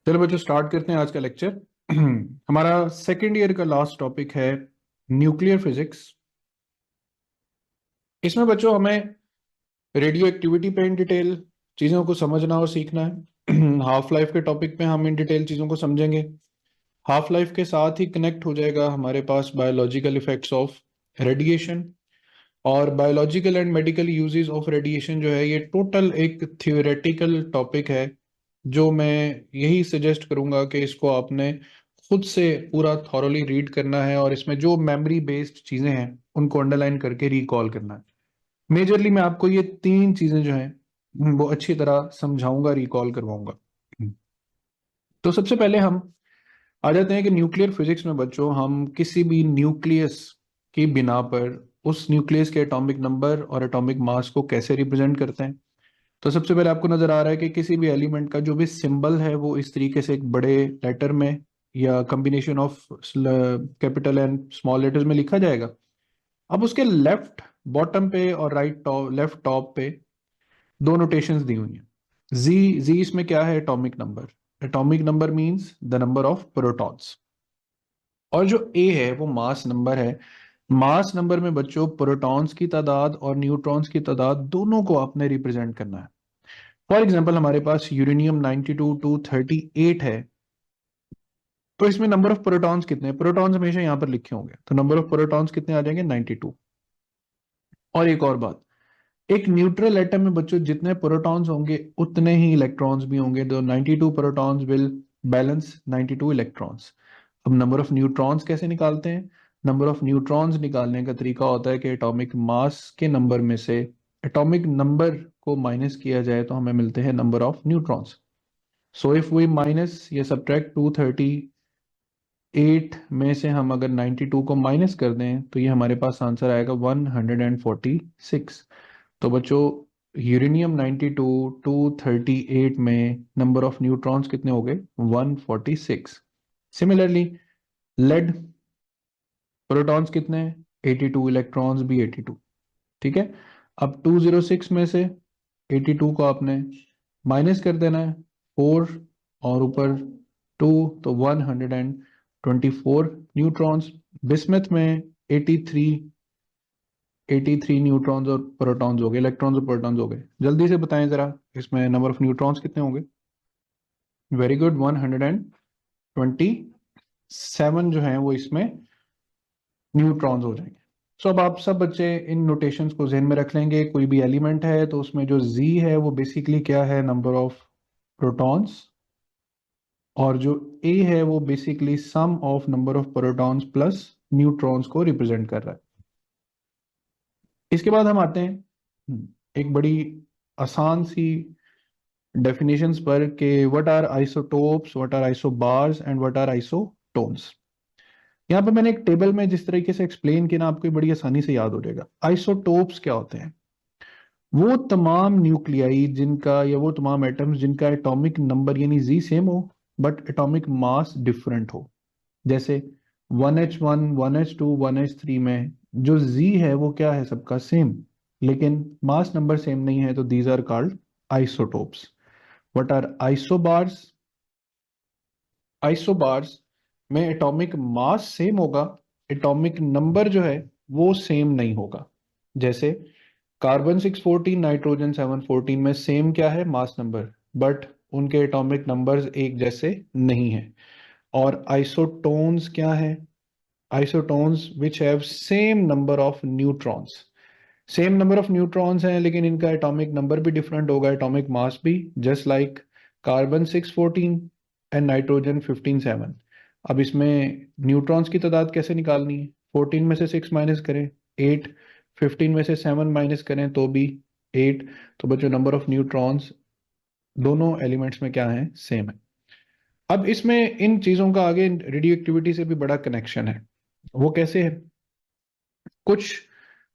चलो बच्चों स्टार्ट करते हैं आज का लेक्चर। हमारा सेकेंड ईयर का लास्ट टॉपिक है न्यूक्लियर फिजिक्स। इसमें बच्चों हमें रेडियो एक्टिविटी पे इन डिटेल चीज़ों को समझना और सीखना है। हाफ लाइफ के टॉपिक पे हम इन डिटेल चीज़ों को समझेंगे। हाफ लाइफ के साथ ही कनेक्ट हो जाएगा हमारे पास बायोलॉजिकल इफेक्ट्स ऑफ रेडिएशन और biological and medical uses of radiation. जो है ये टोटल एक थियोरेटिकल टॉपिक है जो मैं यही सजेस्ट करूंगा कि इसको आपने खुद से पूरा थॉरोली रीड करना है और इसमें जो मेमोरी बेस्ड चीजें हैं उनको अंडरलाइन करके रिकॉल करना है। मेजरली मैं आपको ये तीन चीजें जो हैं वो अच्छी तरह समझाऊंगा, रिकॉल करवाऊंगा। तो सबसे पहले हम आ जाते हैं कि न्यूक्लियर फिजिक्स में बच्चों हम किसी भी न्यूक्लियस की बिना पर उस न्यूक्लियस के एटॉमिक नंबर और एटॉमिक मास को कैसे रिप्रेजेंट करते हैं। तो सबसे पहले आपको नजर आ रहा है कि किसी भी एलिमेंट का जो भी सिंबल है वो इस तरीके से एक बड़े लेटर में या combination of capital and small letters में लिखा जाएगा। अब उसके लेफ्ट बॉटम पे और राइट टॉप लेफ्ट टॉप पे दो नोटेशंस दी हुई हैं। जी जी इसमें क्या है? Atomic number. Atomic number means the number of protons. और जो ए है वो मास नंबर है। मास नंबर में बच्चों प्रोटॉन्स की तादाद और न्यूट्रॉन्स की तादाद दोनों को आपने रिप्रेजेंट करना है। फॉर एग्जाम्पल हमारे पास यूरेनियम 92 टू 38 है। तो इसमें नंबर ऑफ प्रोटॉन्स कितने हैं? प्रोटॉन्स हमेशा यहां पर लिखे होंगे, तो नंबर ऑफ प्रोटॉन्स कितने आ जाएंगे? 92। और एक और बात, एक न्यूट्रल एटम में बच्चों जितने प्रोटॉन्स होंगे उतने ही इलेक्ट्रॉन्स भी होंगे। तो 92 प्रोटॉन्स विल बैलेंस 92 इलेक्ट्रॉन्स। अब नंबर ऑफ न्यूट्रॉन्स कैसे निकालते हैं? नंबर ऑफ न्यूट्रॉन्स निकालने का तरीका होता है कि एटॉमिक मास के नंबर में से एटॉमिक नंबर को माइनस किया जाए तो हमें मिलते हैं number of neutrons. So if we minus या सब्ट्रैक्ट 238 में से हम अगर 92 को माइनस कर दें तो ये हमारे पास आंसर आएगा 146। तो बच्चों यूरेनियम 92 238 में नंबर ऑफ न्यूट्रॉन्स कितने हो गए? 146। सिमिलरली लेड प्रोटॉन्स कितने हैं? 82, इलेक्ट्रॉन्स भी 82। ठीक है। अब 206 में से 82 को आपने माइनस कर देना है 4 और ऊपर 2, तो 124 न्यूट्रॉन्स। बिस्मथ में 83 न्यूट्रॉन्स और प्रोटॉन्स हो गए, इलेक्ट्रॉन्स और प्रोटॉन्स हो गए। जल्दी से बताएं जरा इसमें नंबर ऑफ न्यूट्रॉन्स कितने होंगे? वेरी गुड, 127 जो है वो इसमें न्यूट्रॉन्स हो जाएंगे। सो अब आप सब बच्चे इन नोटेशंस को जहन में रख लेंगे। कोई भी एलिमेंट है तो उसमें जो जी है वो बेसिकली क्या है? Number of protons. और जो ए है वो basically sum of number of protons plus neutrons को रिप्रेजेंट कर रहा है। इसके बाद हम आते हैं एक बड़ी आसान सी डेफिनेशंस पर कि what are isotopes, what are isobars and what are isotones. यहाँ पे मैंने एक टेबल में जिस तरीके से एक्सप्लेन किया ना, आपको बड़ी आसानी से याद हो जाएगा। आइसोटोप्स क्या होते हैं? वो तमाम न्यूक्लियाई जिनका या वो तमाम एटम्स जिनका एटॉमिक नंबर यानी जी सेम हो बट एटॉमिक मास डिफरेंट हो। जैसे 1H1 1H2 1H3 में जो जी है वो क्या है? सबका सेम, लेकिन मास नंबर सेम नहीं है, तो these are called isotopes. What are isobars? Isobars में एटॉमिक मास सेम होगा, एटॉमिक नंबर जो है वो सेम नहीं होगा। जैसे कार्बन 614 नाइट्रोजन 714 में सेम क्या है? मास नंबर, बट उनके एटॉमिक नंबर्स एक जैसे नहीं है। और आइसोटोन्स क्या है? Isotones which have same number of neutrons. Same number of neutrons हैं लेकिन इनका एटॉमिक नंबर भी डिफरेंट होगा, एटॉमिक मास भी। Just like carbon 614 and nitrogen 15 7। अब इसमें न्यूट्रॉन्स की तादाद कैसे निकालनी है? 14 में से 6 माइनस करें 8, 15 में से 7 माइनस करें तो भी 8। तो बच्चों नंबर ऑफ न्यूट्रॉन्स दोनों एलिमेंट्स में क्या है? सेम है। अब इसमें इन चीजों का आगे रेडियो एक्टिविटी से भी बड़ा कनेक्शन है। वो कैसे है? कुछ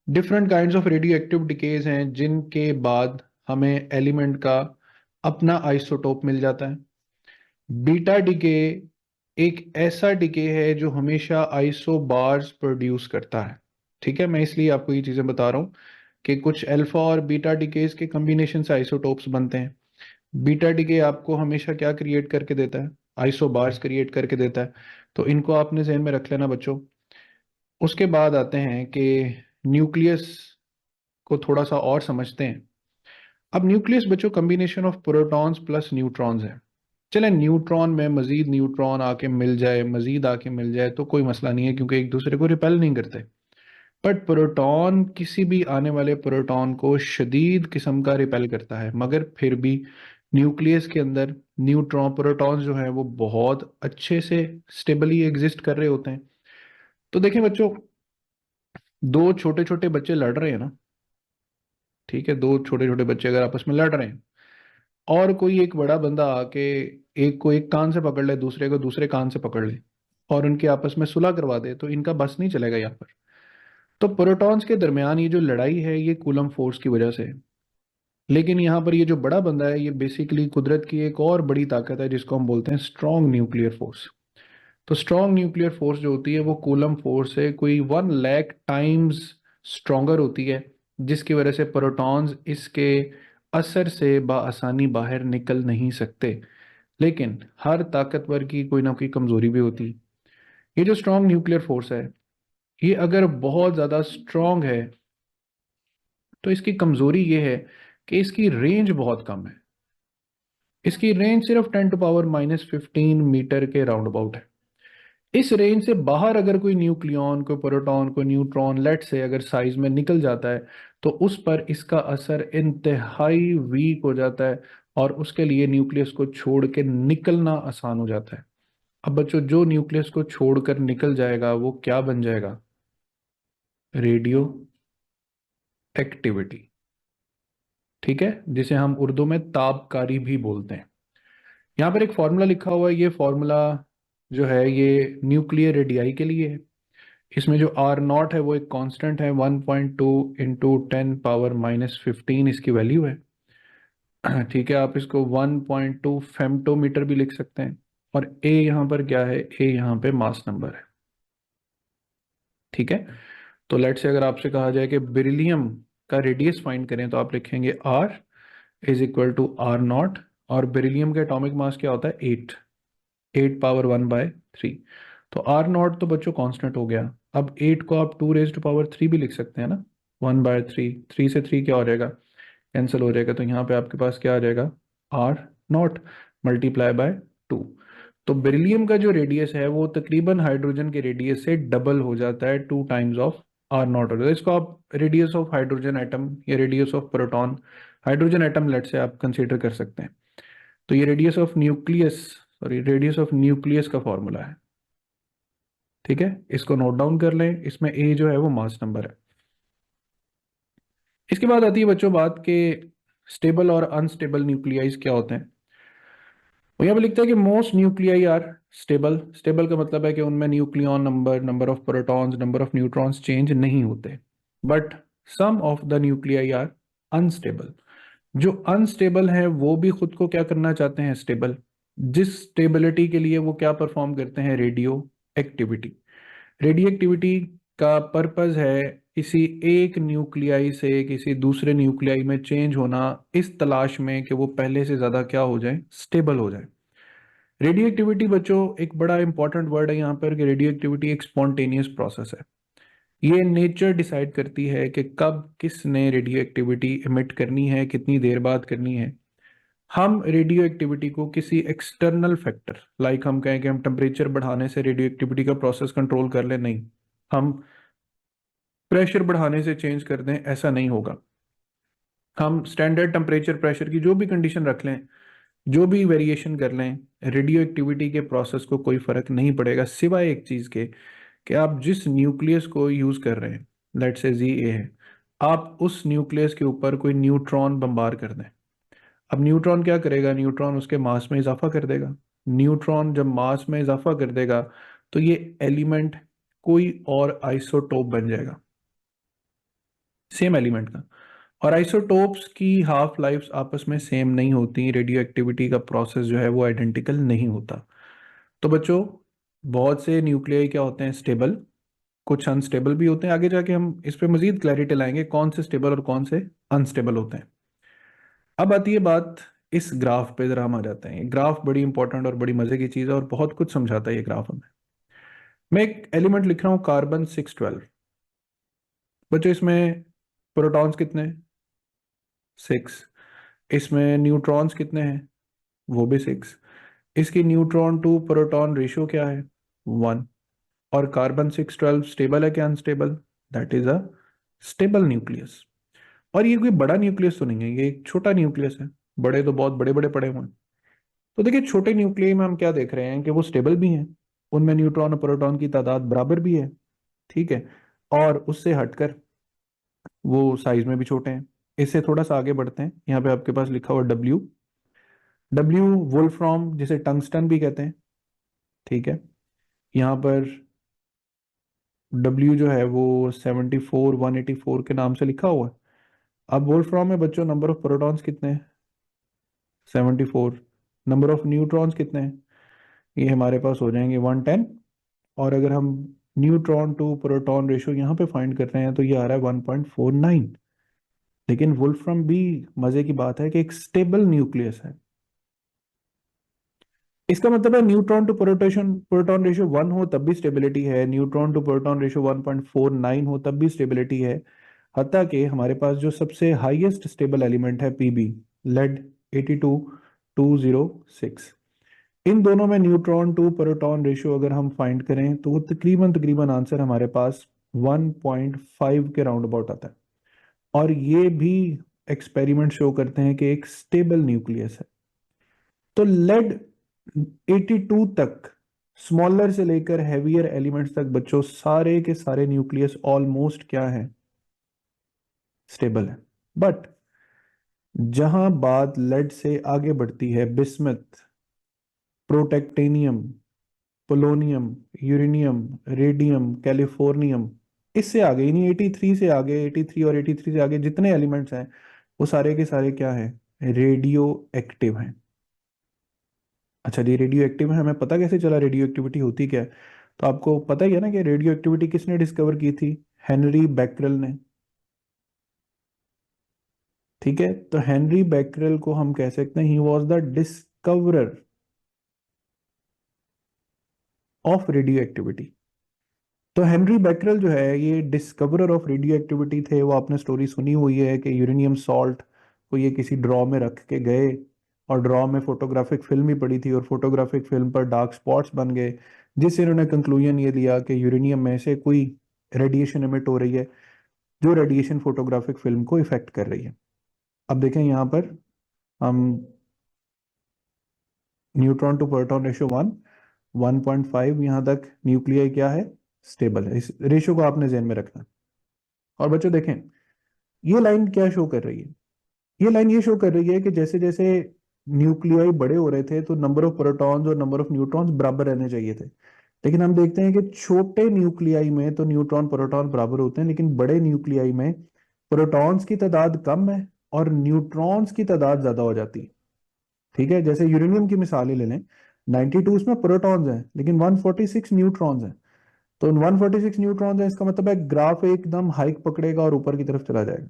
different kinds of radio active decays हैं जिनके बाद हमें एलिमेंट का अपना आइसोटोप मिल जाता है। बीटा डिके एक ऐसा डिके है जो हमेशा आइसोबार्स प्रोड्यूस करता है। ठीक है, मैं इसलिए आपको ये चीजें बता रहा हूँ कि कुछ अल्फा और बीटा डिकेज के कॉम्बिनेशन से आइसोटोप्स बनते हैं। बीटा डीके आपको हमेशा क्या क्रिएट करके देता है? आइसोबार्स क्रिएट करके देता है। तो इनको आपने ज़हन में रख लेना बच्चों। उसके बाद आते हैं कि न्यूक्लियस को थोड़ा सा और समझते हैं। अब न्यूक्लियस बच्चों combination of protons plus neutrons है। चले न्यूट्रॉन में मजीद न्यूट्रॉन आके मिल जाए, मजीद आके मिल जाए तो कोई मसला नहीं है, क्योंकि एक दूसरे को रिपेल नहीं करते। बट प्रोटॉन किसी भी आने वाले प्रोटॉन को शदीद किस्म का रिपेल करता है, मगर फिर भी न्यूक्लियस के अंदर न्यूट्रॉन प्रोटॉन्स जो है वो बहुत अच्छे से स्टेबली एग्जिस्ट कर रहे होते हैं। तो देखें बच्चों, दो छोटे छोटे बच्चे लड़ रहे हैं ना, ठीक है, दो छोटे छोटे बच्चे अगर आपस में लड़ रहे हैं और कोई एक बड़ा बंदा आके एक को एक कान से पकड़ ले, दूसरे को दूसरे कान से पकड़ ले और उनके आपस में सुलह करवा दे, तो इनका बस नहीं चलेगा यहाँ पर। तो प्रोटॉन्स के दरमियान ये जो लड़ाई है ये कूलम फोर्स की वजह से है। लेकिन यहाँ पर ये जो बड़ा बंदा है ये बेसिकली कुदरत की एक और बड़ी ताकत है जिसको हम बोलते हैं स्ट्रॉन्ग न्यूक्लियर फोर्स। तो स्ट्रॉन्ग न्यूक्लियर फोर्स जो होती है वो कूलम फोर्स से कोई 1 लाख टाइम्स स्ट्रॉन्गर होती है, जिसकी वजह से प्रोटॉन्स इसके असर से बआसानी बाहर निकल नहीं सकते। लेकिन हर ताकतवर की कोई ना कोई कमजोरी भी होती है। ये जो स्ट्रॉन्ग न्यूक्लियर फोर्स है ये अगर बहुत ज़्यादा स्ट्रॉन्ग है तो इसकी कमजोरी ये है कि इसकी रेंज बहुत कम है। इसकी रेंज सिर्फ 10⁻⁻15 मीटर के राउंड अबाउट है। इस रेंज से बाहर अगर कोई न्यूक्लियॉन, कोई प्रोटॉन, कोई न्यूट्रॉन लेट से अगर साइज में निकल जाता है तो उस पर इसका असर इंतहाई वीक हो जाता है और उसके लिए न्यूक्लियस को छोड़ के निकलना आसान हो जाता है। अब बच्चों, जो न्यूक्लियस को छोड़कर निकल जाएगा वो क्या बन जाएगा? Radio activity. ठीक है, जिसे हम उर्दू में ताबकारी भी बोलते हैं। यहाँ पर एक फॉर्मूला लिखा हुआ है, ये फॉर्मूला जो है ये न्यूक्लियर रेडियाई के लिए है। इसमें जो आर नॉट है वो एक कांस्टेंट है, 1.2 इंटू 10⁻⁻15 इसकी वैल्यू है। ठीक है, आप इसको 1.2 फेम्टोमीटर भी लिख सकते हैं। और ए यहाँ पर क्या है? ए यहाँ पे मास नंबर है। ठीक है, तो लेट से अगर आपसे कहा जाए कि बेरिलियम का रेडियस फाइंड करें तो आप लिखेंगे R is equal to R naught. और बेरिलियम का एटॉमिक मास क्या होता है? 8 8 पावर 1/3। तो आर नॉट तो बच्चों कांस्टेंट हो गया। अब 8 को आप 2⁻³ भी लिख सकते हैं ना, 1/3। 3 से 3 क्या हो जाएगा? कैंसिल हो जाएगा। तो यहाँ पे आपके पास क्या आ जाएगा? R naught multiply by 2। तो बेरिलियम का जो रेडियस है वो तकरीबन हाइड्रोजन के रेडियस से डबल हो जाता है, 2 टाइम्स ऑफ आर नॉट हो जाता है। इसको आप रेडियस ऑफ हाइड्रोजन एटम या radius of proton, hydrogen atom let say आप कंसीडर कर सकते हैं। तो ये radius of nucleus, sorry radius of nucleus का फॉर्मूला है। ठीक है, इसको नोट डाउन कर लें। इसमें ए जो है वो मास नंबर है। इसके बाद आती है बच्चों बात के स्टेबल और अनस्टेबल न्यूक्लियाइज क्या होते हैं। वो यहाँ पे लिखता है कि most nuclei are stable. Stable का मतलब है कि उनमें nucleon number, number of protons, number of neutrons change नहीं होते। But some of the nuclei are unstable. जो अनस्टेबल है वो भी खुद को क्या करना चाहते हैं? स्टेबल। जिस स्टेबिलिटी के लिए वो क्या परफॉर्म करते हैं? Radio activity. रेडियो एक्टिविटी का पर्पस है किसी एक न्यूक्लियाई से किसी दूसरे न्यूक्लियाई में चेंज होना, इस तलाश में कि वो पहले से ज्यादा क्या हो जाए? स्टेबल हो जाए। रेडियो एक्टिविटी बच्चों एक बड़ा इंपॉर्टेंट वर्ड है यहाँ पर कि रेडियो एक्टिविटी एक स्पॉन्टेनियस प्रोसेस है। ये नेचर डिसाइड करती है कि कब किसने रेडियो एक्टिविटी इमिट करनी है, कितनी देर बाद करनी है। हम रेडियो एक्टिविटी को किसी एक्सटर्नल फैक्टर, लाइक हम कहें कि हम टेम्परेचर बढ़ाने से रेडियो एक्टिविटी का प्रोसेस कंट्रोल कर ले, नहीं। हम प्रेशर बढ़ाने से चेंज कर दें, ऐसा नहीं होगा। हम स्टैंडर्ड टेम्परेचर प्रेशर की जो भी कंडीशन रख लें, जो भी वेरिएशन कर लें, रेडियो एक्टिविटी के प्रोसेस को कोई फर्क नहीं पड़ेगा, सिवाय एक चीज के कि आप जिस न्यूक्लियस को यूज कर रहे हैं, लेट से जी ए है, आप उस न्यूक्लियस के ऊपर कोई न्यूट्रॉन बम्बार कर दें। अब न्यूट्रॉन क्या करेगा? न्यूट्रॉन उसके मास में इजाफा कर देगा। न्यूट्रॉन जब मास में इजाफा कर देगा तो ये एलिमेंट कोई और आइसोटोप बन जाएगा, सेम एलिमेंट का। और आइसोटोप्स की हाफ लाइफ आपस में सेम नहीं होती, रेडियो एक्टिविटी का प्रोसेस जो है वो आइडेंटिकल नहीं होता। तो बच्चों, बहुत से न्यूक्लियाई क्या होते हैं? स्टेबल। कुछ अनस्टेबल भी होते हैं। आगे जाके हम इस पे मजीद क्लैरिटी लाएंगे कौन से स्टेबल और कौन से अनस्टेबल होते हैं। अब आती है बात इस ग्राफ पे जरा हम आ जाते हैं। ग्राफ बड़ी इंपॉर्टेंट और बड़ी मजे की चीज है और बहुत कुछ समझाता है ये ग्राफ हमें। मैं एक एलिमेंट लिख रहा हूँ कार्बन 612। बच्चों इसमें प्रोटॉन्स कितने हैं? 6। इसमें न्यूट्रॉन्स कितने हैं? वो भी 6। इसकी न्यूट्रॉन टू प्रोटॉन रेशियो क्या है? 1। और कार्बन 612 स्टेबल है क्या unstable? That is a stable nucleus. और ये कोई बड़ा न्यूक्लियस तो नहीं है, ये एक छोटा न्यूक्लियस है। बड़े तो बहुत बड़े बड़े पड़े हुए हैं। तो देखिए छोटे न्यूक्लियस में हम क्या देख रहे हैं कि वो स्टेबल भी हैं, उनमें न्यूट्रॉन और प्रोटॉन की तादाद बराबर भी है। ठीक है। और उससे हटकर वो साइज में भी छोटे हैं। इससे थोड़ा सा आगे बढ़ते हैं, यहाँ पे आपके पास लिखा हुआ डब्ल्यू। डब्ल्यू वोल्फ्रॉम, जिसे टंगस्टन भी कहते हैं। ठीक है। यहाँ पर डब्ल्यू जो है वो 74 184 के नाम से लिखा हुआ है। अब वोल्फ्रॉम में बच्चों नंबर ऑफ प्रोटॉन्स कितने हैं? 74। नंबर ऑफ न्यूट्रॉन्स कितने हैं? ये हमारे पास हो जाएंगे 110। और अगर हम न्यूट्रॉन टू प्रोटॉन रेशियो यहाँ पे फाइंड कर रहे हैं तो ये आ रहा है 1.49। लेकिन वुल्फ्रम भी, मजे की बात है कि एक स्टेबल न्यूक्लियस है। इसका मतलब है न्यूट्रॉन टू प्रोटेशन प्रोटॉन रेशियो 1 हो तब भी स्टेबिलिटी है, न्यूट्रॉन टू प्रोटॉन रेशियो 1.49 हो तब भी स्टेबिलिटी है। हत्ता कि हमारे पास जो सबसे हाईएस्ट स्टेबल एलिमेंट है पीबी, लेड 82206, इन दोनों में न्यूट्रॉन टू प्रोटॉन रेशियो अगर हम फाइंड करें तो वो तकरीबन तकरीबन आंसर हमारे पास 1.5 के राउंड अबाउट आता है। और ये भी एक्सपेरिमेंट शो करते हैं कि एक स्टेबल न्यूक्लियस है। तो लेड 82 तक, स्मॉलर से लेकर हैवियर एलिमेंट्स तक बच्चों, सारे के सारे न्यूक्लियस ऑलमोस्ट क्या है? स्टेबल है। बट जहां बात लेड से आगे बढ़ती है, bismuth, protactinium, polonium, uranium, radium, californium, इससे आगे, यानी 83 से आगे, 83 और 83 से आगे जितने एलिमेंट्स हैं वो सारे के सारे क्या है? रेडियो एक्टिव हैं। अच्छा जी, रेडियो एक्टिव है, हमें पता कैसे चला रेडियो एक्टिविटी होती क्या है? तो आपको पता ही है ना कि रेडियो एक्टिविटी किसने डिस्कवर की थी? हेनरी बैकरेल ने। ठीक है। तो हेनरी बैकरेल को हम कह सकते हैं he was the discoverer of radio activity. तो हेनरी बैकरेल जो है ये डिस्कवरर ऑफ रेडियो एक्टिविटी थे। वो आपने स्टोरी सुनी हुई है कि यूरेनियम सॉल्ट को ये किसी ड्रॉ में रख के गए और ड्रॉ में फोटोग्राफिक फिल्म ही पड़ी थी और फोटोग्राफिक फिल्म पर डार्क स्पॉट्स बन गए, जिससे इन्होंने कंक्लूजन ये लिया कि यूरेनियम में से कोई रेडिएशन एमिट हो रही है जो रेडिएशन फोटोग्राफिक फिल्म को इफेक्ट कर रही है। अब देखें यहाँ पर हम न्यूट्रॉन टू प्रोटॉन रेशियो 1.5, यहाँ तक न्यूक्लियर क्या है? स्टेबल है। इस रेशियो को आपने ध्यान में रखना है। और बच्चों देखें ये लाइन क्या शो कर रही है? ये लाइन ये शो कर रही है कि जैसे जैसे न्यूक्लियाई बड़े हो रहे थे तो नंबर ऑफ प्रोटॉन्स और नंबर ऑफ न्यूट्रॉन्स बराबर रहने चाहिए थे। लेकिन हम देखते हैं कि छोटे न्यूक्लियाई में तो न्यूट्रॉन प्रोटॉन बराबर होते हैं, लेकिन बड़े न्यूक्लियाई में प्रोटॉन्स की तादाद कम है और न्यूट्रॉन्स की तादाद ज्यादा हो जाती है। ठीक है। जैसे यूरेनियम की मिसाल ही ले लें, 92 उसमें प्रोटॉन्स हैं लेकिन 146 न्यूट्रॉन्स हैं। तो 146 न्यूट्रॉन्स है, इसका मतलब है ग्राफ एकदम हाइक पकड़ेगा और ऊपर की तरफ चला जाएगा।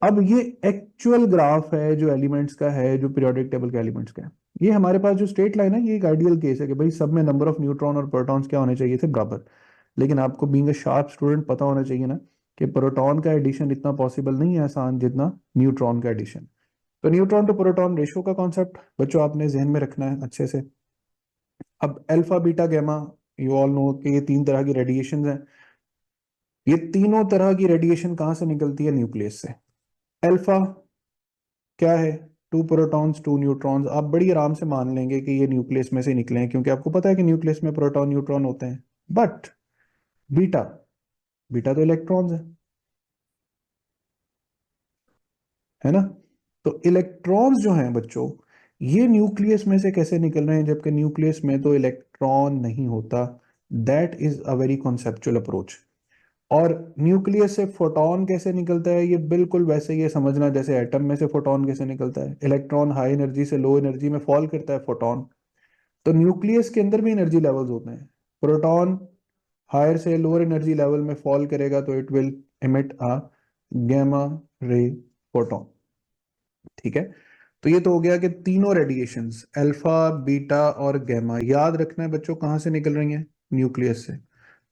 अब ये एक्चुअल ग्राफ है जो एलिमेंट्स का है, जो पीरियोडिक टेबल के एलिमेंट्स का है। ये हमारे पास जो स्ट्रेट लाइन है ये एक आइडियल केस है कि भाई सब में नंबर ऑफ न्यूट्रॉन और प्रोटॉन्स क्या होने चाहिए थे? बराबर। लेकिन आपको बीइंग अ शार्प स्टूडेंट पता होना चाहिए ना कि प्रोटॉन का एडिशन इतना पॉसिबल नहीं है आसान जितना न्यूट्रॉन का एडिशन। तो न्यूट्रॉन टू प्रोटॉन रेशियो का कॉन्सेप्ट बच्चों आपने जहन में रखना है अच्छे से। अब alpha beta gamma, you all know कि ये तीन तरह की रेडिएशन हैं। ये तीनों तरह की रेडिएशन कहाँ से निकलती है? न्यूक्लियस से। अल्फा क्या है? Two protons two neutrons. आप बड़ी आराम से मान लेंगे कि ये न्यूक्लियस में से निकले हैं क्योंकि आपको पता है कि न्यूक्लियस में प्रोटॉन न्यूट्रॉन होते हैं। बट बीटा, बीटा तो इलेक्ट्रॉन्स है, है ना? तो इलेक्ट्रॉन्स जो हैं बच्चों, ये न्यूक्लियस में से कैसे निकल रहे हैं जबकि न्यूक्लियस में तो इलेक्ट्रॉन नहीं होता? That is a very conceptual approach. और न्यूक्लियस से फोटॉन कैसे निकलता है? ये बिल्कुल वैसे ही है, समझना जैसे एटम में से फोटॉन कैसे निकलता है। इलेक्ट्रॉन हाई एनर्जी से लो एनर्जी में फॉल करता है, फोटॉन। तो न्यूक्लियस के अंदर भी एनर्जी लेवल्स होते हैं। प्रोटॉन हायर से लोअर एनर्जी लेवल में फॉल करेगा तो it will emit a gamma ray photon. ठीक है। तो ये तो हो गया कि तीनों रेडिएशंस अल्फा बीटा और गैमा याद रखना है बच्चों कहाँ से निकल रही हैं, न्यूक्लियस से।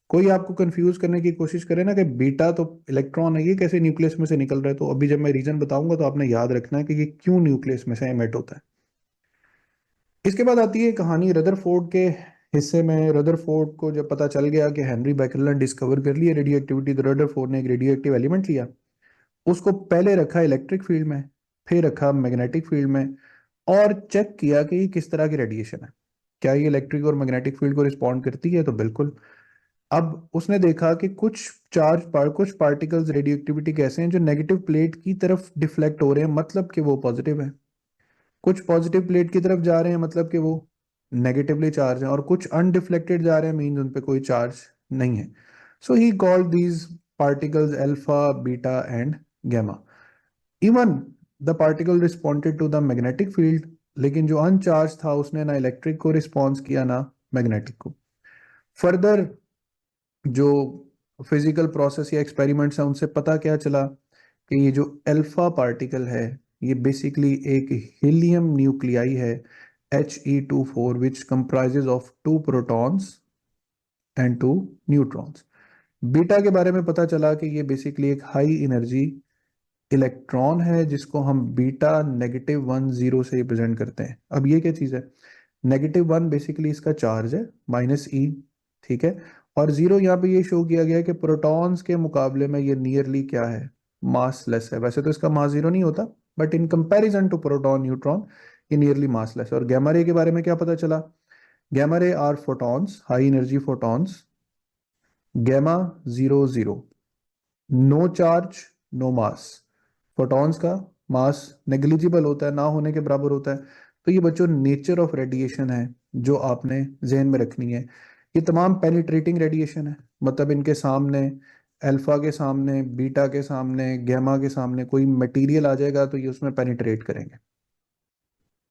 कोई आपको कंफ्यूज करने की कोशिश करे ना कि बीटा तो इलेक्ट्रॉन है, ये कैसे न्यूक्लियस में से निकल रहा है, तो अभी जब मैं रीजन बताऊंगा तो आपने याद रखना है कि ये क्यों न्यूक्लियस में से एमिट होता है। इसके बाद आती है कहानी रदरफोर्ड के हिस्से में। रदरफोर्ड को जब पता चल गया कि हेनरी बेकरल ने डिस्कवर कर लिया रेडियो एक्टिविटी, तो रदरफोर्ड ने एक रेडियो एक्टिव एलिमेंट लिया, उसको पहले रखा इलेक्ट्रिक फील्ड में, फिर रखा मैग्नेटिक फील्ड में, और चेक किया कि ये किस तरह की रेडिएशन है, क्या ये इलेक्ट्रिक और मैग्नेटिक फील्ड को रिस्पॉन्ड करती है, तो बिल्कुल। अब उसने देखा कि कुछ पार्टिकल्स रेडियो एक्टिविटी कैसे हैं जो नेगेटिव प्लेट की तरफ डिफ्लेक्ट हो रहे हैं, मतलब कि वो पॉजिटिव है, कुछ पॉजिटिव प्लेट की तरफ जा रहे हैं मतलब कि वो नेगेटिवली चार्ज है, और कुछ अनडिफ्लेक्टेड जा रहे हैं मीन्स उन पे कोई चार्ज नहीं है। So he called these particles alpha beta and gamma. Even the particle responded to the magnetic field, लेकिन जो अनचार्ज था उसने ना इलेक्ट्रिक को रिस्पॉन्स किया ना मैग्नेटिक को। फर्दर जो फिजिकल प्रोसेस या एक्सपेरिमेंट्स हैं उनसे पता क्या चला कि ये जो अल्फा पार्टिकल है ये बेसिकली एक हीलियम न्यूक्लियाई है He24, which comprises of 2 protons and 2 neutrons. Beta के बारे में पता चला कि ये बेसिकली एक हाई एनर्जी इलेक्ट्रॉन है जिसको हम बीटा -1 0 से रिप्रेजेंट करते हैं। अब ये क्या चीज़ है, -1 बेसिकली इसका चार्ज है -e, ठीक है, और 0 यहाँ पे ये शो किया गया है कि प्रोटॉन्स के मुकाबले में ये नियरली क्या है, मासलेस है। वैसे तो इसका मास 0 नहीं होता, but in comparison to proton neutron ये नियरली मासलेस है। और गैमा रे के बारे में क्या पता चला, gamma ray are photons, high energy photons, gamma 0 0, no charge no mass. Photons का मास नेग्लिजिबल होता है, ना होने के बराबर होता है। तो ये बच्चों नेचर ऑफ रेडिएशन है जो आपने जहन में रखनी है। ये तमाम पेनिट्रेटिंग रेडिएशन है, मतलब इनके सामने, अल्फा के सामने, बीटा के सामने, गैमा के सामने कोई मटेरियल आ जाएगा तो ये उसमें पेनिट्रेट करेंगे।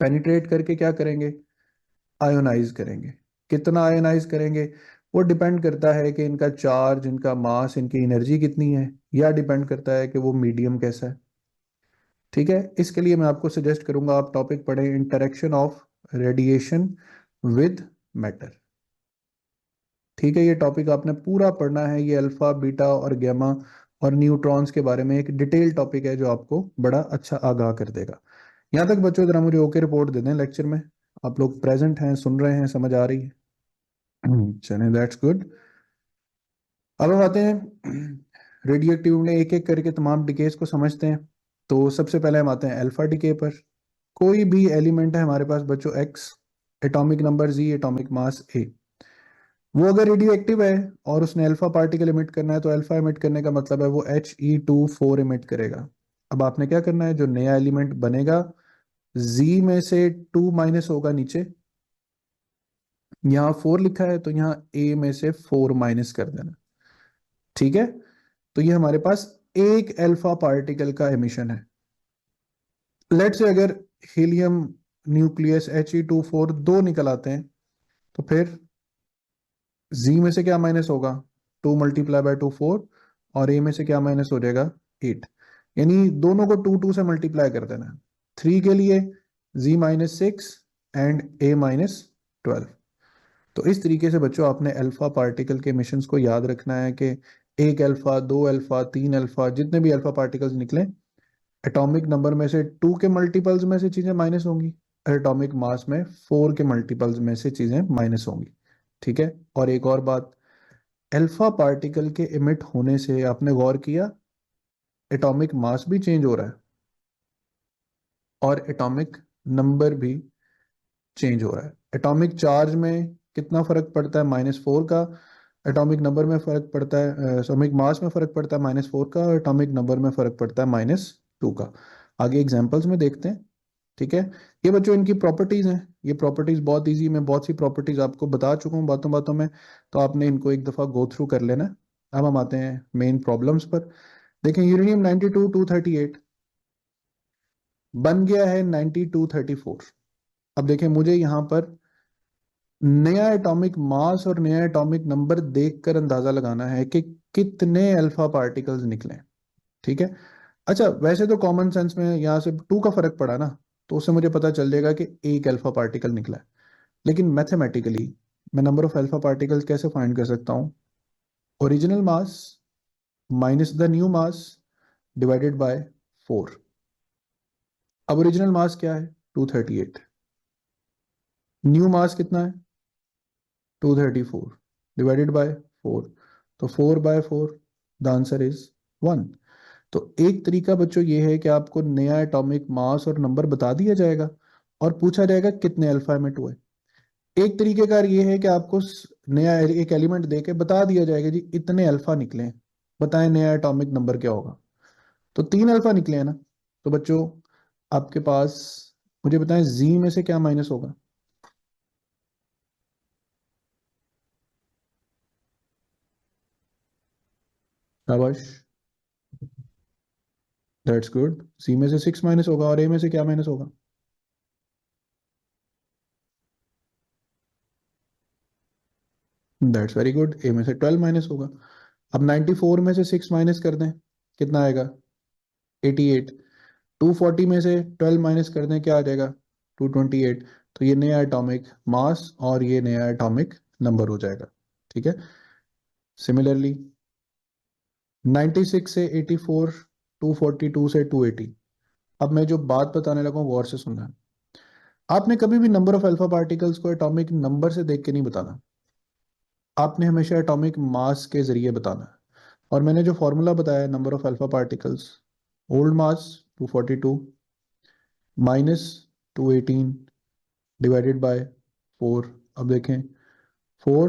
पेनिट्रेट करके क्या करेंगे, आयोनाइज करेंगे। कितना आयोनाइज करेंगे वो डिपेंड करता है कि इनका चार्ज, इनका मास, इनकी एनर्जी कितनी है, या डिपेंड करता है कि वो मीडियम कैसा है। ठीक है, इसके लिए मैं आपको सजेस्ट करूंगा आप टॉपिक पढ़ें interaction of radiation with matter. ठीक है, ये टॉपिक आपने पूरा पढ़ना है, ये अल्फा बीटा और गैमा और न्यूट्रॉन्स के बारे में एक डिटेल टॉपिक है जो आपको बड़ा अच्छा आगाह कर देगा। यहाँ तक बच्चों जरा मुझे ओके रिपोर्ट दे दें लेक्चर में, आप लोग प्रेजेंट हैं, सुन रहे हैं, समझ आ रही है? चलें, दैट्स गुड। अब हम आते हैं रेडियो एक्टिव में, एक एक करके तमाम डिकेस को समझते हैं। तो सबसे पहले हम आते हैं अल्फा डिके पर। कोई भी एलिमेंट है हमारे पास बच्चों एक्स, एटॉमिक नंबर जी, एटॉमिक मास ए, वो अगर रेडियो एक्टिव है और उसने अल्फा पार्टिकल इमिट करना है तो अल्फा इमिट करने का मतलब है वो He24 इमिट करेगा। अब आपने क्या करना है, जो नया एलिमेंट बनेगा जी में से 2 माइनस होगा नीचे, यहाँ 4 लिखा है तो यहाँ ए में से 4 माइनस कर देना। ठीक है, तो ये हमारे पास एक अल्फा पार्टिकल का एमिशन है। लेट से अगर हीलियम न्यूक्लियस He24 2 निकल आते हैं तो फिर जी में से क्या माइनस होगा, 2 मल्टीप्लाई बाय 2 4, और ए में से क्या माइनस हो जाएगा 8। यानी दोनों को 2 से मल्टीप्लाई कर देना है। 3 के लिए जी -6 एंड ए -12। तो इस तरीके से बच्चों आपने अल्फा पार्टिकल के मिशंस को याद रखना है कि एक अल्फा, 2 अल्फा, 3 अल्फा, जितने भी अल्फा पार्टिकल्स निकले, एटॉमिक नंबर में से 2 के मल्टीपल्स में से चीजें माइनस होंगी, एटॉमिक मास में 4 के मल्टीपल्स में से चीजें माइनस होंगी। ठीक है, और एक और बात, अल्फा पार्टिकल के इमिट होने से आपने गौर किया एटॉमिक मास भी चेंज हो रहा है और एटॉमिक नंबर भी चेंज हो रहा है। एटॉमिक चार्ज में कितना फर्क पड़ता है, -4 का। एटॉमिक नंबर में फर्क पड़ता है, एटॉमिक मास में फर्क पड़ता है -4 का, और एटॉमिक नंबर में फर्क पड़ता है -2 का। आगे एग्जांपल्स में देखते हैं। ठीक है, ये बच्चों इनकी प्रॉपर्टीज हैं। ये प्रॉपर्टीज बहुत इजी, मैं बहुत सी प्रॉपर्टीज आपको बता चुका हूँ बातों बातों में, तो आपने इनको एक दफा गो थ्रू कर लेना। अब हम आते हैं मेन प्रॉब्लम्स पर। देखें, यूरेनियम 92 238 बन गया है 92 34। अब देखें, मुझे यहां पर नया एटॉमिक मास और नया एटॉमिक नंबर देखकर अंदाजा लगाना है कि कितने अल्फा पार्टिकल्स निकले। ठीक है, अच्छा वैसे तो कॉमन सेंस में यहां से 2 का फर्क पड़ा ना, तो उससे मुझे पता चल जाएगा कि एक अल्फा पार्टिकल निकला है। लेकिन मैथमेटिकली मैं नंबर ऑफ अल्फा पार्टिकल्स कैसे फाइंड कर सकता हूँ? Original mass minus the new mass divided by 4। अब ओरिजिनल मास क्या है? 238। न्यू मास कितना है? 234 डिवाइडेड बाय 4। तो 4/4, द आंसर इज 1। तो एक तरीका बच्चों ये है कि आपको नया एटॉमिक मास और नंबर बता दिया जाएगा और पूछा जाएगा कितने अल्फा एमिट हुए। एक तरीके का ये है कि आपको नया एक एलिमेंट दे के बता दिया जाएगा जी इतने अल्फा निकले हैं, बताएं नया एटॉमिक नंबर क्या होगा। तो 3 अल्फा निकले हैं ना। तो बच्चों आपके पास, मुझे बताएं जी में से क्या माइनस होगा? शाबाश, दैट्स गुड। सी में से 6 माइनस होगा और ए में से क्या माइनस होगा? दैट्स वेरी गुड, ए में से 12 माइनस होगा। अब 94 में से 6 माइनस कर दें, कितना आएगा? 88। 240 में से 12 माइनस कर दें, क्या आ जाएगा? 228। तो ये नया एटॉमिक मास और ये नया एटॉमिक नंबर हो जाएगा। ठीक है। सिमिलरली 96 से 84, 242 से 280। अब मैं जो बात बताने लगा हूं गौर से सुनना है। आपने कभी भी नंबर ऑफ अल्फा पार्टिकल्स को एटॉमिक नंबर से देख के नहीं बताना, आपने हमेशा एटॉमिक मास के जरिए बताना है। और मैंने जो फॉर्मूला बताया number of alpha particles, old mass 242 minus 218 divided by 4। अब देखें, 4,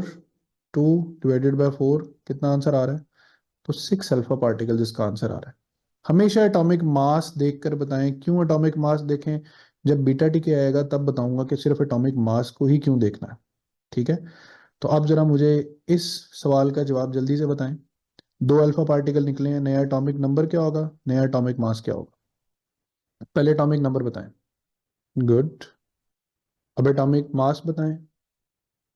2 डिवाइडेड बाय 4, कितना आंसर आ रहा है? तो 6 अल्फा पार्टिकल इसका आंसर आ रहा है। हमेशा एटॉमिक मास देखकर बताएं। क्यों एटॉमिक मास देखें? जब बीटा टीके आएगा तब बताऊंगा कि सिर्फ एटॉमिक मास को ही क्यों देखना है। ठीक है। तो आप जरा मुझे इस सवाल का जवाब जल्दी से बताएं। 2 अल्फा पार्टिकल निकले हैं, नया एटॉमिक नंबर क्या होगा, नया एटॉमिक मास क्या होगा? पहले एटॉमिक नंबर बताएं। गुड। अब एटॉमिक मास बताएं।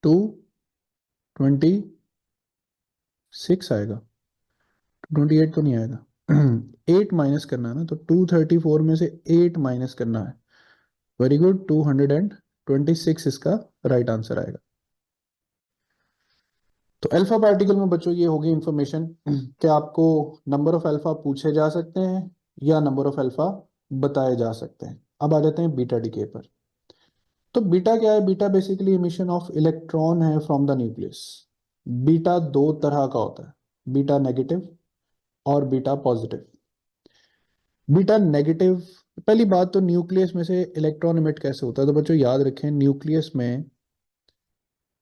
226 आएगा, 28 तो नहीं आएगा। 8 माइनस करना है ना, तो 234 में से 8 माइनस करना है। वेरी गुड, 226 इसका राइट आंसर आएगा। तो अल्फा पार्टिकल में बच्चों ये होगी इंफॉर्मेशन कि आपको नंबर ऑफ अल्फा पूछे जा सकते हैं या नंबर ऑफ अल्फा बताए जा सकते हैं। अब आ जाते हैं बीटा डीके पर। तो बीटा क्या है? Beta basically emission of electron है फ्रॉम द न्यूक्लियस। बीटा दो तरह का होता है, बीटा नेगेटिव और बीटा पॉजिटिव। बीटा नेगेटिव, पहली बात तो न्यूक्लियस में से इलेक्ट्रॉन इमिट कैसे होता है? तो बच्चों याद रखें, न्यूक्लियस में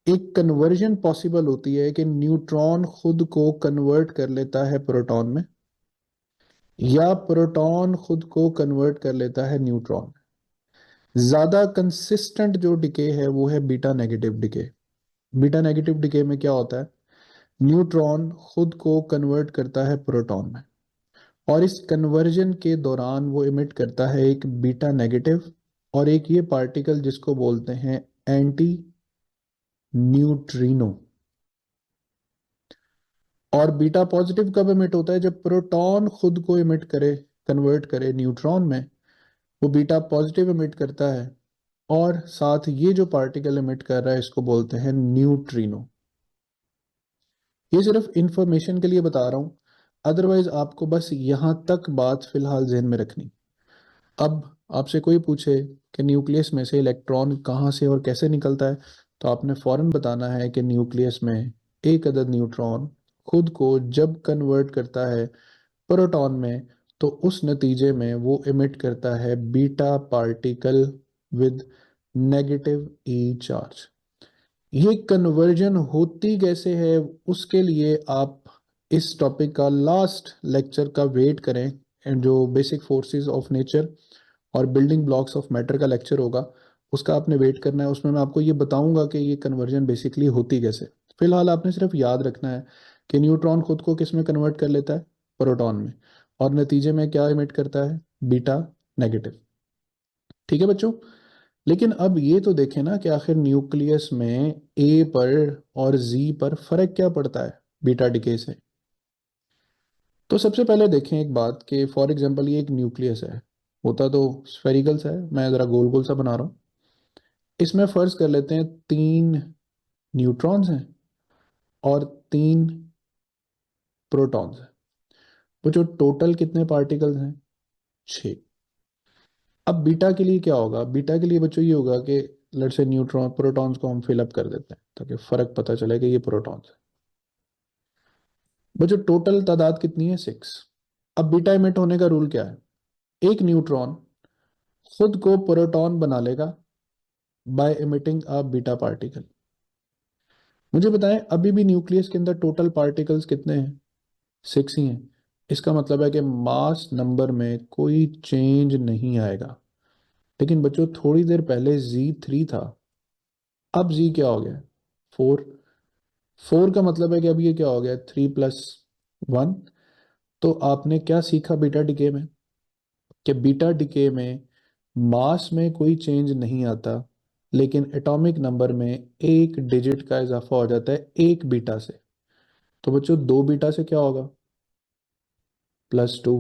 एक कन्वर्जन पॉसिबल होती है कि न्यूट्रॉन खुद को कन्वर्ट कर लेता है प्रोटॉन में, या प्रोटॉन खुद को कन्वर्ट कर लेता है न्यूट्रॉन में। ज्यादा कंसिस्टेंट जो डिके है वो है beta negative decay. Beta negative decay में क्या होता है? न्यूट्रॉन खुद को कन्वर्ट करता है प्रोटॉन में, और इस कन्वर्जन के दौरान वो इमिट करता है एक बीटा नेगेटिव और एक ये पार्टिकल जिसको बोलते हैं एंटी न्यूट्रिनो। और बीटा पॉजिटिव कब इमिट होता है? जब प्रोटॉन खुद को इमिट करे, कन्वर्ट करे न्यूट्रॉन में, वो बीटा पॉजिटिव इमिट करता है। और साथ ये जो पार्टिकल इमिट कर रहा है इसको बोलते हैं न्यूट्रिनो। ये सिर्फ इंफॉर्मेशन के लिए बता रहा हूं, अदरवाइज आपको बस यहां तक बात फिलहाल जहन में रखनी। अब आपसे कोई पूछे कि न्यूक्लियस में से इलेक्ट्रॉन कहाँ से और कैसे निकलता है, तो आपने फौरन बताना है कि न्यूक्लियस में एक अदद न्यूट्रॉन खुद को जब कन्वर्ट करता है प्रोटॉन में, तो उस नतीजे में वो इमिट करता है beta particle with negative E charge. ये कन्वर्जन होती कैसे है, उसके लिए आप इस टॉपिक का लास्ट लेक्चर का वेट करें, एंड जो बेसिक फोर्सेस ऑफ नेचर और बिल्डिंग ब्लॉक्स ऑफ मैटर का लेक्चर होगा उसका आपने वेट करना है। उसमें मैं आपको ये बताऊंगा कि ये कन्वर्जन बेसिकली होती कैसे। फिलहाल आपने सिर्फ याद रखना है कि न्यूट्रॉन खुद को किस में कन्वर्ट कर लेता है? प्रोटॉन में। और नतीजे में क्या इमिट करता है? Beta negative. ठीक है बच्चों। लेकिन अब ये तो देखें ना कि आखिर न्यूक्लियस में ए पर और जी पर फर्क क्या पड़ता है बीटा डिके से। तो सबसे पहले देखें एक बात कि फॉर एग्जांपल ये एक न्यूक्लियस है, होता तो स्फेरिकल सा है, मैं ज़रा गोल गोल सा बना रहा हूँ। इसमें फर्ज कर लेते हैं 3 न्यूट्रॉन्स हैं और 3 प्रोटॉन्स हैं। वो जो टोटल कितने पार्टिकल्स हैं? 6। अब बीटा के लिए क्या होगा? बीटा के लिए बच्चों ये होगा कि लेट्स से न्यूट्रॉन प्रोटॉन्स को हम फिलअप कर देते हैं ताकि फर्क पता चले कि ये प्रोटॉन्स है। बच्चों टोटल तादाद कितनी है? 6। अब बीटा इमिट होने का रूल क्या है? एक न्यूट्रॉन खुद को प्रोटॉन बना लेगा by emitting a beta particle. मुझे बताएं, अभी भी न्यूक्लियस के अंदर टोटल पार्टिकल्स कितने हैं? 6 ही हैं। इसका मतलब है कि मास नंबर में कोई चेंज नहीं आएगा। लेकिन बच्चों थोड़ी देर पहले Z3 था, अब Z क्या हो गया? 4। 4 का मतलब है कि अब ये क्या हो गया? 3+1। तो आपने क्या सीखा बीटा डिके में? कि बीटा डिके में मास में कोई चेंज नहीं आता, लेकिन एटॉमिक नंबर में एक डिजिट का इजाफा हो जाता है एक बीटा से। तो बच्चों 2 बीटा से क्या होगा? +2।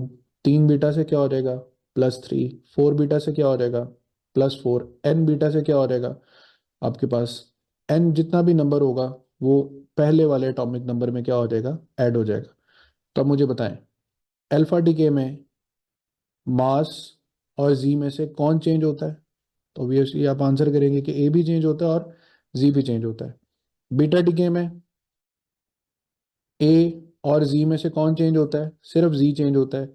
3 बीटा से क्या हो जाएगा? +3। 4 बीटा से क्या हो जाएगा? +4। n बीटा से क्या हो जाएगा? आपके पास n जितना भी नंबर होगा वो पहले वाले एटॉमिक नंबर में क्या हो जाएगा? ऐड हो जाएगा। तो अब मुझे बताएं, अल्फा डिके में मास और जी में से कौन चेंज होता है? तो ऑब्वियसली आप आंसर करेंगे कि ए भी चेंज होता है और जी भी चेंज होता है। बीटा डिके में ए और जी में से कौन चेंज होता है? सिर्फ जी चेंज होता है,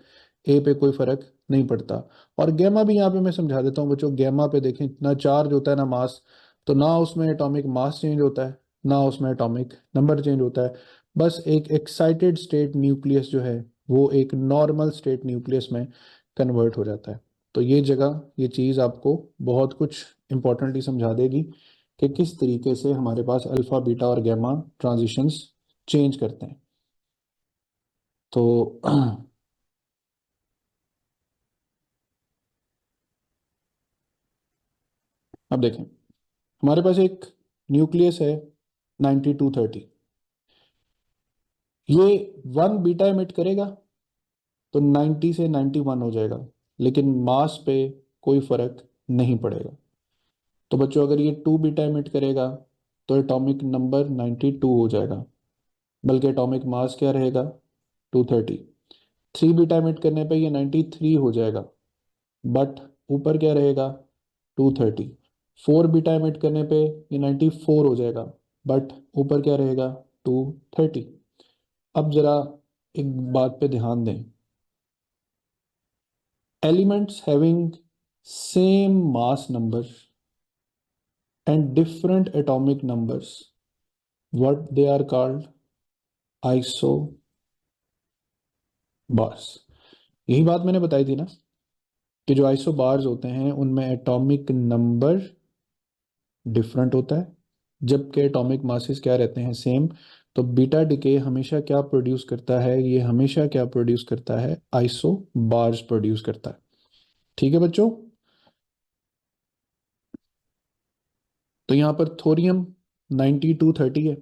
ए पे कोई फर्क नहीं पड़ता। और गैमा भी यहाँ पे मैं समझा देता हूँ बच्चों। गैमा पे देखें, ना चार्ज होता है ना मास, तो ना उसमें एटॉमिक मास चेंज होता है ना उसमें एटॉमिक नंबर चेंज होता है। बस एक एक्साइटेड स्टेट न्यूक्लियस जो है वो एक नॉर्मल स्टेट न्यूक्लियस में कन्वर्ट हो जाता है। तो ये जगह ये चीज़ आपको बहुत कुछ इंपॉर्टेंटली समझा देगी कि किस तरीके से हमारे पास अल्फा बीटा और गैमा ट्रांजिशंस चेंज करते हैं। तो अब देखें, हमारे पास एक न्यूक्लियस है 9230। ये 1 बीटा एमिट करेगा तो 90 से 91 हो जाएगा, लेकिन मास पे कोई फर्क नहीं पड़ेगा। तो बच्चों अगर ये 2 बीटा एमिट करेगा तो एटॉमिक नंबर 92 हो जाएगा, बल्कि एटॉमिक मास क्या रहेगा? 230। 3 बीटा एमिट करने पे ये 93 हो जाएगा, बट ऊपर क्या रहेगा? 230। 4 बीटा एमिट करने पे ये 94 हो जाएगा, बट ऊपर क्या रहेगा? 230। अब जरा एक बात पे ध्यान दें, elements having same mass number and different atomic numbers, what they are called? Isobars. यही बात मैंने बताई थी ना कि जो आइसो बार्स होते हैं उनमें एटॉमिक नंबर डिफरेंट होता है, जबकि एटॉमिक मासेस क्या रहते हैं? सेम। तो बीटा डिके हमेशा क्या प्रोड्यूस करता है? ये हमेशा क्या प्रोड्यूस करता है? आइसो बार्स प्रोड्यूस करता है। ठीक है बच्चों। तो यहाँ पर थोरियम 9230 है,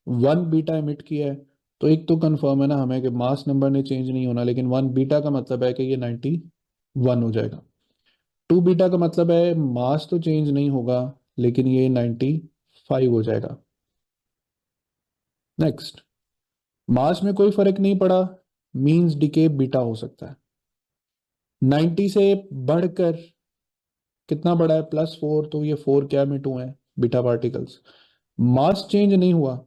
1 बीटा एमिट किया है। तो एक तो कंफर्म है ना हमें कि मास नंबर ने चेंज नहीं होना, लेकिन 1 बीटा का मतलब है कि ये 91 हो जाएगा। 2 बीटा का मतलब है मास तो चेंज नहीं होगा, लेकिन ये 95 हो जाएगा। नेक्स्ट, मास में कोई फर्क नहीं पड़ा, मींस डिके बीटा हो सकता है। 90 से बढ़कर कितना बड़ा है? +4। तो ये 4 क्या मिट हुए हैं? Beta particles. मास चेंज नहीं हुआ,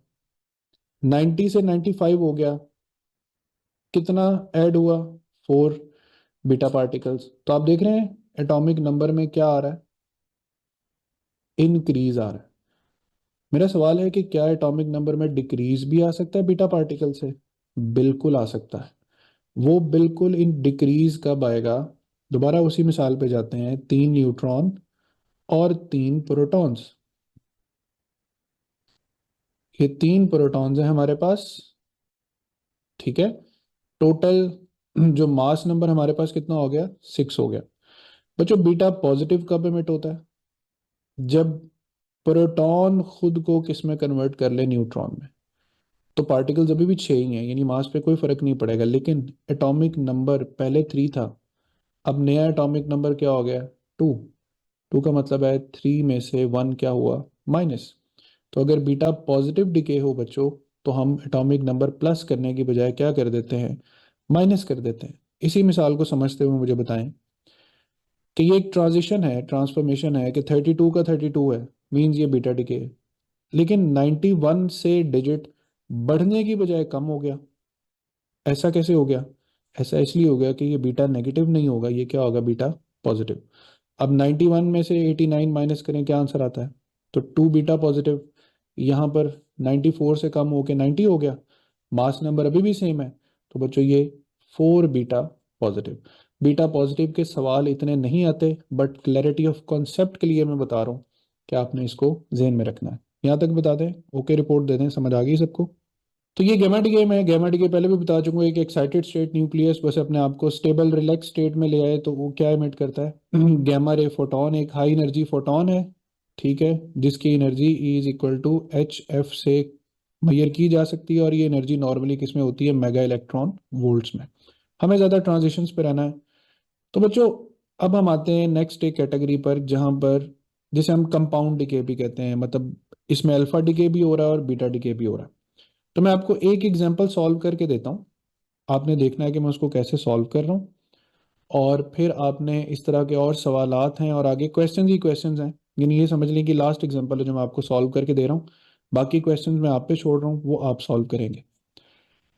90 से 95 हो गया, कितना ऐड हुआ? 4 बीटा पार्टिकल्स। तो आप देख रहे हैं एटॉमिक नंबर में क्या आ रहा है? इंक्रीज आ रहा है। मेरा सवाल है कि क्या एटॉमिक नंबर में डिक्रीज भी आ सकता है बीटा पार्टिकल से? बिल्कुल आ सकता है। वो बिल्कुल इन डिक्रीज कब आएगा? दोबारा उसी मिसाल पे जाते हैं, 3 न्यूट्रॉन और 3 प्रोटॉन्स। ये 3 प्रोटॉन्स हैं हमारे पास, ठीक है। टोटल जो मास नंबर हमारे पास कितना हो गया? 6 हो गया। बच्चों बीटा पॉजिटिव कब एमिट होता है? जब प्रोटॉन खुद को किस में कन्वर्ट कर ले? न्यूट्रॉन में। तो पार्टिकल्स अभी भी 6 ही हैं, यानी मास पे कोई फर्क नहीं पड़ेगा, लेकिन एटॉमिक नंबर पहले 3 था, अब नया एटॉमिक नंबर क्या हो गया? 2। 2 का मतलब है 3 में से 1 क्या हुआ? माइनस। तो अगर बीटा पॉजिटिव डिके हो बच्चों, तो हम एटॉमिक नंबर प्लस करने की बजाय क्या कर देते हैं? माइनस कर देते हैं। इसी मिसाल को समझते हुए मुझे बताएं कि ये एक ट्रांजिशन है, ट्रांसफॉर्मेशन है कि 32 का 32 है, मीन्स ये बीटा डिके है। लेकिन 91 से डिजिट बढ़ने की बजाय कम हो गया। ऐसा कैसे हो गया? ऐसा इसलिए हो गया कि ये बीटा नेगेटिव नहीं होगा, ये क्या होगा? Beta positive. अब 91 में से 89 माइनस करें, क्या आंसर आता है? तो 2 बीटा पॉजिटिव। यहाँ पर 94 से कम होके 90 हो गया। मास नंबर अभी भी सेम है, तो बच्चों ये 4 बीटा पॉजिटिव। बीटा पॉजिटिव के सवाल इतने नहीं आते, बट क्लैरिटी ऑफ कॉन्सेप्ट के लिए मैं बता रहा हूँ कि आपने इसको जहन में रखना है। यहाँ तक बता दें, ओके रिपोर्ट दे दें, समझ आ गई सबको? तो ये गैमेट गेम है। गैमेट गेम पहले भी बता चुका हूँ, एक एक्साइटेड स्टेट न्यूक्लियस बस अपने आप को स्टेबल रिलैक्स स्टेट में ले आए तो वो क्या एमिट करता है? गैमा रे फोटोन, एक हाई एनर्जी फोटोन है, ठीक है, जिसकी energy is equal to HF से मेजर की जा सकती है, और ये एनर्जी नॉर्मली किस में होती है? मेगा इलेक्ट्रॉन वोल्ट्स में। हमें ज़्यादा ट्रांजिशंस पे रहना है। तो बच्चों, अब हम आते हैं नेक्स्ट एक कैटेगरी पर, जहाँ पर जिसे हम कंपाउंड डिके भी कहते हैं, मतलब इसमें अल्फा डिके भी हो रहा है और बीटा डिके भी हो रहा है। तो मैं आपको एक एग्जांपल सॉल्व करके देता हूँ, आपने देखना है कि मैं उसको कैसे सॉल्व कर रहा हूँ, और फिर आपने इस तरह के और सवालात हैं और आगे क्वेश्चन ही क्वेश्चन हैं। यानी ये समझ लें कि लास्ट एग्जांपल है जो मैं आपको सॉल्व करके दे रहा हूँ, बाकी क्वेश्चन मैं आप पे छोड़ रहा हूँ, वो आप सॉल्व करेंगे।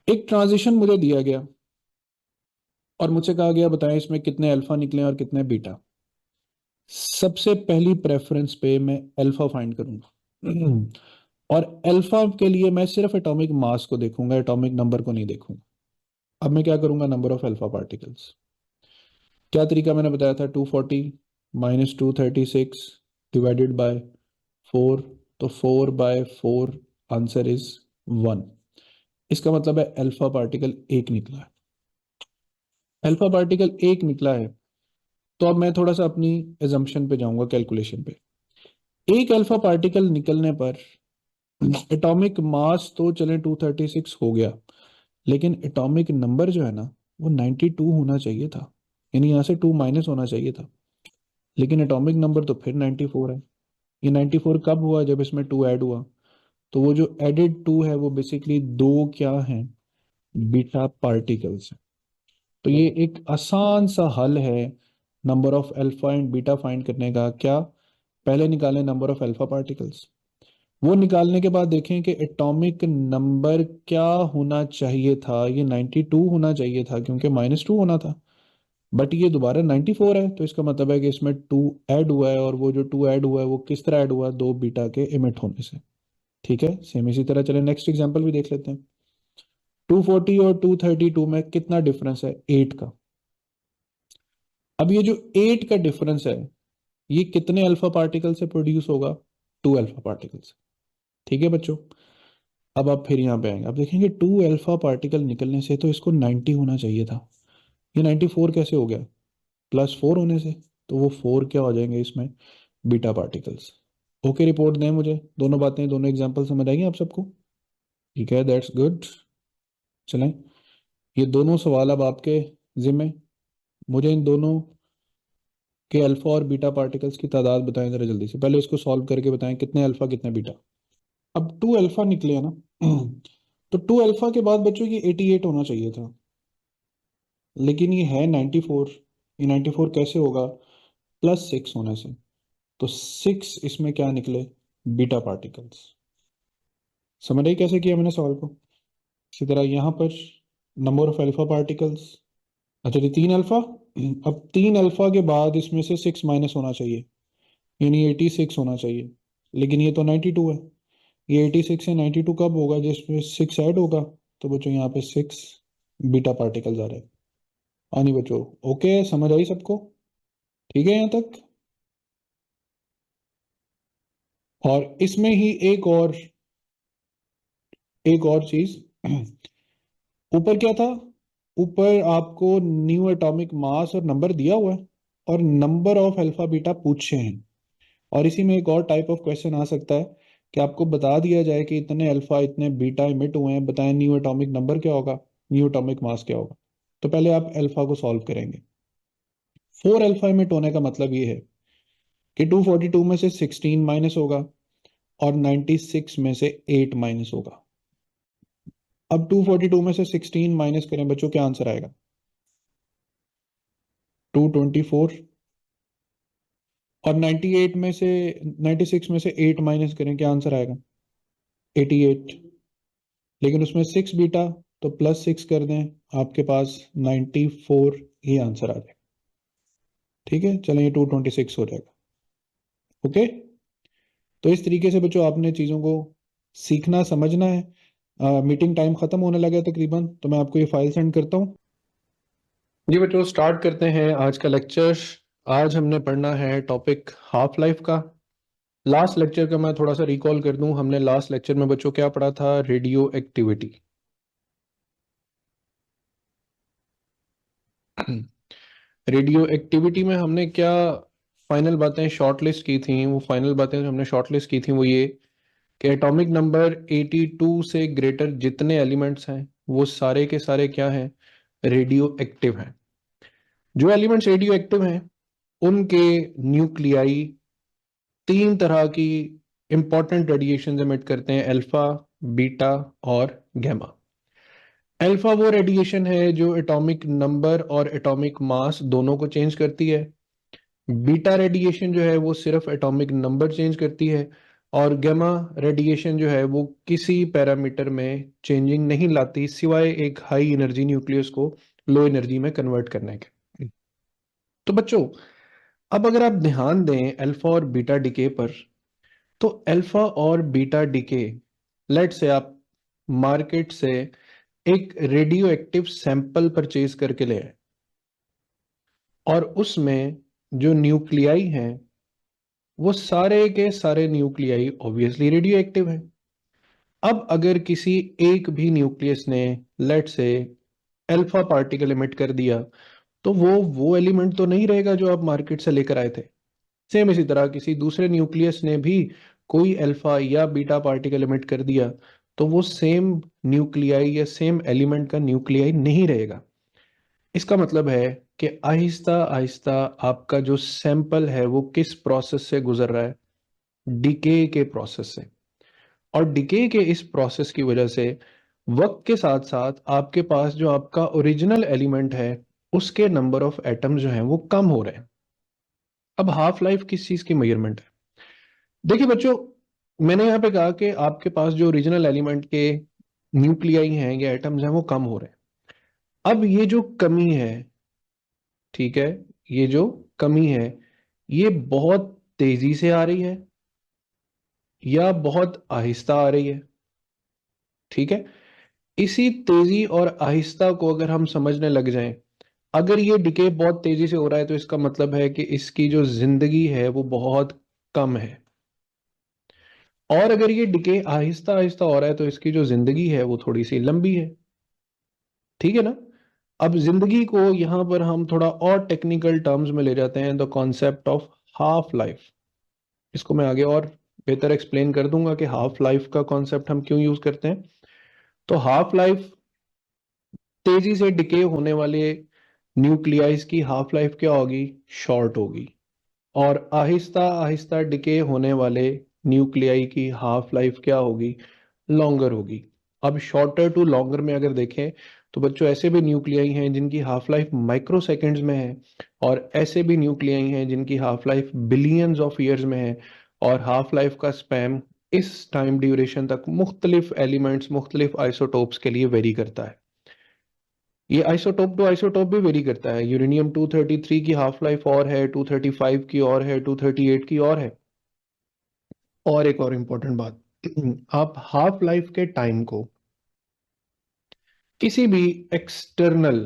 एक ट्रांजिशन मुझे दिया गया और मुझसे कहा गया बताएं इसमें कितने अल्फा निकले और कितने बीटा। सबसे पहली प्रेफरेंस पे मैं अल्फा फाइंड करूंगा और अल्फा के लिए मैं सिर्फ एटॉमिक मास को देखूंगा, एटॉमिक नंबर को नहीं देखूंगा। अब मैं क्या करूंगा? Number of alpha particles. क्या तरीका मैंने बताया था? 240 माइनस 236 डिवाइडेड बाय 4, तो 4/4 आंसर इज 1। इसका मतलब है अल्फा पार्टिकल एक निकला है। अल्फा पार्टिकल एक निकला है। तो अब मैं थोड़ा सा अपनी एजम्पशन पे जाऊंगा, कैलकुलेशन पे। एक अल्फा पार्टिकल निकलने पर एटॉमिक मास तो चले 236 हो गया, लेकिन एटॉमिक नंबर जो है ना, वो 92 होना चाहिए था। यानी यहाँ से 2 माइनस होना चाहिए था, लेकिन एटॉमिक नंबर तो फिर 94 है। ये 94 कब हुआ? जब इसमें 2 ऐड हुआ। तो वो जो एडेड 2 है वो बेसिकली दो क्या है? बीटा पार्टिकल्स है। तो ये एक आसान सा हल है number of alpha and beta find करने का। क्या? पहले निकालें नंबर ऑफ अल्फा पार्टिकल्स, वो निकालने के बाद देखें कि एटॉमिक नंबर क्या होना चाहिए था। ये 92 होना चाहिए था क्योंकि -2 होना था, बट ये दोबारा 94 है। तो इसका मतलब है कि इसमें 2 ऐड हुआ है, और वो जो 2 ऐड हुआ है वो किस तरह ऐड हुआ? दो बीटा के इमिट होने से। ठीक है, सेम इसी तरह चले नेक्स्ट एग्जांपल भी देख लेते हैं। 240 और 232 में कितना डिफरेंस है? 8 का। अब ये जो 8 का डिफरेंस है, ये कितने अल्फा पार्टिकल से प्रोड्यूस होगा? 2 अल्फा पार्टिकल से। ठीक है बच्चों, अब आप फिर यहाँ पे आएंगे, आप देखेंगे 2 अल्फा पार्टिकल निकलने से तो इसको 90 होना चाहिए था। ये 94 कैसे हो गया? +4 होने से। तो वो 4 क्या हो जाएंगे इसमें? Beta particles. ओके रिपोर्ट दें मुझे, दोनों बातें, दोनों एग्जांपल समझ आएंगे आप सबको? ठीक है, दैट्स गुड। चलें, ये दोनों सवाल अब आपके जिम्मे। मुझे इन दोनों के अल्फा और बीटा पार्टिकल्स की तादाद बताएं जरा जल्दी से। पहले इसको सॉल्व करके बताएं कितने अल्फा कितने बीटा। अब 2 अल्फा निकले हैं ना तो 2 अल्फा के बाद बच्चों ये 88 होना चाहिए था, लेकिन ये है 94। ये 94 कैसे होगा? +6 होने से। तो 6 इसमें क्या निकले? Beta particles. समझ आई कैसे किया मैंने सवाल को? इसी तरह यहाँ पर नंबर ऑफ अल्फा पार्टिकल्स। अच्छा, ये 3 अल्फा। अब 3 अल्फा के बाद इसमें से 6 माइनस होना चाहिए, यानी 86 होना चाहिए, लेकिन ये तो 92 है। ये 86 से 92 कब होगा? जिसमें 6 ऐड होगा। तो बच्चों यहाँ पे 6 बीटा पार्टिकल्स आ रहे हैं। हाँ नहीं बच्चों, ओके, समझ आई सबको? ठीक है यहाँ तक? और इसमें ही एक और चीज ऊपर क्या था? ऊपर आपको न्यू एटॉमिक मास और नंबर दिया हुआ है, और नंबर ऑफ अल्फा बीटा पूछे हैं। और इसी में एक और टाइप ऑफ क्वेश्चन आ सकता है कि आपको बता दिया जाए कि इतने अल्फा इतने बीटा इमिट हुए हैं, बताएं न्यू एटॉमिक नंबर क्या होगा, न्यू एटॉमिक मास क्या होगा। तो पहले आप अल्फा को सॉल्व करेंगे। 4 अल्फा एमिट होने का मतलब ये है कि 242 में से 16 माइनस होगा और 96 में से 8 माइनस होगा। अब 242 में से 16 माइनस करें बच्चों, क्या आंसर आएगा? 224। और 98 में से 96 में से 8 माइनस करें, क्या आंसर आएगा? 88। लेकिन उसमें 6 बीटा, तो +6 कर दें, आपके पास 94 ही आंसर आ जाएगा। ठीक है, चलें, ये 226 हो जाएगा। ओके, तो इस तरीके से बच्चों आपने चीज़ों को सीखना समझना है। मीटिंग टाइम खत्म होने लगा है तकरीबन, तो मैं आपको ये फाइल सेंड करता हूँ। जी बच्चों, स्टार्ट करते हैं आज का लेक्चर। आज हमने पढ़ना है टॉपिक हाफ लाइफ का। लास्ट लेक्चर का मैं थोड़ा सा रिकॉल कर दूं, हमने लास्ट लेक्चर में बच्चों क्या पढ़ा था? Radio activity. रेडियो एक्टिविटी में हमने क्या फाइनल बातें शॉर्टलिस्ट की थी? वो फाइनल बातें जो हमने शॉर्टलिस्ट की थी वो ये कि एटॉमिक नंबर 82 से ग्रेटर जितने एलिमेंट्स हैं वो सारे के सारे क्या हैं? रेडियो एक्टिव हैं। जो एलिमेंट्स रेडियो एक्टिव हैं उनके न्यूक्लियाई 3 तरह की इंपॉर्टेंट रेडिएशन एमिट करते हैं, अल्फा, बीटा और गैमा। अल्फा वो रेडिएशन है जो एटॉमिक नंबर और एटॉमिक मास दोनों को चेंज करती है। बीटा रेडिएशन जो है वो सिर्फ एटॉमिक नंबर चेंज करती है। और गामा रेडिएशन जो है वो किसी पैरामीटर में चेंजिंग नहीं लाती, सिवाय एक हाई एनर्जी न्यूक्लियस को लो एनर्जी में कन्वर्ट करने के। तो बच्चों, अब अगर आप ध्यान दें अल्फा और बीटा डिके पर, तो अल्फा और बीटा डिके, लेट से आप मार्केट से एक रेडियो एक्टिव सैंपल परचेज करके ले आए और उसमें जो न्यूक्लियाई हैं वो सारे के सारे न्यूक्लियाई ऑब्वियसली रेडियो एक्टिव हैं। अब अगर किसी एक भी न्यूक्लियस ने लेट से अल्फा पार्टिकल एमिट कर दिया, तो वो एलिमेंट तो नहीं रहेगा जो आप मार्केट से लेकर आए थे। सेम इसी तरह किसी दूसरे न्यूक्लियस ने भी कोई अल्फा या बीटा पार्टिकल एमिट कर दिया, तो वो सेम न्यूक्लियाई या सेम एलिमेंट का न्यूक्लियाई नहीं रहेगा। इसका मतलब है कि आहिस्ता आहिस्ता आपका जो सैंपल है वो किस प्रोसेस से गुजर रहा है? डिके के प्रोसेस से। और डिके के इस प्रोसेस की वजह से वक्त के साथ साथ आपके पास जो आपका ओरिजिनल एलिमेंट है उसके नंबर ऑफ एटम्स जो हैं वो कम हो रहे हैं। अब हाफ लाइफ किस चीज की मेजरमेंट है? देखिए बच्चों, मैंने यहाँ पे कहा कि आपके पास जो ओरिजिनल एलिमेंट के न्यूक्लियाई हैं या एटम्स हैं वो कम हो रहे हैं। अब ये जो कमी है, ठीक है, ये जो कमी है ये बहुत तेजी से आ रही है या बहुत आहिस्ता आ रही है? ठीक है, इसी तेजी और आहिस्ता को अगर हम समझने लग जाएं, अगर ये डिके बहुत तेजी से हो रहा है तो इसका मतलब है कि इसकी जो जिंदगी है वो बहुत कम है। और अगर ये डिके आहिस्ता आहिस्ता हो रहा है तो इसकी जो जिंदगी है वो थोड़ी सी लंबी है। ठीक है ना? अब जिंदगी को यहां पर हम थोड़ा और टेक्निकल टर्म्स में ले जाते हैं, the concept of half life. इसको मैं आगे और बेहतर एक्सप्लेन कर दूंगा कि हाफ लाइफ का कॉन्सेप्ट हम क्यों यूज करते हैं। तो हाफ लाइफ, तेजी से डिके होने वाले न्यूक्लियाइज की हाफ लाइफ क्या होगी? शॉर्ट होगी। और आहिस्ता आहिस्ता डिके होने वाले न्यूक्लियाई की हाफ लाइफ क्या होगी? लॉन्गर होगी। अब शॉर्टर टू लॉन्गर में अगर देखें तो बच्चों ऐसे भी न्यूक्लियाई हैं जिनकी हाफ लाइफ माइक्रो सेकेंड्स में है, और ऐसे भी न्यूक्लियाई हैं जिनकी half life billions of years में है। और हाफ लाइफ का स्पैम इस टाइम ड्यूरेशन तक मुख्तलिफ एलिमेंट्स, मुख्तलिफ आइसोटोप्स के लिए वेरी करता है। ये आइसोटोप टू आइसोटोप भी वेरी करता है। यूरेनियम 233 की हाफ लाइफ और है, 235 की और है, 238 की और है। और एक और इंपॉर्टेंट बात, आप हाफ लाइफ के टाइम को किसी भी एक्सटर्नल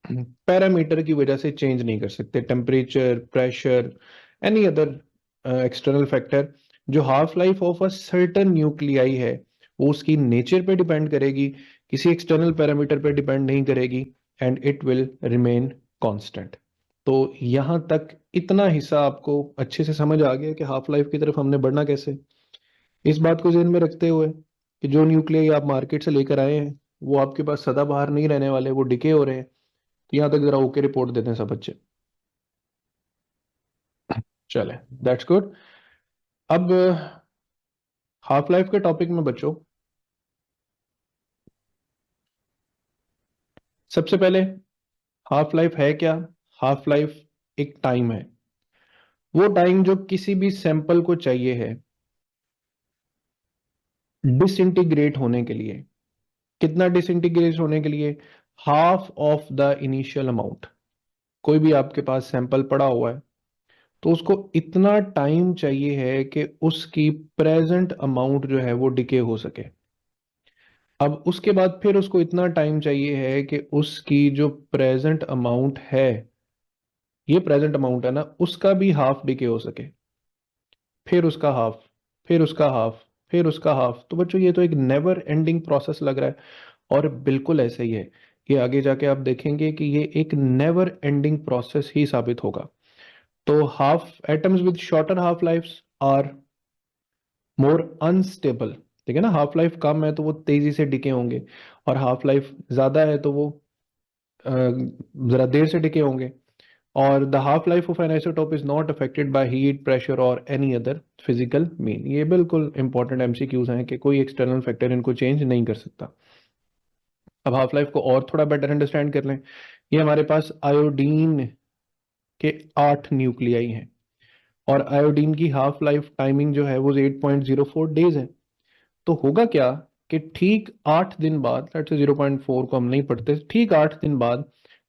पैरामीटर की वजह से चेंज नहीं कर सकते। Temperature, pressure, any other external factor. जो half life of a certain nuclei है वो उसकी नेचर पे डिपेंड करेगी, किसी एक्सटर्नल पैरामीटर पे डिपेंड नहीं करेगी, and it will remain constant. तो यहां तक इतना हिस्सा आपको अच्छे से समझ आ गया कि हाफ लाइफ की तरफ हमने बढ़ना कैसे। इस बात को ध्यान में रखते हुए कि जो न्यूक्लियाई आप मार्केट से लेकर आए हैं वो आपके पास सदाबहार नहीं रहने वाले, वो डिके हो रहे हैं। तो यहाँ तक जरा ओके रिपोर्ट देते हैं सब बच्चे। चले, दैट्स गुड। अब हाफ लाइफ के टॉपिक में बच्चों, सबसे पहले हाफ लाइफ है क्या? हाफ लाइफ एक टाइम है, वो टाइम जो किसी भी सैंपल को चाहिए है डिसइंटीग्रेट होने के लिए। कितना डिसइंटीग्रेट होने के लिए? Half of the initial amount. कोई भी आपके पास सैंपल पड़ा हुआ है तो उसको इतना टाइम चाहिए है कि उसकी प्रेजेंट अमाउंट जो है वो डिके हो सके। अब उसके बाद फिर उसको इतना टाइम चाहिए है कि उसकी जो प्रेजेंट अमाउंट है, ये प्रेजेंट अमाउंट है ना, उसका भी हाफ डिके हो सके, फिर उसका हाफ, फिर उसका हाफ, फिर उसका हाफ। तो बच्चों ये तो एक नेवर एंडिंग प्रोसेस लग रहा है, और बिल्कुल ऐसा ही है। ये आगे जाके आप देखेंगे कि ये एक नेवर एंडिंग प्रोसेस ही साबित होगा। तो half atoms with shorter half lives are more unstable. ठीक है ना, हाफ लाइफ कम है तो वो तेजी से डिके होंगे, और हाफ लाइफ ज्यादा है तो वो जरा देर से डिके होंगे। और the half life of N isotope is not affected by heat, pressure और एनी अदर फिजिकल मीन। ये बिल्कुल इंपॉर्टेंट एमसीक्यूज हैं कि कोई एक्सटर्नल फैक्टर इनको चेंज नहीं कर सकता। अब हाफ लाइफ को और थोड़ा बेटर अंडरस्टैंड कर लें। ये हमारे पास आयोडीन के 8 न्यूक्लियाई हैं, और आयोडीन की हाफ लाइफ टाइमिंग जो है वो 8.04 डेज है। तो होगा क्या कि ठीक 8 दिन बाद, लेट्स से 0.4 को हम नहीं पढ़ते, ठीक 8 दिन बाद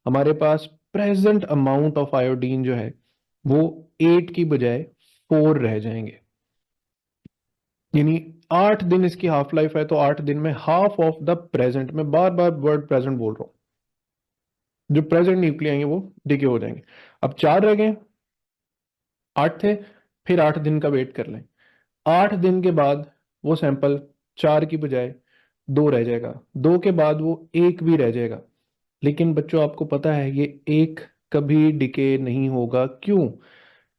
हमारे पास प्रेजेंट अमाउंट ऑफ आयोडीन जो है वो 8 की बजाय 4 रह जाएंगे। यानी 8 दिन इसकी हाफ लाइफ है, तो 8 दिन में हाफ ऑफ द प्रेजेंट, में बार बार वर्ड प्रेजेंट बोल रहा हूं, जो प्रेजेंट न्यूक्लियाई हैं वो डिके हो जाएंगे। अब 4 रह गए, 8 थे, फिर 8 दिन का वेट कर लें। 8 दिन के बाद वो सैंपल 4 की बजाय 2 रह जाएगा, 2 के बाद वो 1 भी रह जाएगा। लेकिन बच्चों आपको पता है ये 1 कभी डिके नहीं होगा। क्यों?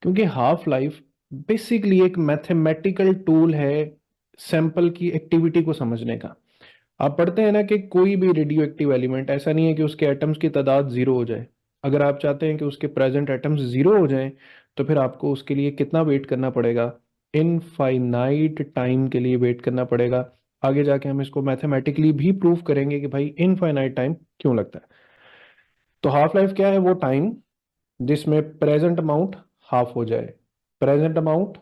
क्योंकि हाफ लाइफ बेसिकली एक मैथमेटिकल टूल है सैंपल की एक्टिविटी को समझने का। आप पढ़ते हैं ना कि कोई भी रेडियो एक्टिव एलिमेंट ऐसा नहीं है कि उसके एटम्स की तादाद 0 हो जाए। अगर आप चाहते हैं कि उसके प्रेजेंट एटम्स 0 हो जाएं, तो फिर आपको उसके लिए कितना वेट करना पड़ेगा? इनफाइनाइट टाइम के लिए वेट करना पड़ेगा। आगे जाके हम इसको मैथमेटिकली भी प्रूव करेंगे कि भाई इनफाइनाइट टाइम क्यों लगता है। तो हाफ लाइफ क्या है? वो टाइम जिसमें प्रेजेंट अमाउंट हाफ हो जाए, प्रेजेंट अमाउंट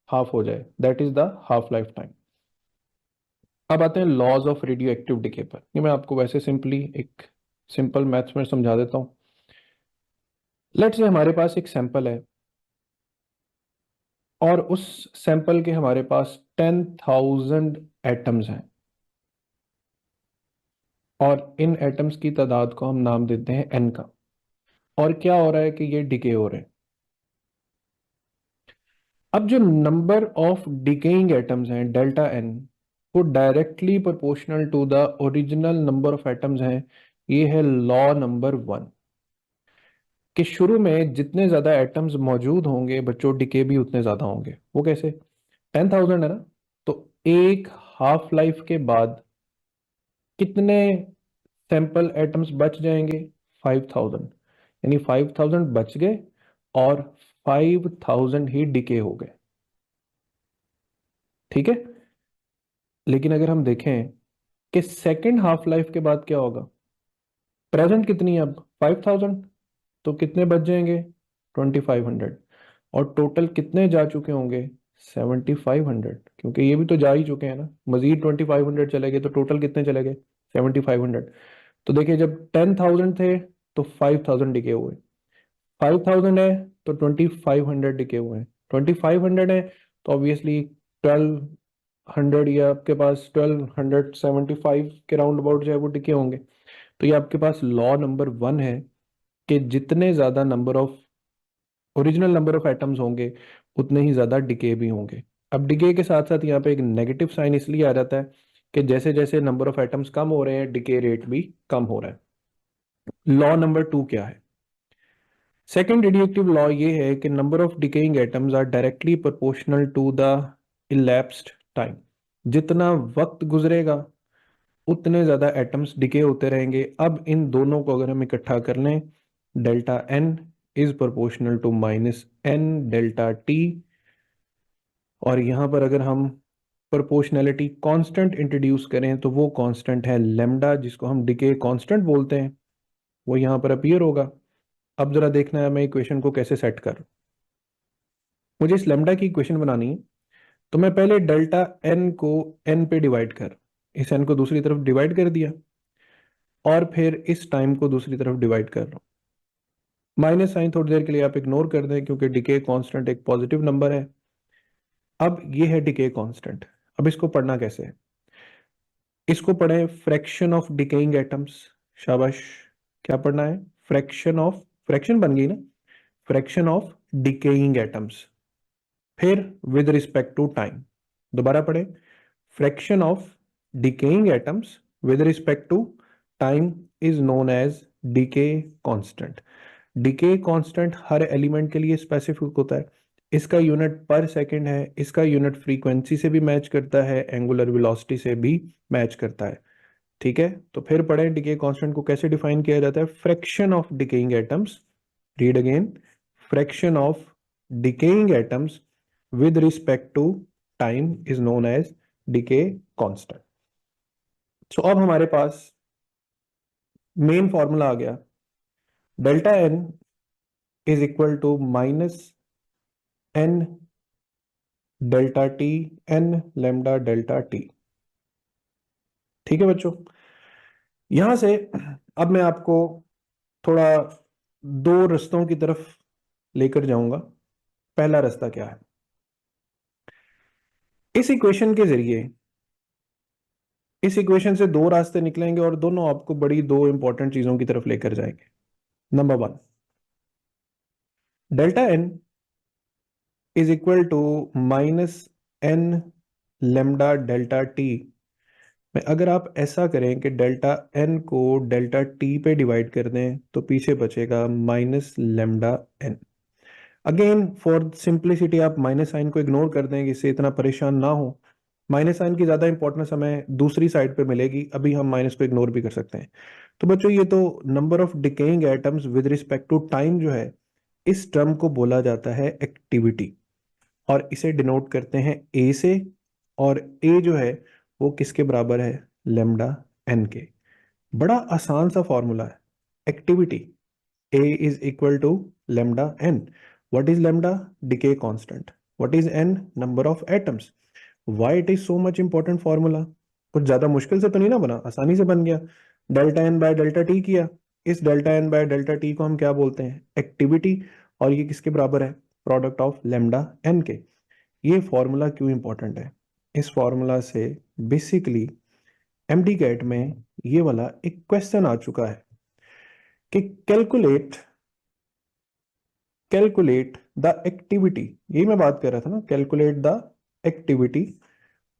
हाफ हो जाए, that is the half life time. अब आते हैं laws of radioactive decay पर। ये मैं आपको वैसे सिंपली एक सिंपल मैथ्स में समझा देता हूं। लेट्स से हमारे पास एक सैंपल है, और उस सैंपल के हमारे पास 10,000 एटम्स हैं, और इन एटम्स की तादाद को हम नाम देते हैं एन का। और क्या हो रहा है कि ये डिके हो रहे हैं। अब जो नंबर ऑफ डिकेइंग एटम्स हैं डेल्टा एन, वो directly proportional to the original number of atoms हैं। ये है लॉ नंबर 1, कि शुरू में जितने ज्यादा एटम्स मौजूद होंगे बच्चों, डिके भी उतने ज्यादा होंगे। वो कैसे? 10,000 है ना, तो एक हाफ लाइफ के बाद कितने सैंपल एटम्स बच जाएंगे? 5,000। यानी 5,000 बच गए, और 5,000 ही डिके हो गए। ठीक है। लेकिन अगर हम देखें कि सेकेंड हाफ लाइफ के बाद क्या होगा, प्रेजेंट कितनी है अब? 5,000, तो कितने बच जाएंगे? 2,500। और टोटल कितने जा चुके होंगे? 7,500, क्योंकि ये भी तो जा ही चुके हैं ना, मजीद 2,500 चले गए, तो टोटल कितने चले गए? 7,500। तो देखिए, जब 10,000 थे तो 5,000 डिके हुए, 5,000 है तो 2,500 डिके हुए हैं, 2,500 है तो ऑब्वियसली 1,200, या आपके पास 1,275 के राउंड अबाउट जो है वो डिके होंगे। तो ये आपके पास लॉ नंबर 1 है कि जितने ज्यादा number of original number of atoms होंगे उतने ही ज्यादा डिके भी होंगे। अब डिके के साथ साथ यहाँ पे एक नेगेटिव साइन इसलिए आ जाता है कि जैसे जैसे नंबर ऑफ एटम्स कम हो रहे हैं, डिके रेट भी कम हो रहा है। लॉ नंबर 2 क्या है? सेकेंड रेडियोएक्टिव लॉ ये है कि number of decaying atoms are directly proportional to the elapsed time. जितना वक्त गुजरेगा उतने ज्यादा एटम्स डिके होते रहेंगे। अब इन दोनों को अगर हम इकट्ठा कर लें, delta n is proportional to minus n delta t. और यहां पर अगर हम प्रोपोर्शनैलिटी कांस्टेंट इंट्रोड्यूस करें तो वो कांस्टेंट है लेमडा, जिसको हम डिके कांस्टेंट बोलते हैं, वो यहां पर अपीयर होगा। अब जरा देखना है मैं इक्वेशन को कैसे सेट कर। मुझे इस लेमडा की इक्वेशन बनानी है, तो मैं पहले डेल्टा एन को एन पे डिवाइड कर, इस एन को दूसरी तरफ डिवाइड कर दिया, और फिर इस टाइम को दूसरी तरफ डिवाइड कर रहा हूं। माइनस साइन थोड़ी देर के लिए आप इग्नोर कर दें, क्योंकि डिके कांस्टेंट एक पॉजिटिव नंबर है। अब ये है डिके कांस्टेंट। अब इसको पढ़ना कैसे है? इसको पढ़ें फ्रैक्शन ऑफ डिकेइंग एटम्स। शाबाश। क्या पढ़ना है? फ्रैक्शन ऑफ, फ्रैक्शन बन गई ना, फ्रैक्शन ऑफ डिकेइंग एटम्स। फिर विद रिस्पेक्ट टू टाइम, दोबारा पढ़ें, fraction of decaying atoms with respect to time is known as decay constant. Decay constant हर एलिमेंट के लिए स्पेसिफिक होता है। इसका यूनिट पर सेकंड है, इसका यूनिट फ्रीक्वेंसी से भी मैच करता है, एंगुलर वेलोसिटी से भी मैच करता है। ठीक है, तो फिर पढ़ें डीके कांस्टेंट को कैसे डिफाइन किया जाता है। Fraction of decaying atoms, read again, fraction of decaying atoms with respect to time is known as decay constant. So अब हमारे पास मेन फॉर्मूला आ गया, delta n is equal to minus n delta t, n lambda delta t. ठीक है बच्चों, यहां से अब मैं आपको थोड़ा दो रास्तों की तरफ लेकर जाऊंगा। पहला रास्ता क्या है? इस इक्वेशन के जरिए, इस इक्वेशन से दो रास्ते निकलेंगे और दोनों आपको बड़ी दो इंपॉर्टेंट चीजों की तरफ लेकर जाएंगे। Number one, delta n is equal to minus n lambda delta t में अगर आप ऐसा करें कि डेल्टा एन को डेल्टा टी पे डिवाइड कर दें तो पीछे बचेगा minus lambda n. Again for simplicity आप माइनस साइन को इग्नोर कर दें, इससे इतना परेशान ना हो। माइनस साइन की ज्यादा इंपॉर्टेंस हमें दूसरी साइड पे मिलेगी, अभी हम माइनस को इग्नोर भी कर सकते हैं। तो बच्चों ये तो number of decaying atoms with respect to time जो है, इस टर्म को बोला जाता है एक्टिविटी, और इसे डिनोट करते हैं ए से। और ए जो है वो किसके बराबर है? लेमडा एन के। बड़ा आसान सा फॉर्मूला है, activity A is equal to lambda n. What is lambda? Decay constant. What is n? Number of atoms. Why it is so much important formula? कुछ ज्यादा मुश्किल से तो नहीं ना बना, आसानी से बन गया। Delta N by delta t किया, इस delta N by delta t को हम क्या बोलते हैं? एक्टिविटी। और ये किसके बराबर है? प्रोडक्ट ऑफ लेमडा एन के। ये फॉर्मूला क्यों इंपॉर्टेंट है? इस फॉर्मूला से बेसिकली एमडी कैट में ये वाला एक क्वेश्चन आ चुका है कि कैलकुलेट, कैलकुलेट द एक्टिविटी, यही मैं बात कर रहा था ना, calculate the activity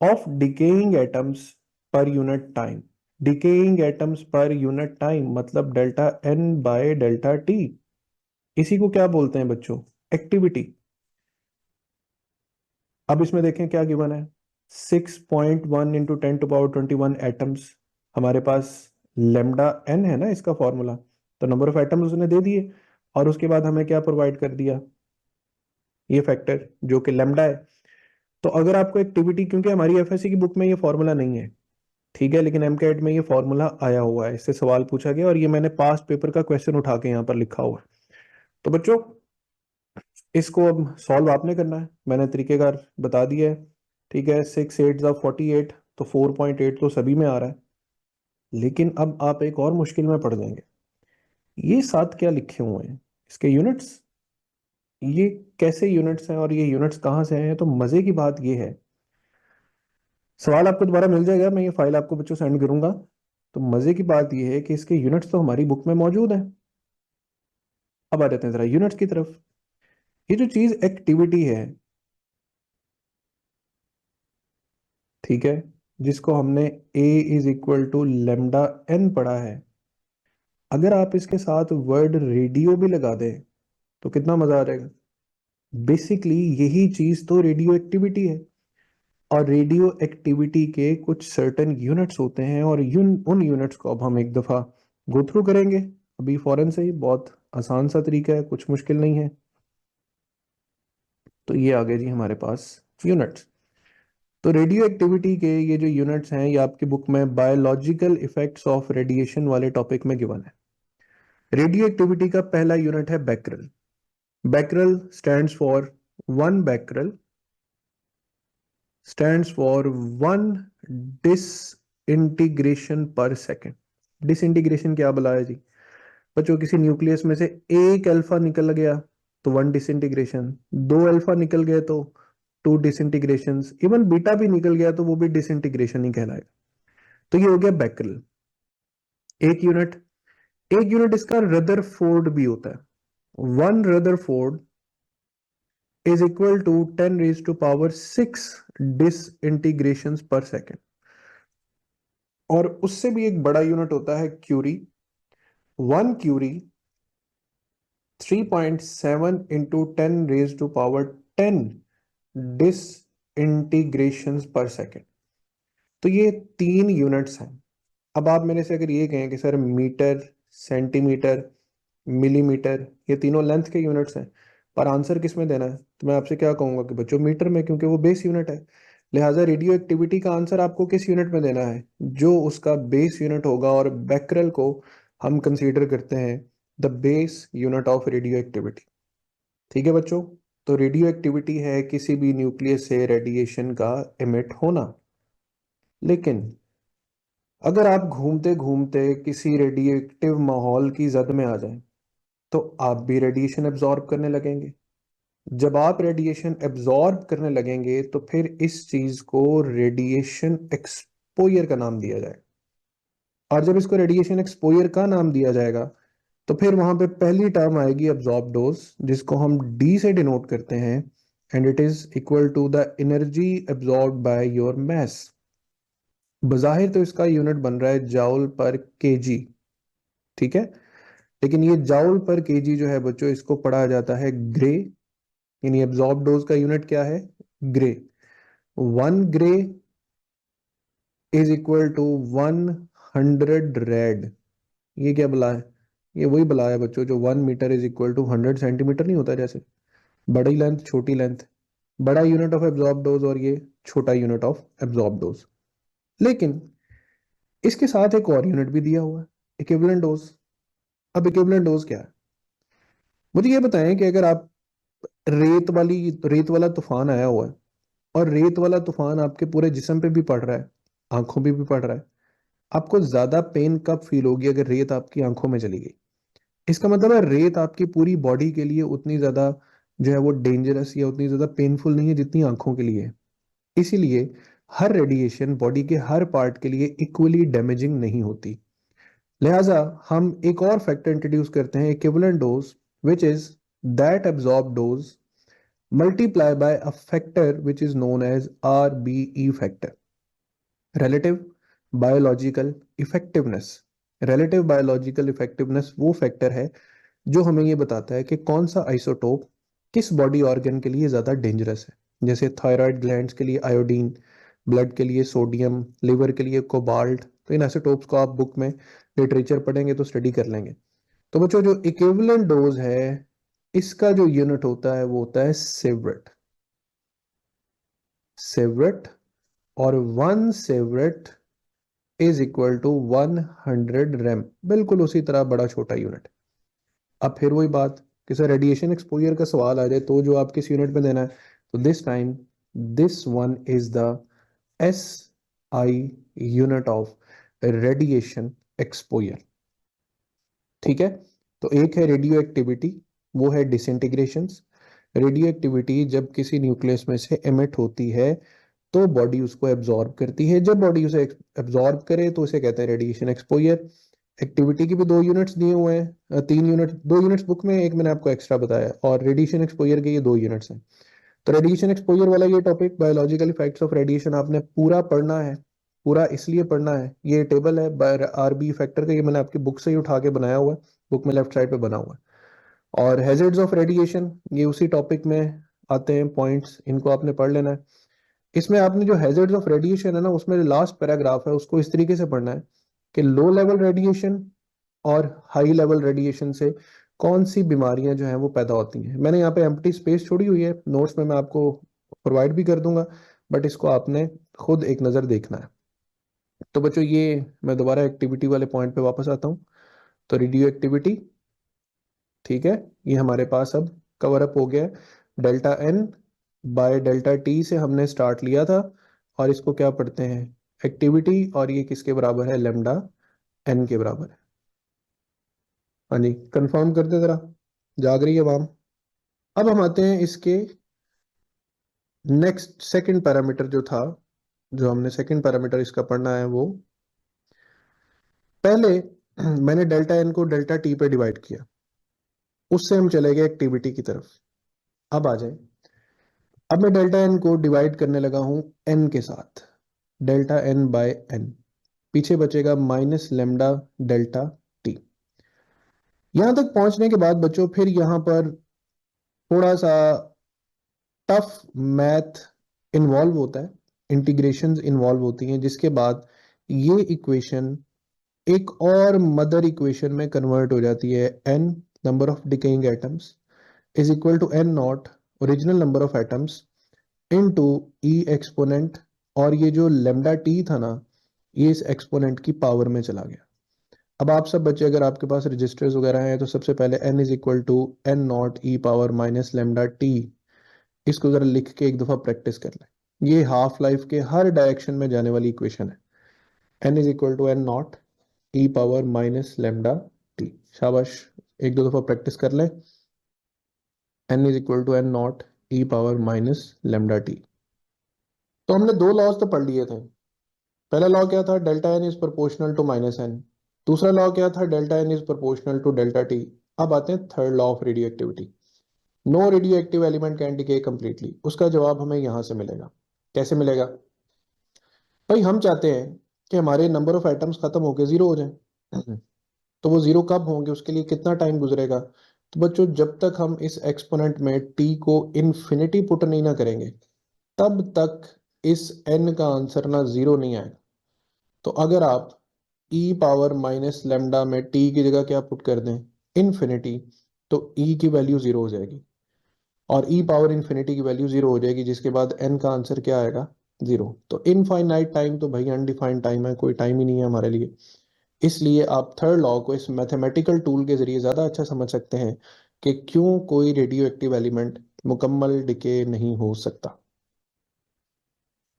of decaying atoms per unit time. Decaying atoms per unit time मतलब delta N by delta T, इसी को क्या बोलते हैं बच्चों? एक्टिविटी। अब इसमें देखें क्या गिवन है, 6.1 इंटू 10⁻21 एटम्स। हमारे पास लेमडा एन है ना इसका फॉर्मूला, तो नंबर ऑफ एटम्स उसने दे दिए, और उसके बाद हमें क्या प्रोवाइड कर दिया? ये फैक्टर जो कि लेमडा है। तो अगर आपको एक्टिविटी, क्योंकि हमारी एफएससी की बुक में ये फॉर्मूला नहीं है, ठीक है, लेकिन एमकेट में ये फॉर्मूला आया हुआ है, इससे सवाल पूछा गया और ये मैंने पास्ट पेपर का क्वेश्चन उठा के यहाँ पर लिखा हुआ है। तो बच्चों इसको अब सॉल्व आपने करना है, मैंने तरीकेकार बता दिया है। ठीक है, 6 8 ज़ा 48, तो 4.8 तो सभी में आ रहा है। लेकिन अब आप एक और मुश्किल में पड़ जाएंगे, ये साथ क्या लिखे हुए हैं, इसके यूनिट्स, ये कैसे यूनिट्स हैं और ये यूनिट्स कहाँ से हैं? तो मजे की बात ये है, सवाल आपको दोबारा मिल जाएगा, मैं ये फाइल आपको बच्चों सेंड करूंगा। तो मजे की बात ये है कि इसके यूनिट्स तो हमारी बुक में मौजूद हैं। अब आ जाते हैं जरा यूनिट्स की तरफ। ये जो चीज एक्टिविटी है, ठीक है, जिसको हमने A is equal to lambda N पढ़ा है, अगर आप इसके साथ वर्ड रेडियो भी लगा दें तो कितना मजा आ जाएगा। बेसिकली यही चीज तो रेडियो एक्टिविटी है, और रेडियो एक्टिविटी के कुछ सर्टेन यूनिट्स होते हैं, और उन यूनिट्स को अब हम एक दफा गो थ्रू करेंगे, अभी फौरन से ही, बहुत आसान सा तरीका है, कुछ मुश्किल नहीं है। तो ये आ गए जी हमारे पास यूनिट्स। तो रेडियो एक्टिविटी के ये जो यूनिट्स हैं ये आपकी बुक में बायोलॉजिकल इफेक्ट्स ऑफ रेडिएशन वाले टॉपिक में गिवन है। रेडियो एक्टिविटी का पहला यूनिट है Becquerel. Becquerel stands for one Becquerel stands for one disintegration per second. Disintegration क्या बुलाया जी बच्चों? किसी न्यूक्लियस में से एक अल्फा निकल गया तो वन डिसइंटीग्रेशन, दो अल्फा निकल गए तो टू डिसइंटीग्रेशन, इवन बीटा भी निकल गया तो वो भी डिसइंटीग्रेशन ही कहलाएगा। तो ये हो गया बैकरल एक यूनिट। एक यूनिट इसका रदरफोर्ड भी होता है। One Rutherford is equal to 10 raise to power 6 disintegration per second. और उससे भी एक बड़ा यूनिट होता है curie. One curie 3.7 into 10 raise to power 10 disintegrations per second. तो ये तीन यूनिट्स हैं। अब आप मेरे से अगर ये कहें कि सर मीटर, सेंटीमीटर, मिलीमीटर, ये तीनों लेंथ के यूनिट्स हैं, पर आंसर किस में देना है, तो मैं आपसे क्या कहूंगा कि बच्चों मीटर में, क्योंकि वो बेस यूनिट है। लिहाजा रेडियो एक्टिविटी का आंसर आपको किस यूनिट में देना है? जो उसका बेस यूनिट होगा, और बैकरल को हम कंसीडर करते हैं the base unit of radio activity. ठीक है बच्चों, तो रेडियो एक्टिविटी है किसी भी न्यूक्लियस से रेडिएशन का एमिट होना। लेकिन अगर आप घूमते घूमते किसी रेडिएटिव माहौल की जद में आ जाएं तो आप भी रेडिएशन एब्जॉर्ब करने लगेंगे। जब आप रेडिएशन एब्जॉर्ब करने लगेंगे तो फिर इस चीज को रेडिएशन एक्सपोजर का नाम दिया जाएगा। और जब इसको रेडिएशन एक्सपोजर का नाम दिया जाएगा तो फिर वहां पे पहली टर्म आएगी एब्जॉर्ब डोज, जिसको हम डी से डिनोट करते हैं, and it is equal to the energy absorb by your mass. बजाहिर तो इसका यूनिट बन रहा है जाउल पर केजी, ठीक है, लेकिन ये जाउल पर केजी जो है बच्चों, इसको पढ़ा जाता है ग्रे। यानी एब्जॉर्ब डोज का यूनिट क्या है? Gray. One gray is equal to 100 rad. ये क्या बला है? ये वही बला है बच्चों जो 1 metre is equal to 100 centimetre नहीं होता? जैसे बड़ी लेंथ छोटी लेंथ, बड़ा यूनिट ऑफ एब्जॉर्ब डोज और ये छोटा यूनिट ऑफ एब्जॉर्ब डोज। लेकिन इसके साथ एक और यूनिट भी दिया हुआ है, इक्विवेलेंट डोज। अब इक्विवेलेंट डोज क्या है? मुझे ये बताएं कि अगर आप रेत वाला तूफान आया हुआ है, और रेत वाला तूफान आपके पूरे जिस्म पे भी पड़ रहा है, आंखों पे भी पड़ रहा है, आपको ज्यादा पेन कब फील होगी अगर रेत आपकी आंखों में चली गई? इसका मतलब है रेत आपकी पूरी बॉडी के लिए उतनी ज्यादा जो है वो डेंजरस या उतनी ज्यादा पेनफुल नहीं है जितनी आंखों के लिए है। इसीलिए हर रेडिएशन बॉडी के हर पार्ट के लिए इक्वली डैमेजिंग नहीं होती। लिहाजा हम एक और फैक्टर इंट्रोड्यूस करते हैं, equivalent dose, which is that absorb dose multiply by a factor which is known as RBE factor, relative biological effectiveness। relative biological effectiveness वो फैक्टर है जो हमें ये बताता है कि कौन सा आइसोटोप किस बॉडी ऑर्गन के लिए ज्यादा डेंजरस है। जैसे थायराइड ग्लैंड्स के लिए आयोडीन, ब्लड के लिए सोडियम, लिवर के लिए कोबाल्ट। तो इन आइसोटोप्स को आप बुक में लिटरेचर पढ़ेंगे तो स्टडी कर लेंगे। तो बच्चों जो इक्विवेलेंट डोज है इसका जो यूनिट होता है वो होता है सिवरेट। सिवरेट, और 1 सिवरेट इज इक्वल टू 100 रेम। बिल्कुल उसी तरह बड़ा छोटा यूनिट। अब फिर वही बात कि सर रेडिएशन एक्सपोजर का सवाल आ जाए तो जो आप किस यूनिट में देना है, तो this time this one is the S I unit of radiation exposure. ठीक है, तो एक है रेडियो एक्टिविटी, वो है डिसइंटीग्रेशन। रेडियो एक्टिविटी जब किसी न्यूक्लियस में से एमिट होती है तो बॉडी उसको एब्जॉर्ब करती है। जब बॉडी उसे एब्जॉर्ब करे तो उसे कहते हैं रेडिएशन एक्सपोजर। एक्टिविटी के भी दो यूनिट्स दिए हुए हैं, तीन यूनिट, दो यूनिट्स बुक में, एक मैंने आपको एक्स्ट्रा बताया, और रेडिएशन एक्सपोजर के ये दो यूनिट्स हैं। तो रेडिएशन एक्सपोजर वाला ये topic, biological effects of radiation, आपने पूरा पढ़ना है। पूरा इसलिए पढ़ना है, ये टेबल है आरबी फैक्टर का, ये मैंने आपकी बुक से ही उठा के बनाया हुआ है, बुक में लेफ्ट साइड पे बना हुआ है। और हैजर्ड्स ऑफ रेडिएशन ये उसी टॉपिक में आते हैं पॉइंट्स, इनको आपने पढ़ लेना है। इसमें आपने जो हैजर्ड्स ऑफ रेडिएशन है ना, उसमें लास्ट पैराग्राफ है, उसको इस तरीके से पढ़ना है कि लो लेवल रेडिएशन और हाई लेवल रेडिएशन से कौन सी बीमारियां जो हैं वो पैदा होती हैं। मैंने यहाँ पे एम्प्टी स्पेस छोड़ी हुई है, नोट्स में मैं आपको प्रोवाइड भी कर दूंगा, बट इसको आपने खुद एक नज़र देखना है। तो बच्चों ये मैं दोबारा एक्टिविटी वाले पॉइंट पे वापस आता हूँ। तो रेडियो एक्टिविटी, ठीक है, ये हमारे पास अब कवर अप हो गया है। Delta N by delta t से हमने स्टार्ट लिया था, और इसको क्या पढ़ते हैं, एक्टिविटी, और ये किसके बराबर है, लेमडा एन के बराबर है। हाँ जी, कंफर्म कर दे जरा, जाग रही है वाम। अब हम आते हैं इसके नेक्स्ट सेकंड पैरामीटर जो था, जो हमने सेकंड पैरामीटर इसका पढ़ना है वो, पहले मैंने डेल्टा एन को डेल्टा टी पे डिवाइड किया, उससे हम चले गए एक्टिविटी की तरफ। अब आ जाए, अब मैं डेल्टा एन को डिवाइड करने लगा हूं एन के साथ, डेल्टा एन बाय एन, पीछे बचेगा माइनस लेमडा डेल्टा टी। यहां तक पहुंचने के बाद बच्चों फिर यहां पर थोड़ा सा टफ मैथ इन्वॉल्व होता है, इंटीग्रेशंस इन्वॉल्व होती हैं, जिसके बाद ये इक्वेशन एक और मदर इक्वेशन में कन्वर्ट हो जाती है। N number of decaying atoms is equal to n not original number of atoms into e exponent, और ये जो लेमडा टी था ना, ये इस एक्सपोनेंट की पावर में चला गया। अब आप सब बच्चे अगर आपके पास रजिस्टर्स वगैरह हैं तो सबसे पहले n is equal to n not e power minus lambda t, इसको जरा लिख के एक दफा प्रैक्टिस कर लें। ये हाफ लाइफ के हर डायरेक्शन में जाने वाली इक्वेशन है। n is equal to n not e power minus lambda t. शाबाश, एक दो दफा प्रैक्टिस कर लें। n is equal to n not e power minus lambda t. तो हमने दो लॉज तो पढ़ लिए थे। पहला लॉ क्या था, delta n is proportional to minus n. दूसरा लॉ क्या था, delta n is proportional to delta t. अब आते हैं third law of radioactivity, no radioactive element can decay completely. उसका जवाब हमें यहां से मिलेगा। कैसे मिलेगा भाई, हम चाहते हैं कि हमारे नंबर ऑफ एटम्स खत्म होकर जीरो हो जाए। तो वो जीरो कब होंगे, उसके लिए कितना टाइम गुजरेगा। तो बच्चों जब तक हम इस एक्सपोनेंट में टी को इन्फिनिटी पुट नहीं ना करेंगे, तब तक इस एन का आंसर ना जीरो नहीं आएगा। तो अगर आप ई पावर माइनस लेमडा में टी की जगह क्या पुट कर दें, इन्फिनिटी, तो ई की वैल्यू जीरो हो जाएगी, और ई पावर इन्फिनिटी की वैल्यू जीरो हो जाएगी, जिसके बाद एन का आंसर क्या आएगा, जीरो। तो इनफाइनाइट टाइम तो भाई अनडिफाइंड टाइम है, कोई टाइम ही नहीं है हमारे लिए। इसलिए आप थर्ड लॉ को इस मैथमेटिकल टूल के जरिए ज्यादा अच्छा समझ सकते हैं कि क्यों कोई रेडियो एक्टिव एलिमेंट मुकम्मल डिके नहीं हो सकता।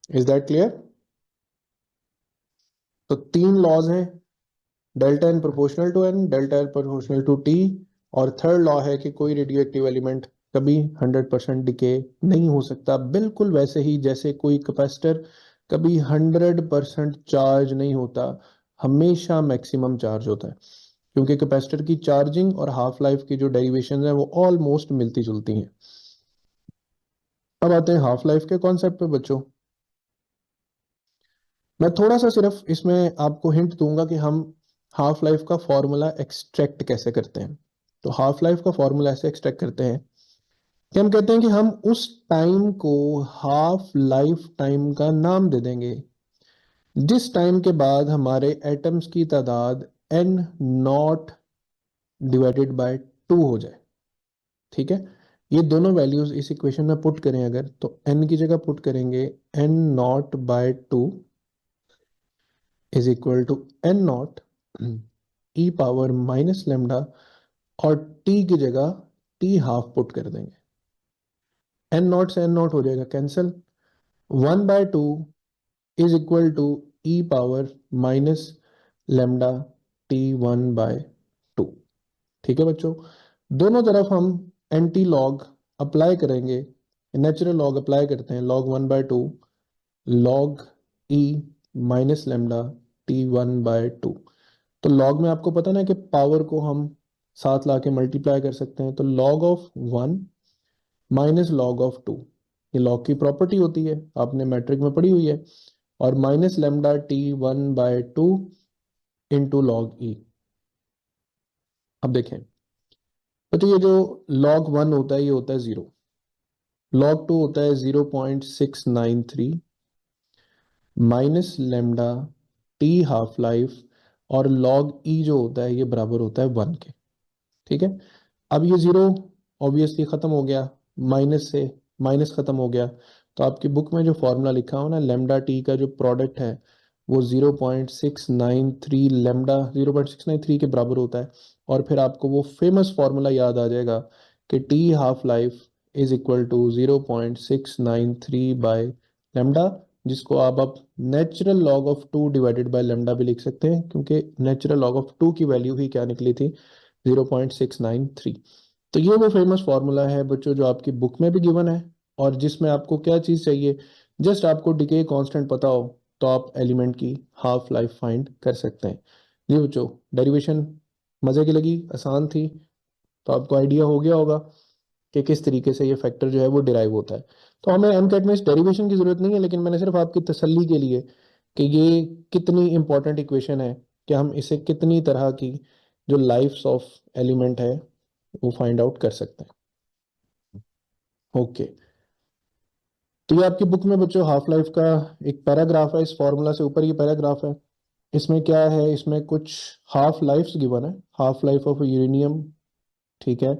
Is that clear. तो तीन लॉज हैं, delta n proportional to n, delta n proportional to t, और थर्ड लॉ है कि कोई रेडियो एक्टिव एलिमेंट कभी 100% डिके नहीं हो सकता। बिल्कुल वैसे ही जैसे कोई कैपेसिटर कभी 100% चार्ज नहीं होता, हमेशा मैक्सिमम चार्ज होता है, क्योंकि कैपेसिटर की चार्जिंग और हाफ लाइफ की जो डेरिवेशन है वो ऑलमोस्ट मिलती जुलती हैं। अब आते हैं हाफ लाइफ के कॉन्सेप्ट पे बच्चों। मैं थोड़ा सा सिर्फ इसमें आपको हिंट दूंगा कि हम हाफ लाइफ का फॉर्मूला एक्सट्रैक्ट कैसे करते हैं। तो हाफ लाइफ का फॉर्मूला ऐसे एक्सट्रैक्ट करते हैं कि हम कहते हैं कि हम उस टाइम को हाफ लाइफ टाइम का नाम दे देंगे जिस टाइम के बाद हमारे एटम्स की तादाद n not divided by two हो जाए। ठीक है, ये दोनों वैल्यूज इस इक्वेशन में पुट करें अगर, तो एन की जगह पुट करेंगे n not by two is equal to n not e power minus lambda, और टी की जगह टी हाफ पुट कर देंगे। एन नॉट से एन नॉट हो जाएगा cancel, one by two is equal to e power minus lambda t one by two. ठीक है बच्चों, दोनों तरफ हम एंटी लॉग अप्लाई करेंगे, नेचुरल लॉग अप्लाई करते हैं, log one by two log e minus lambda t one by to. तो लॉग में आपको पता ना कि पावर को हम साथ ला के मल्टीप्लाई कर सकते हैं, तो log of one minus log of two, ये लॉग की प्रॉपर्टी होती है, आपने मैट्रिक में पढ़ी हुई है, और minus lambda t one by two into log e. अब देखें, तो ये जो लॉग वन होता है ये होता है जीरो, लॉग टू होता है 0.693 minus lambda T half life, और लॉग ई जो होता है ये बराबर होता है वन के। ठीक है, अब ये जीरो ऑब्वियसली खत्म हो गया, माइनस से माइनस खत्म हो गया, तो आपकी बुक में जो फॉर्मूला लिखा हो ना, लेमडा टी का जो प्रोडक्ट है वो 0.693 लेमडा 0.693 के बराबर होता है। और फिर आपको वो फेमस फॉर्मूला याद आ जाएगा कि t half life is equal to 0.693 by lambda, जिसको आप natural log of two divided by lambda भी लिख सकते हैं, क्योंकि नेचुरल लॉग ऑफ टू की वैल्यू ही क्या निकली थी, 0.693। तो ये वो फेमस फॉर्मूला है बच्चों जो आपकी बुक में भी गिवन है, और जिसमें आपको क्या चीज़ चाहिए, जस्ट आपको डिके कांस्टेंट पता हो तो आप एलिमेंट की हाफ लाइफ फाइंड कर सकते हैं। जी बच्चों, डेरिवेशन मज़े की लगी, आसान थी, तो आपको आइडिया हो गया होगा कि किस तरीके से ये फैक्टर जो है वो डिराइव होता है। तो हमें एमकेट में इस डेरिवेशन की जरूरत नहीं है, लेकिन मैंने सिर्फ आपकी तसल्ली के लिए कि ये कितनी इंपॉर्टेंट इक्वेशन है कि हम इसे कितनी तरह की जो लाइफ्स ऑफ एलिमेंट है वो फाइंड आउट कर सकते हैं। ओके, तो ये आपकी बुक में बच्चों हाफ लाइफ का एक पैराग्राफ है, इस फॉर्मूला से ऊपर ये पैराग्राफ है। इसमें क्या है, इसमें कुछ हाफ लाइफ्स गिवन है। हाफ लाइफ ऑफ यूरेनियम, ठीक है,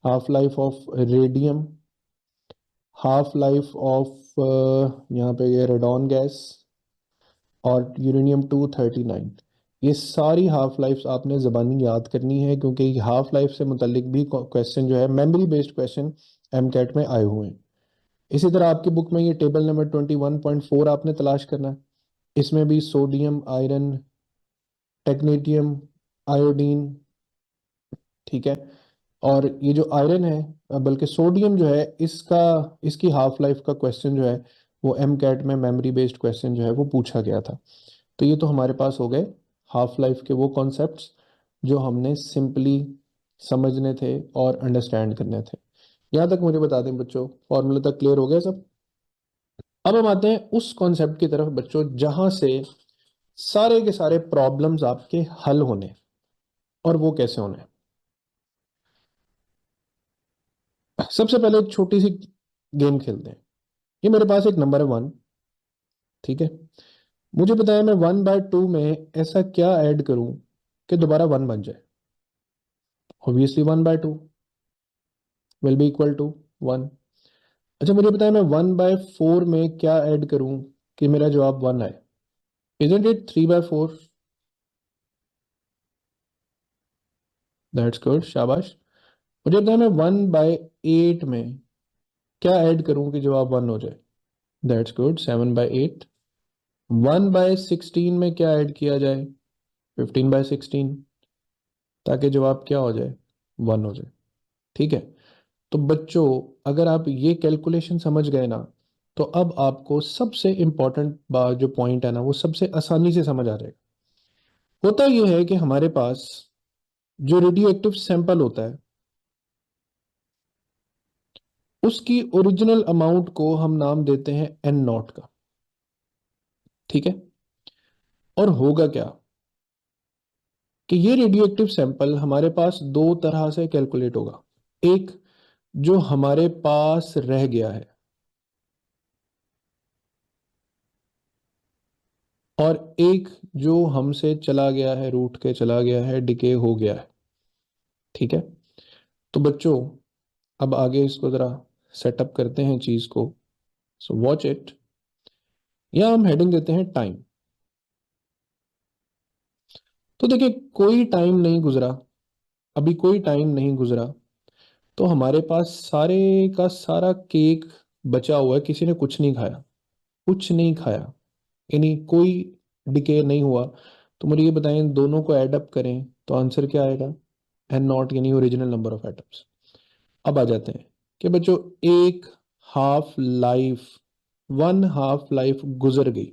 half life of radium, half life of यहाँ पे ये रेडॉन गैस, और यूरेनियम 239। ये सारी हाफ लाइफ आपने ज़बानी याद करनी है, क्योंकि हाफ लाइफ से मुतल्लिक भी क्वेश्चन जो है मेमोरी बेस्ड क्वेश्चन एमकेट में आए हुए हैं। इसी तरह आपकी बुक में ये टेबल नंबर 21.4 आपने तलाश करना है। इसमें भी सोडियम, आयरन, टेक्नेटियम, आयोडीन, ठीक है, और ये जो आयरन है, बल्कि सोडियम जो है, इसका इसकी हाफ लाइफ का क्वेश्चन जो है वो एम कैट में मेमोरी बेस्ड क्वेश्चन जो है वो पूछा गया था। तो ये तो हमारे पास हो गए हाफ लाइफ के वो कॉन्सेप्ट्स जो हमने सिंपली समझने थे और अंडरस्टैंड करने थे। यहाँ तक मुझे बता दें बच्चों, फॉर्मूला तक क्लियर हो गया सब। अब हम आते हैं उस कॉन्सेप्ट की तरफ बच्चों जहां से सारे के सारे प्रॉब्लम्स आपके हल होने, और वो कैसे होने। सबसे पहले एक छोटी सी गेम खेलते हैं। ये मेरे पास एक नंबर है 1, ठीक है, मुझे बताया मैं 1/2 में ऐसा क्या ऐड करूं कि दोबारा 1 बन जाए। Obviously 1/2 will be equal to 1। अच्छा, मुझे बताया मैं 1/4 में क्या ऐड करूं कि मेरा जवाब 1 आए। Isn't it 3/4? दैट्स गुड, शाबाश। मुझे बताया मैं 1/8 में क्या ऐड करूं कि जवाब 1 हो जाए। That's good, 7/8। 1/16 में क्या ऐड किया जाए, 15/16, ताकि जवाब क्या हो जाए, 1 हो जाए। ठीक है, तो बच्चों अगर आप ये कैलकुलेशन समझ गए ना, तो अब आपको सबसे इंपॉर्टेंट बात जो पॉइंट है ना वो सबसे आसानी से समझ आ जाएगा। होता यह है कि हमारे पास जो रेडियो एक्टिव सैंपल होता है उसकी ओरिजिनल अमाउंट को हम नाम देते हैं N0 का, ठीक है। और होगा क्या कि ये रेडियो एक्टिव सैंपल हमारे पास दो तरह से कैलकुलेट होगा। एक जो हमारे पास रह गया है, और एक जो हमसे चला गया है, रूठ के चला गया है, डिके हो गया है, ठीक है। तो बच्चों अब आगे इसको जरा सेटअप करते हैं चीज को। So watch it. या हम हेडिंग देते हैं टाइम। तो देखिए, कोई टाइम नहीं गुजरा, अभी कोई टाइम नहीं गुजरा, तो हमारे पास सारे का सारा केक बचा हुआ है, किसी ने कुछ नहीं खाया, कुछ नहीं खाया, यानी कोई डिके नहीं हुआ। तो मुझे ये बताएं, दोनों को ऐड अप करें तो आंसर क्या आएगा, N0 यानी ओरिजिनल नंबर ऑफ एटम्स। अब आ जाते हैं कि बच्चों एक हाफ लाइफ, 1/2 लाइफ गुजर गई,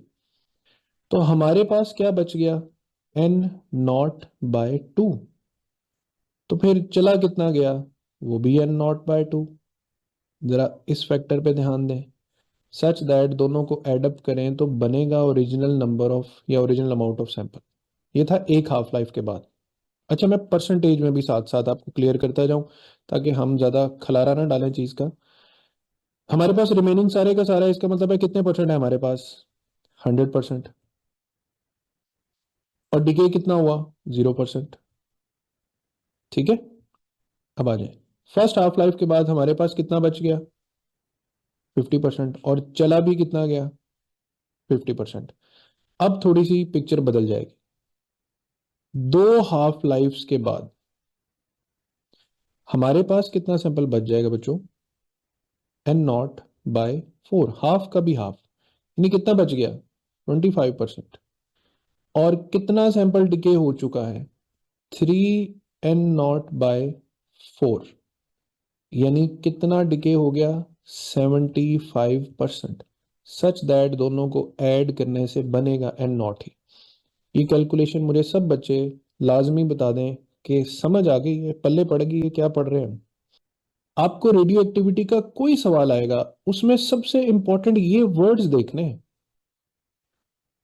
तो हमारे पास क्या बच गया, N0/2। तो फिर चला कितना गया, वो भी N0/2। जरा इस फैक्टर पे ध्यान दें, सच दैट दोनों को एडअप करें तो बनेगा ओरिजिनल नंबर ऑफ या ओरिजिनल अमाउंट ऑफ सैंपल। ये था एक हाफ लाइफ के बाद। अच्छा, मैं परसेंटेज में भी साथ साथ आपको क्लियर करता जाऊं ताकि हम ज्यादा खलारा ना डालें चीज का। हमारे पास रिमेनिंग सारे का सारा, इसका मतलब है कितने परसेंट है हमारे पास, 100%। और डिके कितना हुआ, 0%, ठीक है। अब आ जाए, फर्स्ट हाफ लाइफ के बाद हमारे पास कितना बच गया, 50%, और चला भी कितना गया, 50%। अब थोड़ी सी पिक्चर बदल जाएगी, दो हाफ लाइफ्स के बाद हमारे पास कितना सैंपल बच जाएगा बच्चों, एन नॉट बाय 4, हाफ का भी हाफ, यानी कितना बच गया, 25%। और कितना सैंपल डिके हो चुका है, 3n0/4, यानी कितना डिके हो गया, 75%, सच दैट दोनों को ऐड करने से बनेगा एन नॉट ही। ये कैलकुलेशन मुझे सब बच्चे लाजमी बता दें कि समझ आ गई है, पल्ले पड़ गई है, क्या पढ़ रहे हैं। आपको रेडियो एक्टिविटी का कोई सवाल आएगा, उसमें सबसे इंपॉर्टेंट ये वर्ड्स देखने हैं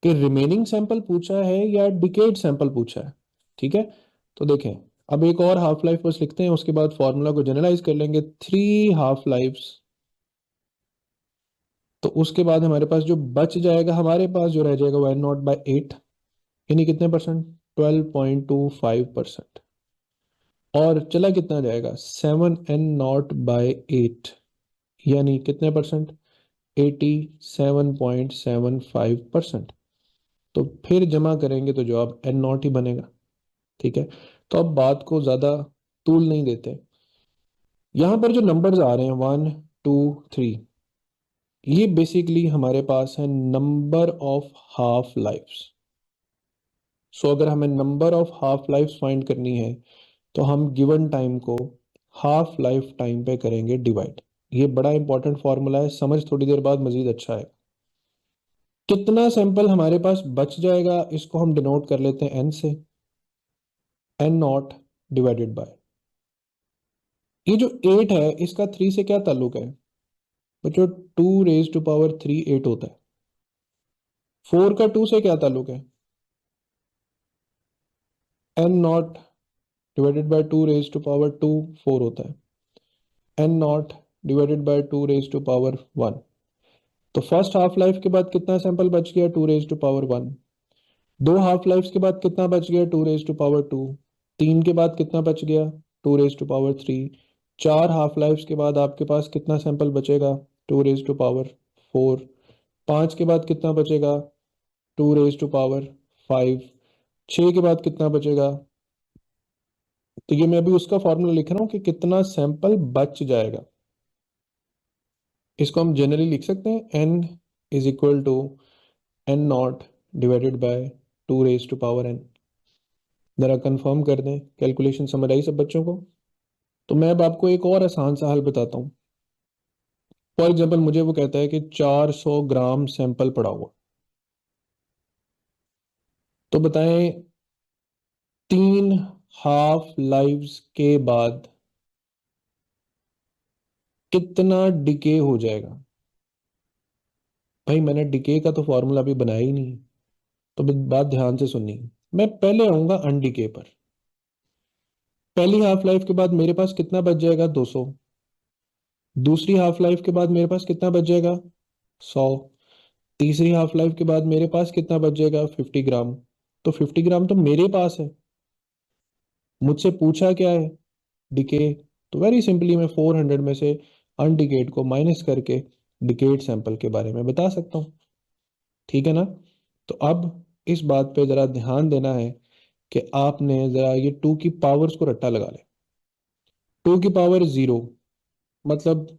कि रिमेनिंग सैंपल पूछा है या डिकेड सैंपल पूछा है। ठीक है, तो देखें, अब एक और हाफ लाइफ बस लिखते हैं, उसके बाद फॉर्मूला को जनरलाइज कर लेंगे, 3 हाफ लाइफ्स। तो उसके बाद हमारे पास जो बच जाएगा, हमारे पास जो रह जाएगा वो n0/8, यानी कितने परसेंट, 12.25%। और चला कितना जाएगा, 7n0/8, यानी कितने परसेंट, 87.75%। तो फिर जमा करेंगे तो जवाब एन नॉट ही बनेगा। ठीक है, तो अब बात को ज्यादा तूल नहीं देते, यहां पर जो नंबर्स आ रहे हैं 1 2 3, ये बेसिकली हमारे पास है number of half lives. So अगर हमें number of half lives find करनी है तो हम गिवन टाइम को हाफ लाइफ टाइम पे करेंगे डिवाइड। ये बड़ा इंपॉर्टेंट फॉर्मूला है, समझ थोड़ी देर बाद मजीद अच्छा है। कितना सैंपल हमारे पास बच जाएगा, इसको हम डिनोट कर लेते हैं एन से, एन नॉट डिवाइडेड बाय, ये जो 8 है इसका 3 से क्या ताल्लुक है बच्चों, 2 रेज टू पावर 3 8 होता है। 4 का 2 से क्या ताल्लुक है, n not divided by 2 raise to power 2 4 होता है, n not divided by 2 raise to power 1। तो फर्स्ट हाफ लाइफ के बाद कितना सैंपल बच गया, 2 रेज टू पावर 1। दो हाफ लाइफ के बाद कितना बच गया, 2 रेज टू पावर 2। तीन के बाद कितना बच गया, 2 रेज टू पावर 3। चार हाफ लाइफ के बाद आपके पास कितना सैंपल बचेगा, 2 रेज टू पावर 4। पांच के बाद कितना बचेगा, 2 रेज टू पावर 5। छः के बाद कितना बचेगा, तो ये मैं अभी उसका फॉर्मूला लिख रहा हूँ कि कितना सैंपल बच जाएगा। इसको हम जनरली लिख सकते हैं, n is equal to n not divided by 2 raise to power n। जरा कंफर्म कर दें, कैलकुलेशन समझ आई सब बच्चों को। तो मैं अब आपको एक और आसान सा हल बताता हूँ। फॉर एग्जाम्पल मुझे वो कहता है कि 400 ग्राम सैंपल पड़ा हुआ, तो बताएं 3 हाफ लाइव्स के बाद कितना डिके हो जाएगा। भाई मैंने डिके का तो फॉर्मूला अभी बनाया ही नहीं, तो बात ध्यान से सुननी। मैं पहले आऊंगा अनडिके पर। पहली हाफ लाइफ के बाद मेरे पास कितना बच जाएगा, 200। दूसरी हाफ लाइफ के बाद मेरे पास कितना बच जाएगा, 100। तीसरी हाफ लाइफ के बाद मेरे पास कितना बच जाएगा, 50 ग्राम। तो 50 ग्राम तो मेरे पास है, मुझसे पूछा क्या है, डिके। तो वेरी सिंपली मैं 400 में से अनडिकेट को माइनस करके डिकेट सैंपल के बारे में बता सकता हूँ। ठीक है ना। तो अब इस बात पे जरा ध्यान देना है कि आपने जरा ये 2 की पावर्स को रट्टा लगा ले। 2 की पावर 0 मतलब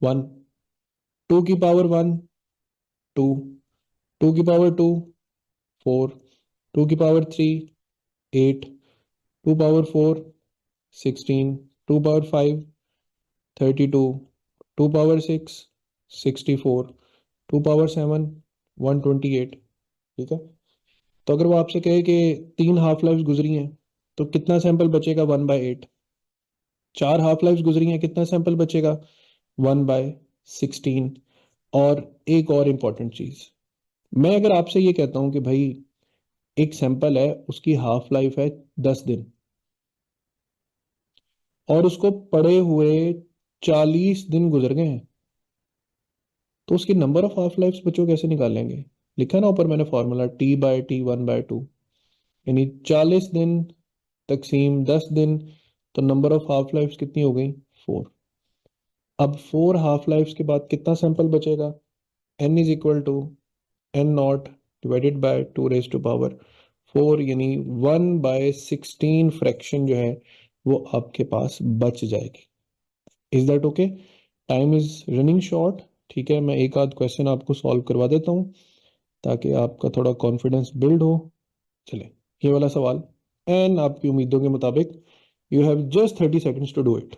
1, 2 की पावर 1 2, 2 की पावर 2 4, 2 की power 3 8, 2 power 4 16, 2 power 5 32, 2 power 6 64, 2 power 7 128। ठीक है, तो अगर वो आपसे कहे कि 3 हाफ लाइफ गुजरी हैं तो कितना सैंपल बचेगा, 1/8। 4 हाफ लाइफ गुजरी हैं, कितना सैंपल बचेगा, 1/16। और एक और इम्पॉर्टेंट चीज, मैं अगर आपसे ये कहता हूं कि भाई एक सैंपल है उसकी हाफ लाइफ है 10 दिन, और उसको पड़े हुए 40 दिन गुजर गए हैं, तो उसकी नंबर ऑफ हाफ लाइफ बच्चों कैसे निकालेंगे। लिखा ना ऊपर मैंने फॉर्मूला, T/T 1/2, यानी 40 दिन तकसीम 10 दिन, तो नंबर ऑफ हाफ लाइफ कितनी हो गई? 4। अब 4 हाफ लाइफ के बाद कितना सैंपल बचेगा? n is equal to n not divided by 2 raised to power 4, यानी 1/16 फ्रैक्शन जो है वो आपके पास बच जाएगी। Is that okay? Time is running short. ठीक है, मैं एक आध क्वेश्चन आपको सॉल्व करवा देता हूँ ताकि आपका थोड़ा कॉन्फिडेंस बिल्ड हो। चले, ये वाला सवाल, एंड आपकी उम्मीदों के मुताबिक you have just 30 seconds to do it.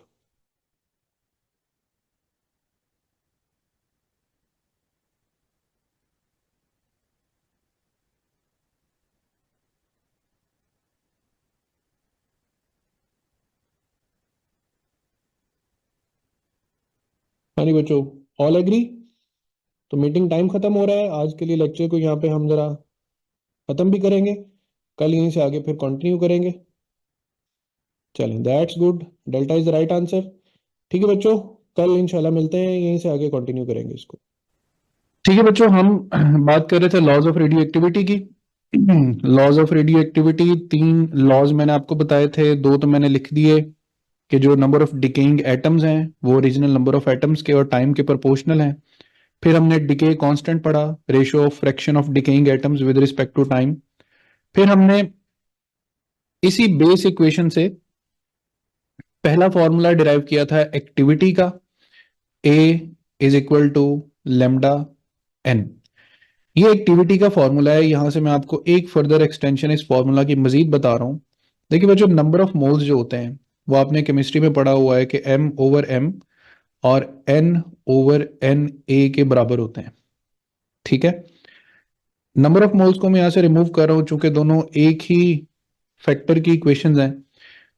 हाँ जी बच्चों, ऑल एग्री? तो मीटिंग टाइम खत्म हो रहा है, आज के लिए लेक्चर को यहाँ पे हम जरा खत्म भी करेंगे, कल यहीं से आगे फिर कंटिन्यू करेंगे। चलें, that's good, delta is the right answer. ठीक है बच्चों, कल इंशाल्लाह मिलते हैं, यहीं से आगे कंटिन्यू करेंगे इसको। ठीक है बच्चों, हम बात कर रहे थे लॉज ऑफ रेडियो एक्टिविटी की। Laws of radioactivity, 3 laws मैंने आपको बताए थे, 2 तो मैंने लिख दिए कि जो नंबर ऑफ डिकेइंग एटम्स हैं वो ओरिजिनल नंबर ऑफ एटम्स के और टाइम के प्रोपोर्शनल हैं। फिर हमने डिके कांस्टेंट पढ़ा, ratio of fraction of decaying atoms with respect to time. फिर हमने इसी बेस इक्वेशन से पहला फॉर्मूला डिराइव किया था एक्टिविटी का, A is equal to lambda n। ये एक्टिविटी का फॉर्मूला है। यहां से मैं आपको एक फर्दर एक्सटेंशन इस फॉर्मूला की मजीद बता रहा हूं। देखिए बच्चों, नंबर ऑफ मोल्स जो होते हैं वो आपने केमिस्ट्री में पढ़ा हुआ है कि m/m और n/na के बराबर होते हैं। ठीक है, नंबर ऑफ मोल्स को मैं यहां से रिमूव कर रहा हूं चूंकि दोनों एक ही फैक्टर की इक्वेशंस हैं।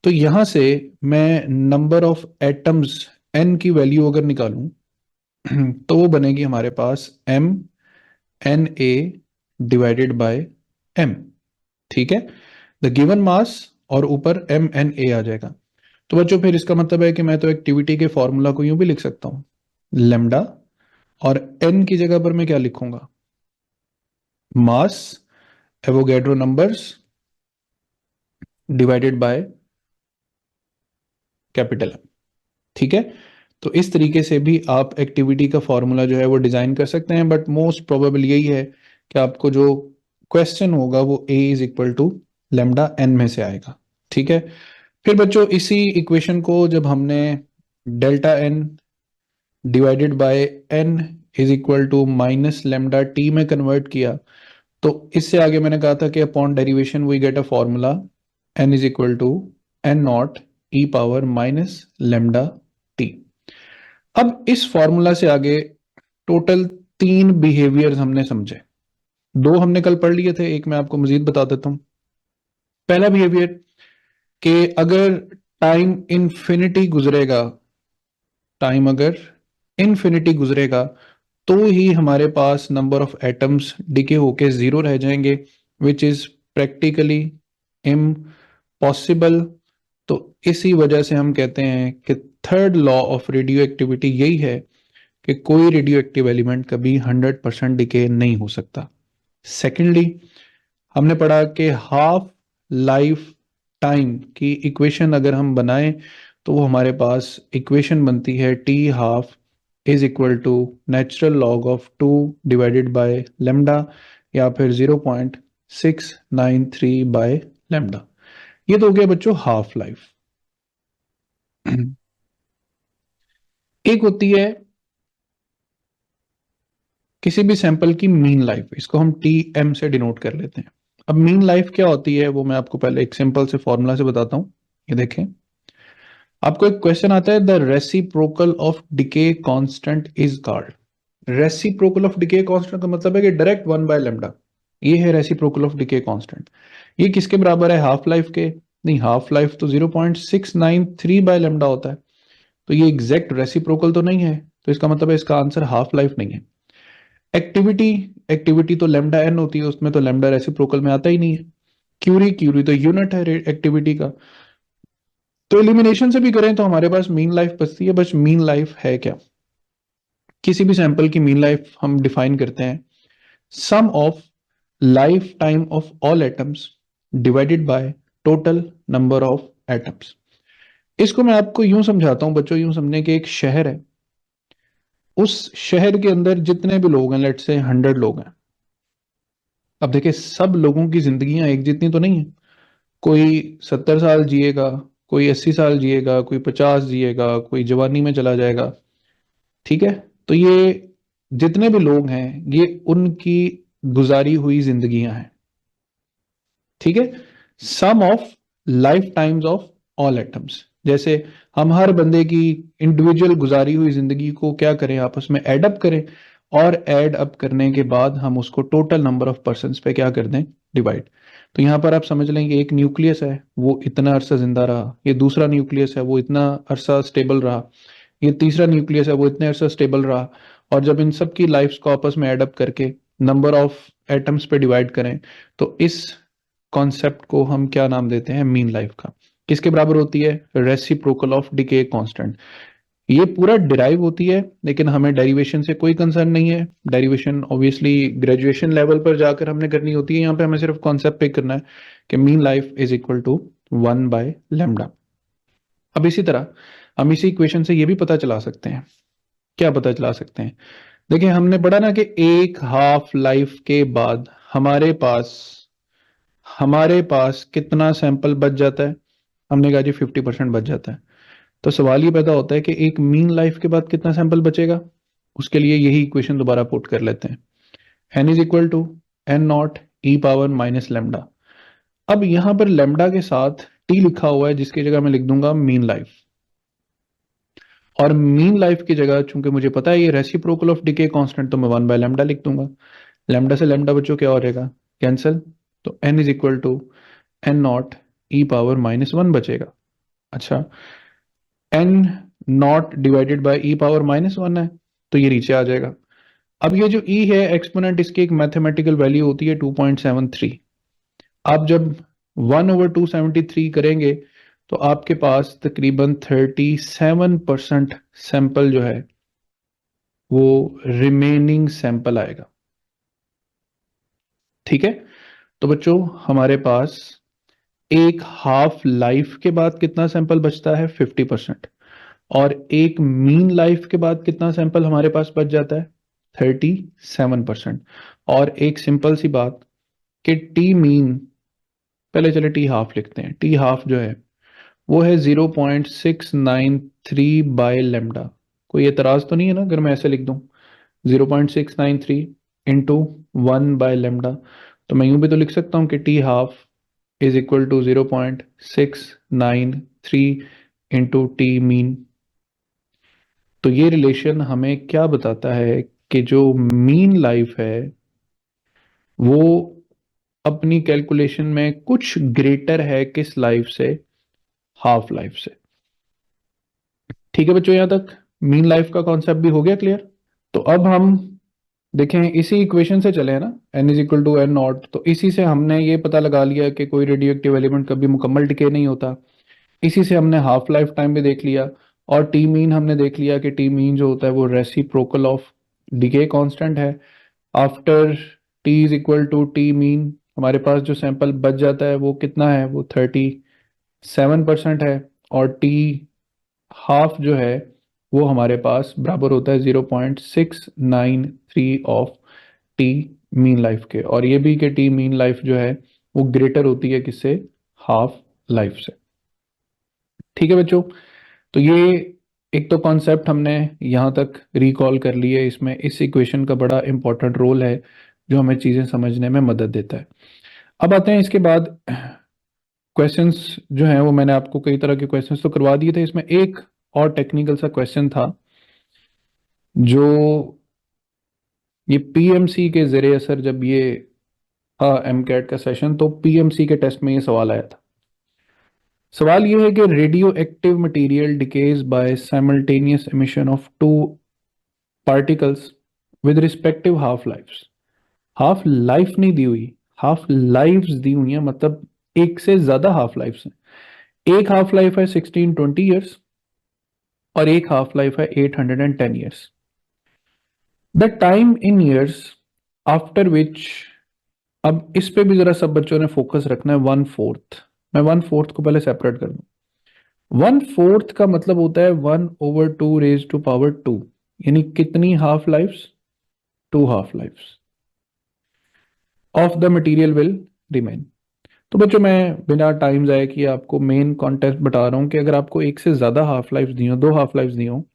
तो यहां से मैं नंबर ऑफ एटम्स n की वैल्यू अगर निकालूं तो वो बनेगी हमारे पास m/na डिवाइडेड बाय m। ठीक है, द गिवन मास और ऊपर m/na आ जाएगा। तो बच्चों फिर इसका मतलब है कि मैं तो एक्टिविटी के फॉर्मूला को यूं भी लिख सकता हूं, लेमडा और n की जगह पर मैं क्या लिखूंगा? Mass Avogadro numbers divided by capital M। ठीक है, तो इस तरीके से भी आप एक्टिविटी का फॉर्मूला जो है वो डिजाइन कर सकते हैं, बट मोस्ट प्रोबेबल यही है कि आपको जो क्वेश्चन होगा वो A is equal to lambda n में से आएगा। ठीक है, फिर बच्चों इसी इक्वेशन को जब हमने delta n divided by n is equal to minus lambda t में कन्वर्ट किया, तो इससे आगे मैंने कहा था कि upon derivation we get a formula n is equal to n not e power minus lambda t। अब इस फॉर्मूला से आगे टोटल 3 बिहेवियर्स हमने समझे। 2 हमने कल पढ़ लिए थे, एक मैं आपको मजीद बता देता हूं। पहला बिहेवियर कि अगर टाइम इन्फिनिटी गुजरेगा, टाइम अगर इन्फिनिटी गुजरेगा तो ही हमारे पास नंबर ऑफ एटम्स डिके होके 0 रह जाएंगे, विच इज प्रैक्टिकली इम्पॉसिबल। तो इसी वजह से हम कहते हैं कि third law of radio activity यही है कि कोई रेडियो एक्टिव एलिमेंट कभी 100% डिके नहीं हो सकता। सेकेंडली, हमने पढ़ा कि हाफ लाइफ टाइम की इक्वेशन अगर हम बनाएं तो वो हमारे पास इक्वेशन बनती है t half is equal to natural log of 2 divided by lambda, या फिर 0.693 बाय लेमडा। ये तो हो गया बच्चों हाफ लाइफ। एक होती है किसी भी सैंपल की मीन लाइफ, इसको हम टी एम से डिनोट कर लेते हैं। अब मीन लाइफ क्या होती है वो मैं आपको पहले एक सिंपल से फॉर्मूला से बताता हूं। ये देखें, आपको एक क्वेश्चन आता है, the reciprocal of decay constant is called. Reciprocal of decay constant का मतलब है कि डायरेक्ट 1/λ। ये है रेसिप्रोकल ऑफ डिके कांस्टेंट। ये किसके बराबर है? हाफ लाइफ के? नहीं, हाफ लाइफ तो 0.693/λ होता है, तो ये एग्जैक्ट रेसिप्रोकल तो नहीं है, तो इसका मतलब है इसका आंसर हाफ लाइफ नहीं है। एक्टिविटी, एक्टिविटी तो लेमडा एन होती है, उसमें तो लेमडा रेसिप्रोकल में आता ही नहीं है। क्यूरी, क्यूरी तो यूनिट है एक्टिविटी का। तो एलिमिनेशन से भी करें तो हमारे पास मीन लाइफ बचती है। बस मीन लाइफ है क्या? किसी भी सैंपल की मीन लाइफ हम डिफाइन करते हैं sum of life time of all atoms divided by total number of atoms. इसको मैं आपको यूं समझाता हूं बच्चों, यूं समझने कि एक शहर है, उस शहर के अंदर जितने भी लोग हैं, लेट से 100 लोग हैं। अब देखिए, सब लोगों की जिंदगियां एक जितनी तो नहीं है। कोई 70 साल जिएगा, कोई 80 साल जिएगा, कोई 50 जिएगा, कोई जवानी में चला जाएगा। ठीक है, तो ये जितने भी लोग हैं, ये उनकी गुजारी हुई जिंदगियां हैं। ठीक है, sum of life times of all atoms. जैसे हम हर बंदे की इंडिविजुअल गुजारी हुई जिंदगी को क्या करें, आपस में एड अप करें, और एड अप करने के बाद हम उसको टोटल नंबर ऑफ पर्सन पे क्या कर दें, डिवाइड। तो यहां पर आप समझ लें कि एक न्यूक्लियस है, वो इतना अरसा जिंदा रहा, ये दूसरा न्यूक्लियस है, वो इतना अरसा स्टेबल रहा, ये तीसरा न्यूक्लियस है, वो इतने अरसा स्टेबल रहा। और जब इन सब की लाइफ्स को आपस में एड अप करके नंबर ऑफ एटम्स पे डिवाइड करें, तो इस कॉन्सेप्ट को हम क्या नाम देते हैं, मीन लाइफ का। किसके बराबर होती है, रेसिप्रोकल ऑफ डिके कांस्टेंट। ये पूरा डिराइव होती है, लेकिन हमें डेरिवेशन से कोई कंसर्न नहीं है। डेरिवेशन ऑब्वियसली ग्रेजुएशन लेवल पर जाकर हमने करनी होती है, यहाँ पे हमें सिर्फ कॉन्सेप्ट पे करना है कि mean life is equal to 1/λ। अब इसी तरह हम इसी इक्वेशन से ये भी पता चला सकते हैं, क्या पता चला सकते हैं, देखिए हमने पढ़ा ना कि एक हाफ लाइफ के बाद हमारे पास कितना सैंपल बच जाता है। हमने कहा जी 50% बच जाता है। तो सवाल ये पैदा होता है कि एक मीन लाइफ के बाद कितना सैंपल बचेगा। उसके लिए यही इक्वेशन दोबारा पुट कर लेते हैं, n is equal to n not e power minus lambda. अब यहां पर लेमडा के साथ t लिखा हुआ है, जिसकी जगह मैं लिख दूंगा मीन लाइफ। और मीन लाइफ की जगह चूंकि मुझे पता है ये रेसिप्रोकल ऑफ डिके कांस्टेंट, तो मैं 1/λ लिख दूंगा। लेमडा से लेमडा बच्चों क्या हो जाएगा, कैंसिल। तो n is equal to n not e power -1 बचेगा। अच्छा, n not divided by e power -1 है, तो ये नीचे आ जाएगा। अब ये जो ई है एक्सपोनेंट, इसकी एक मैथमेटिकल वैल्यू होती है 2.73। आप जब 1/273 करेंगे, तो आपके पास तकरीबन 37% सैंपल जो है वो रिमेनिंग सैंपल आएगा। ठीक है, तो बच्चों हमारे पास एक हाफ लाइफ के बाद कितना सैंपल बचता है, 50%। और एक मीन लाइफ के बाद कितना सैंपल हमारे पास बच जाता है, 37%। और एक सिंपल सी बात कि टी मीन, पहले चले टी हाफ लिखते हैं। टी हाफ जो है वो है 0.693/λ। कोई एतराज तो नहीं है ना अगर मैं ऐसे लिख दूं, 0.693 इंटू 1/λ। तो मैं यूं भी तो लिख सकता हूं कि t half is equal to 0.693 into t mean. तो ये रिलेशन हमें क्या बताता है कि जो मीन लाइफ है वो अपनी कैलकुलेशन में कुछ ग्रेटर है किस लाइफ से, हाफ लाइफ से। ठीक है बच्चों, यहां तक मीन लाइफ का कॉन्सेप्ट भी हो गया क्लियर। तो अब हम देखें, इसी इक्वेशन से चले हैं ना, n is equal to n not. तो इसी से हमने ये पता लगा लिया कि कोई रेडियो एक्टिव एलिमेंट कभी मुकम्मल डिके नहीं होता। इसी से हमने हाफ लाइफ टाइम भी देख लिया, और टी मीन हमने देख लिया कि टी मीन जो होता है वो रेसिप्रोकल ऑफ डिके कांस्टेंट है। After t is equal to t mean, हमारे पास जो सैंपल बच जाता है वो कितना है, वो 37% है। और टी हाफ जो है वो हमारे पास बराबर होता है 0.693 ऑफ टी मीन लाइफ के। और ये भी कि टी मीन लाइफ जो है वो ग्रेटर होती है किससे, हाफ लाइफ से। ठीक है बच्चों, तो ये एक तो कॉन्सेप्ट हमने यहाँ तक रिकॉल कर लिए। इसमें इस इक्वेशन का बड़ा इंपॉर्टेंट रोल है जो हमें चीज़ें समझने में मदद देता है। अब आते हैं इसके बाद क्वेश्चंस जो हैं, वो मैंने आपको कई तरह के क्वेश्चंस तो करवा दिए थे। इसमें एक और टेक्निकल सा क्वेश्चन था, जो ये पीएमसी के ज़रिए असर, जब ये था एमकैट का सेशन, तो पीएमसी के टेस्ट में ये सवाल आया था। सवाल ये है कि radioactive material decays by simultaneous emission of two particles with respective half lives. Half life नहीं दी हुई, हाफ लाइव्स दी हुई है, मतलब एक से ज्यादा हाफ लाइफ्स हैं। एक हाफ लाइफ है 1620 ईयर्स, और एक हाफ लाइफ है 810 years. The time in years after which, अब इस पे भी जरा सब बच्चों ने फोकस रखना है। 1/4, मैं 1/4 को पहले सेपरेट कर दूं। 1/4 का मतलब होता है 1/2 raised to power 2, यानी कितनी half lives? 2 half lives of the material will remain. तो बच्चों मैं बिना टाइम जाए किए आपको मेन कॉन्टेक्स्ट बता रहा हूँ कि अगर आपको एक से ज्यादा हाफ लाइफ दी हो, 2 हाफ लाइफ दी हो,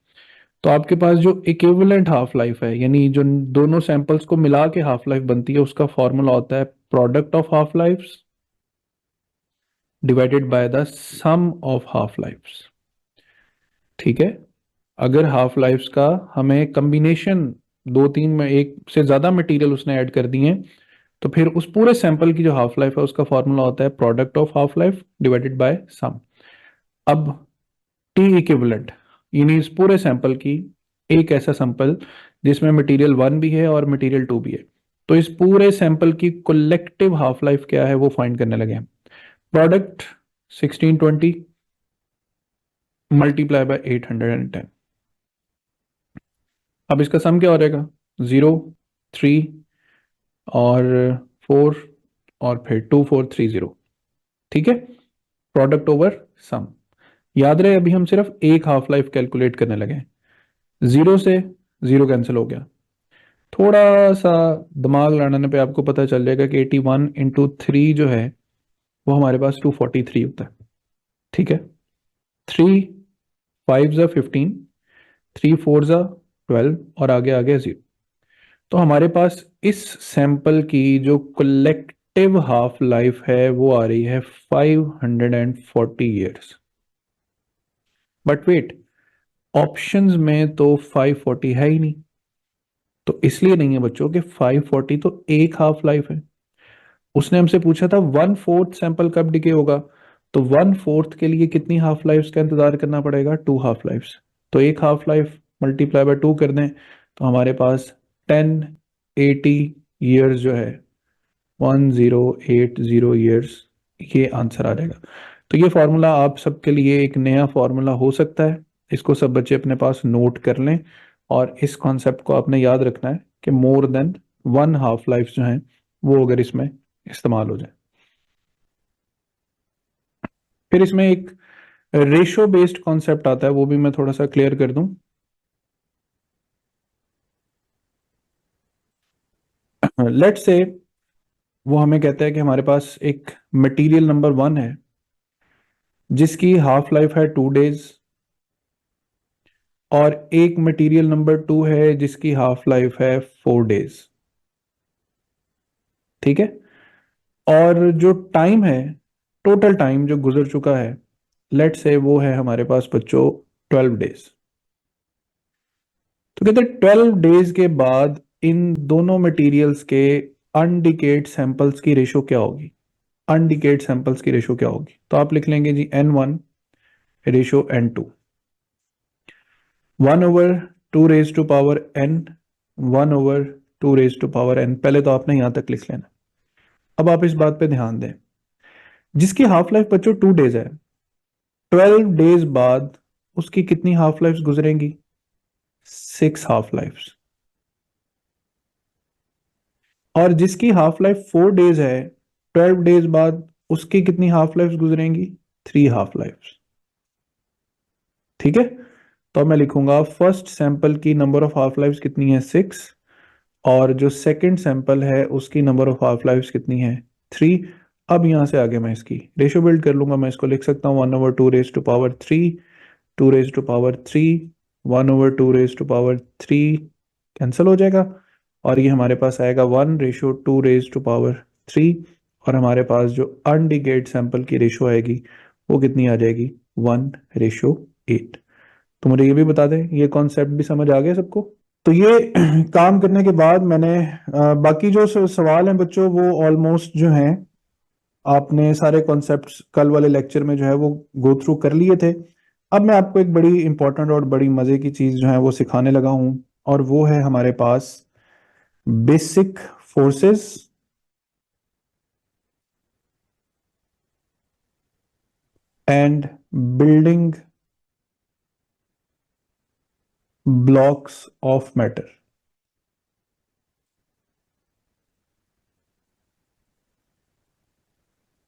तो आपके पास जो इक्विवेलेंट हाफ लाइफ है, यानी जो दोनों सैंपल्स को मिला के हाफ लाइफ बनती है, उसका फॉर्मूला होता है product of half lives divided by the sum of half lives. ठीक है, अगर हाफ लाइफ्स का हमें कम्बिनेशन दो तीन में एक से ज्यादा मटेरियल उसने ऐड कर दिए हैं, तो फिर उस पूरे सैंपल की जो हाफ लाइफ है उसका फॉर्मूला होता है product of half life divided by sum. अब टी इक्विवेलेंट यानी इस पूरे सैंपल की एक ऐसा सैंपल जिसमें मटेरियल 1 भी है और मटेरियल 2 भी है, तो इस पूरे सैंपल की कलेक्टिव हाफ लाइफ क्या है वो फाइंड करने लगे हैं। Product 1620 multiply by 810। अब इसका सम क्या हो जाएगा? 0, 3 और 4 और फिर 2430। ठीक है, प्रोडक्ट ओवर सम। याद रहे अभी हम सिर्फ एक हाफ लाइफ कैलकुलेट करने लगे हैं। 0 से 0 कैंसिल हो गया, थोड़ा सा दिमाग लड़ाने पे आपको पता चल जाएगा कि 81 × 3 जो है वो हमारे पास 243 होता है। ठीक है, 3 5 × 15, 3 4 × 12 और आगे आगे 0। तो हमारे पास इस सैंपल की जो कलेक्टिव हाफ लाइफ है वो आ रही है 540 ईयर्स। बट वेट, ऑप्शंस में तो 540 है ही नहीं, तो इसलिए नहीं है बच्चों कि 540 तो एक हाफ लाइफ है। उसने हमसे पूछा था 1/4 सैंपल कब डिके होगा, तो 1/4 के लिए कितनी हाफ लाइफ्स का इंतजार करना पड़ेगा? 2 हाफ लाइफ्स। तो एक हाफ लाइफ मल्टीप्लाई बाय 2 कर दें तो हमारे पास 1080 ईयर्स जो है, 1080 ईयर्स, ये आंसर आ जाएगा। तो ये फॉर्मूला आप सबके लिए एक नया फॉर्मूला हो सकता है, इसको सब बच्चे अपने पास नोट कर लें, और इस कॉन्सेप्ट को आपने याद रखना है कि मोर देन 1 हाफ लाइफ जो है वो अगर इसमें इस्तेमाल हो जाए। फिर इसमें एक रेशो बेस्ड कॉन्सेप्ट आता है, वो भी मैं थोड़ा सा क्लियर कर दूं। लेट्स से वो हमें कहता है कि हमारे पास एक मटेरियल नंबर 1 है जिसकी हाफ लाइफ है 2 डेज, और एक मटेरियल नंबर 2 है जिसकी हाफ लाइफ है 4 डेज। ठीक है, और जो टाइम है, टोटल टाइम जो गुजर चुका है, लेट्स से वो है हमारे पास बच्चों 12 डेज। तो कहते हैं 12 डेज के बाद इन दोनों मटेरियल्स के अनडिकेट सैंपल्स की रेशो क्या होगी? अनडिकेट सैंपल्स की रेशो क्या होगी? तो आप लिख लेंगे जी N1 ratio N2, 1/2 raised to power n, 1/2 raised to power n। पहले तो आपने यहां तक लिख लेना। अब आप इस बात पे ध्यान दें, जिसकी हाफ लाइफ बच्चों 2 डेज है, 12 डेज बाद उसकी कितनी हाफ लाइफ गुजरेंगी? 6 half life. और जिसकी हाफ लाइफ 4 डेज है, 12 डेज बाद उसकी कितनी हाफ लाइफ गुजरेंगी? 3 half life. ठीक है, तो मैं लिखूंगा फर्स्ट सैंपल की नंबर ऑफ हाफ लाइफ कितनी है? 6, और जो सेकंड सैंपल है उसकी नंबर ऑफ हाफ लाइफ कितनी है? 3। अब यहां से आगे मैं इसकी रेशो बिल्ड कर लूंगा, मैं इसको लिख सकता हूँ 1/2 raised to power 3, 2 raised to power 3, 1/2 raised to power 3 cancel हो जाएगा, और ये हमारे पास आएगा 1/2 raised to power 3, और हमारे पास जो अनडिकेट सैंपल की रेशो आएगी वो कितनी आ जाएगी? 1/8। तो मुझे ये भी बता दें, ये कॉन्सेप्ट भी समझ आ गया सबको? तो ये काम करने के बाद मैंने बाकी जो सवाल हैं बच्चों वो ऑलमोस्ट जो हैं आपने सारे कॉन्सेप्ट्स कल वाले लेक्चर में जो है वो गो थ्रू कर लिए थे। अब मैं आपको एक बड़ी इंपॉर्टेंट और बड़ी मजे की चीज जो है वो सिखाने लगा हूं, और वो है हमारे पास basic forces and building blocks of matter.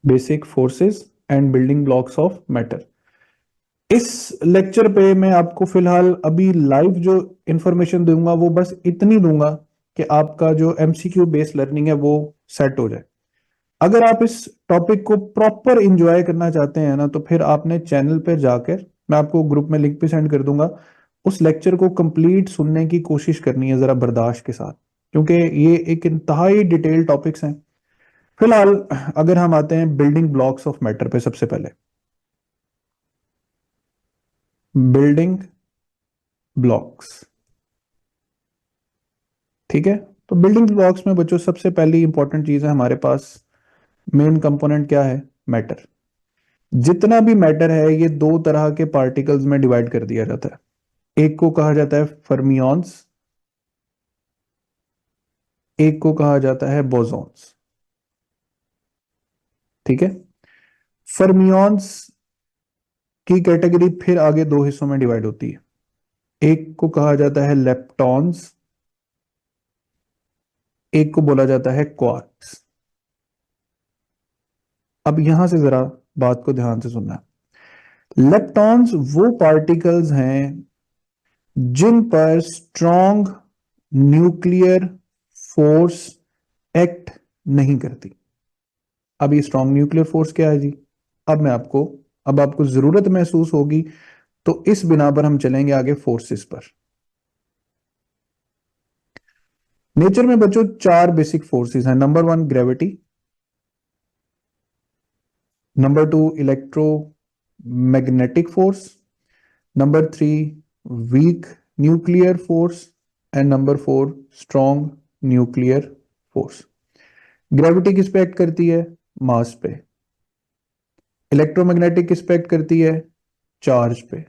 Basic forces and building blocks of matter. इस लेक्चर पे मैं आपको फिलहाल अभी लाइव जो इंफॉर्मेशन दूंगा वो बस इतनी दूंगा कि आपका जो एमसीक्यू बेस्ड लर्निंग है वो सेट हो जाए। अगर आप इस टॉपिक को प्रॉपर इंजॉय करना चाहते हैं ना, तो फिर आपने चैनल पर जाकर, मैं आपको ग्रुप में लिंक भी सेंड कर दूंगा, उस लेक्चर को कंप्लीट सुनने की कोशिश करनी है जरा बर्दाश्त के साथ, क्योंकि ये एक इंतहाई डिटेल टॉपिक्स हैं। फिलहाल अगर हम आते हैं बिल्डिंग ब्लॉक्स ऑफ मैटर पे, सबसे पहले बिल्डिंग ब्लॉक्स, ठीक है। तो बिल्डिंग ब्लॉक्स में बच्चों सबसे पहली इंपॉर्टेंट चीज है हमारे पास, मेन कंपोनेंट क्या है, मैटर। जितना भी मैटर है ये दो तरह के पार्टिकल्स में डिवाइड कर दिया जाता है। एक को कहा जाता है फर्मियॉन्स, एक को कहा जाता है बोसॉन्स, ठीक है। फर्मियॉन्स की कैटेगरी फिर आगे दो हिस्सों में डिवाइड होती है। एक को कहा जाता है लेप्टॉन्स, एक को बोला जाता है क्वार्क्स। अब यहां से जरा बात को ध्यान से सुनना। लेप्टॉन्स वो पार्टिकल्स हैं जिन पर स्ट्रॉन्ग न्यूक्लियर फोर्स एक्ट नहीं करती। अब ये स्ट्रॉन्ग न्यूक्लियर फोर्स क्या है जी, अब मैं आपको, अब आपको जरूरत महसूस होगी, तो इस बिना पर हम चलेंगे आगे फोर्सेस पर। नेचर में बच्चों चार बेसिक फोर्सेस हैं। Number one gravity, number two electromagnetic force, number three week nuclear force, and number four strong nuclear force. Gravity किस पे एक्ट करती है, मास पे। इलेक्ट्रोमैग्नेटिक किस पे एक्ट करती है, चार्ज पे।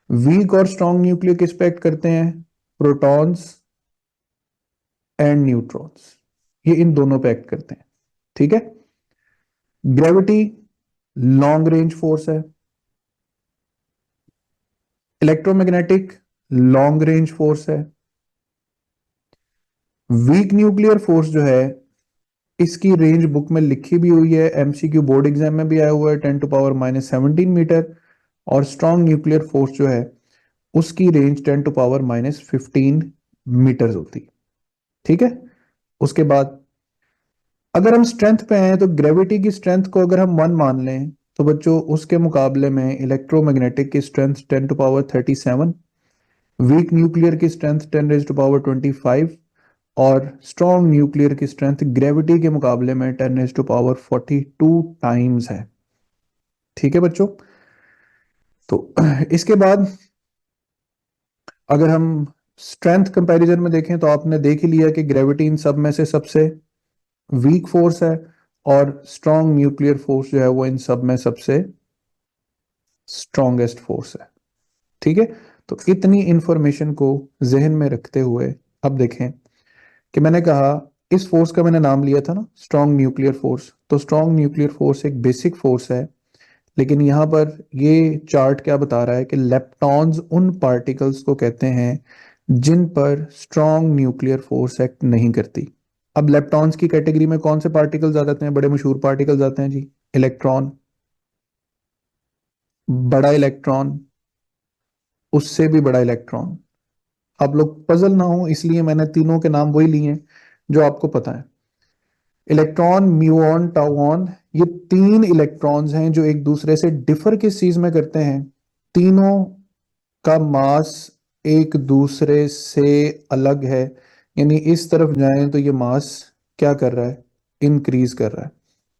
वीक और स्ट्रॉन्ग न्यूक्लियर किस पे एक्ट करते हैं, प्रोटॉन्स एंड न्यूट्रॉन्स, ये इन दोनों पे एक्ट करते हैं, ठीक है। ग्रेविटी लॉन्ग रेंज फोर्स है, इलेक्ट्रोमैग्नेटिक लॉन्ग रेंज फोर्स है। वीक न्यूक्लियर फोर्स जो है, इसकी रेंज बुक में लिखी भी हुई है, एमसीक्यू बोर्ड एग्जाम में भी आया हुआ है, 10⁻⁻17 मीटर। और स्ट्रॉन्ग न्यूक्लियर फोर्स जो है उसकी रेंज 10⁻⁻15 मीटर्स होती है, ठीक है। उसके बाद अगर हम स्ट्रेंथ पे हैं, तो ग्रेविटी की स्ट्रेंथ को अगर हम 1 मान लें, तो बच्चों उसके मुकाबले में इलेक्ट्रोमैग्नेटिक की स्ट्रेंथ 10⁻37, वीक न्यूक्लियर की स्ट्रेंथ 10⁻25, और स्ट्रॉन्ग न्यूक्लियर की स्ट्रेंथ ग्रेविटी के मुकाबले में 10⁻42 टाइम्स है, ठीक है बच्चों। तो इसके बाद अगर हम स्ट्रेंथ कंपैरिजन में देखें, तो आपने देख ही लिया कि ग्रेविटी इन सब में से सबसे वीक फोर्स है, और स्ट्रॉन्ग न्यूक्लियर फोर्स जो है वो इन सब में सबसे स्ट्रॉन्गेस्ट फोर्स है, ठीक है। तो इतनी इंफॉर्मेशन को जहन में रखते हुए अब देखें कि मैंने कहा इस फोर्स का मैंने नाम लिया था ना स्ट्रॉन्ग न्यूक्लियर फोर्स। तो स्ट्रॉन्ग न्यूक्लियर फोर्स एक बेसिक फोर्स है, लेकिन यहां पर ये चार्ट क्या बता रहा है कि लेप्टॉन्स उन पार्टिकल्स को कहते हैं जिन पर स्ट्रॉन्ग न्यूक्लियर फोर्स एक्ट नहीं करती। अब लेप्टॉन्स की कैटेगरी में कौन से पार्टिकल्स आ जाते हैं, बड़े मशहूर पार्टिकल्स आते हैं जी, इलेक्ट्रॉन, बड़ा इलेक्ट्रॉन, उससे भी बड़ा इलेक्ट्रॉन। आप लोग पजल ना हो इसलिए मैंने तीनों के नाम वही लिए हैं जो आपको पता है। इलेक्ट्रॉन, म्यूऑन, टाउऑन, ये तीन इलेक्ट्रॉन्स हैं जो एक दूसरे से डिफर किस चीज में करते हैं, तीनों का मास एक दूसरे से अलग है। यानी इस तरफ जाएं तो ये मास क्या कर रहा है, इंक्रीज कर रहा है,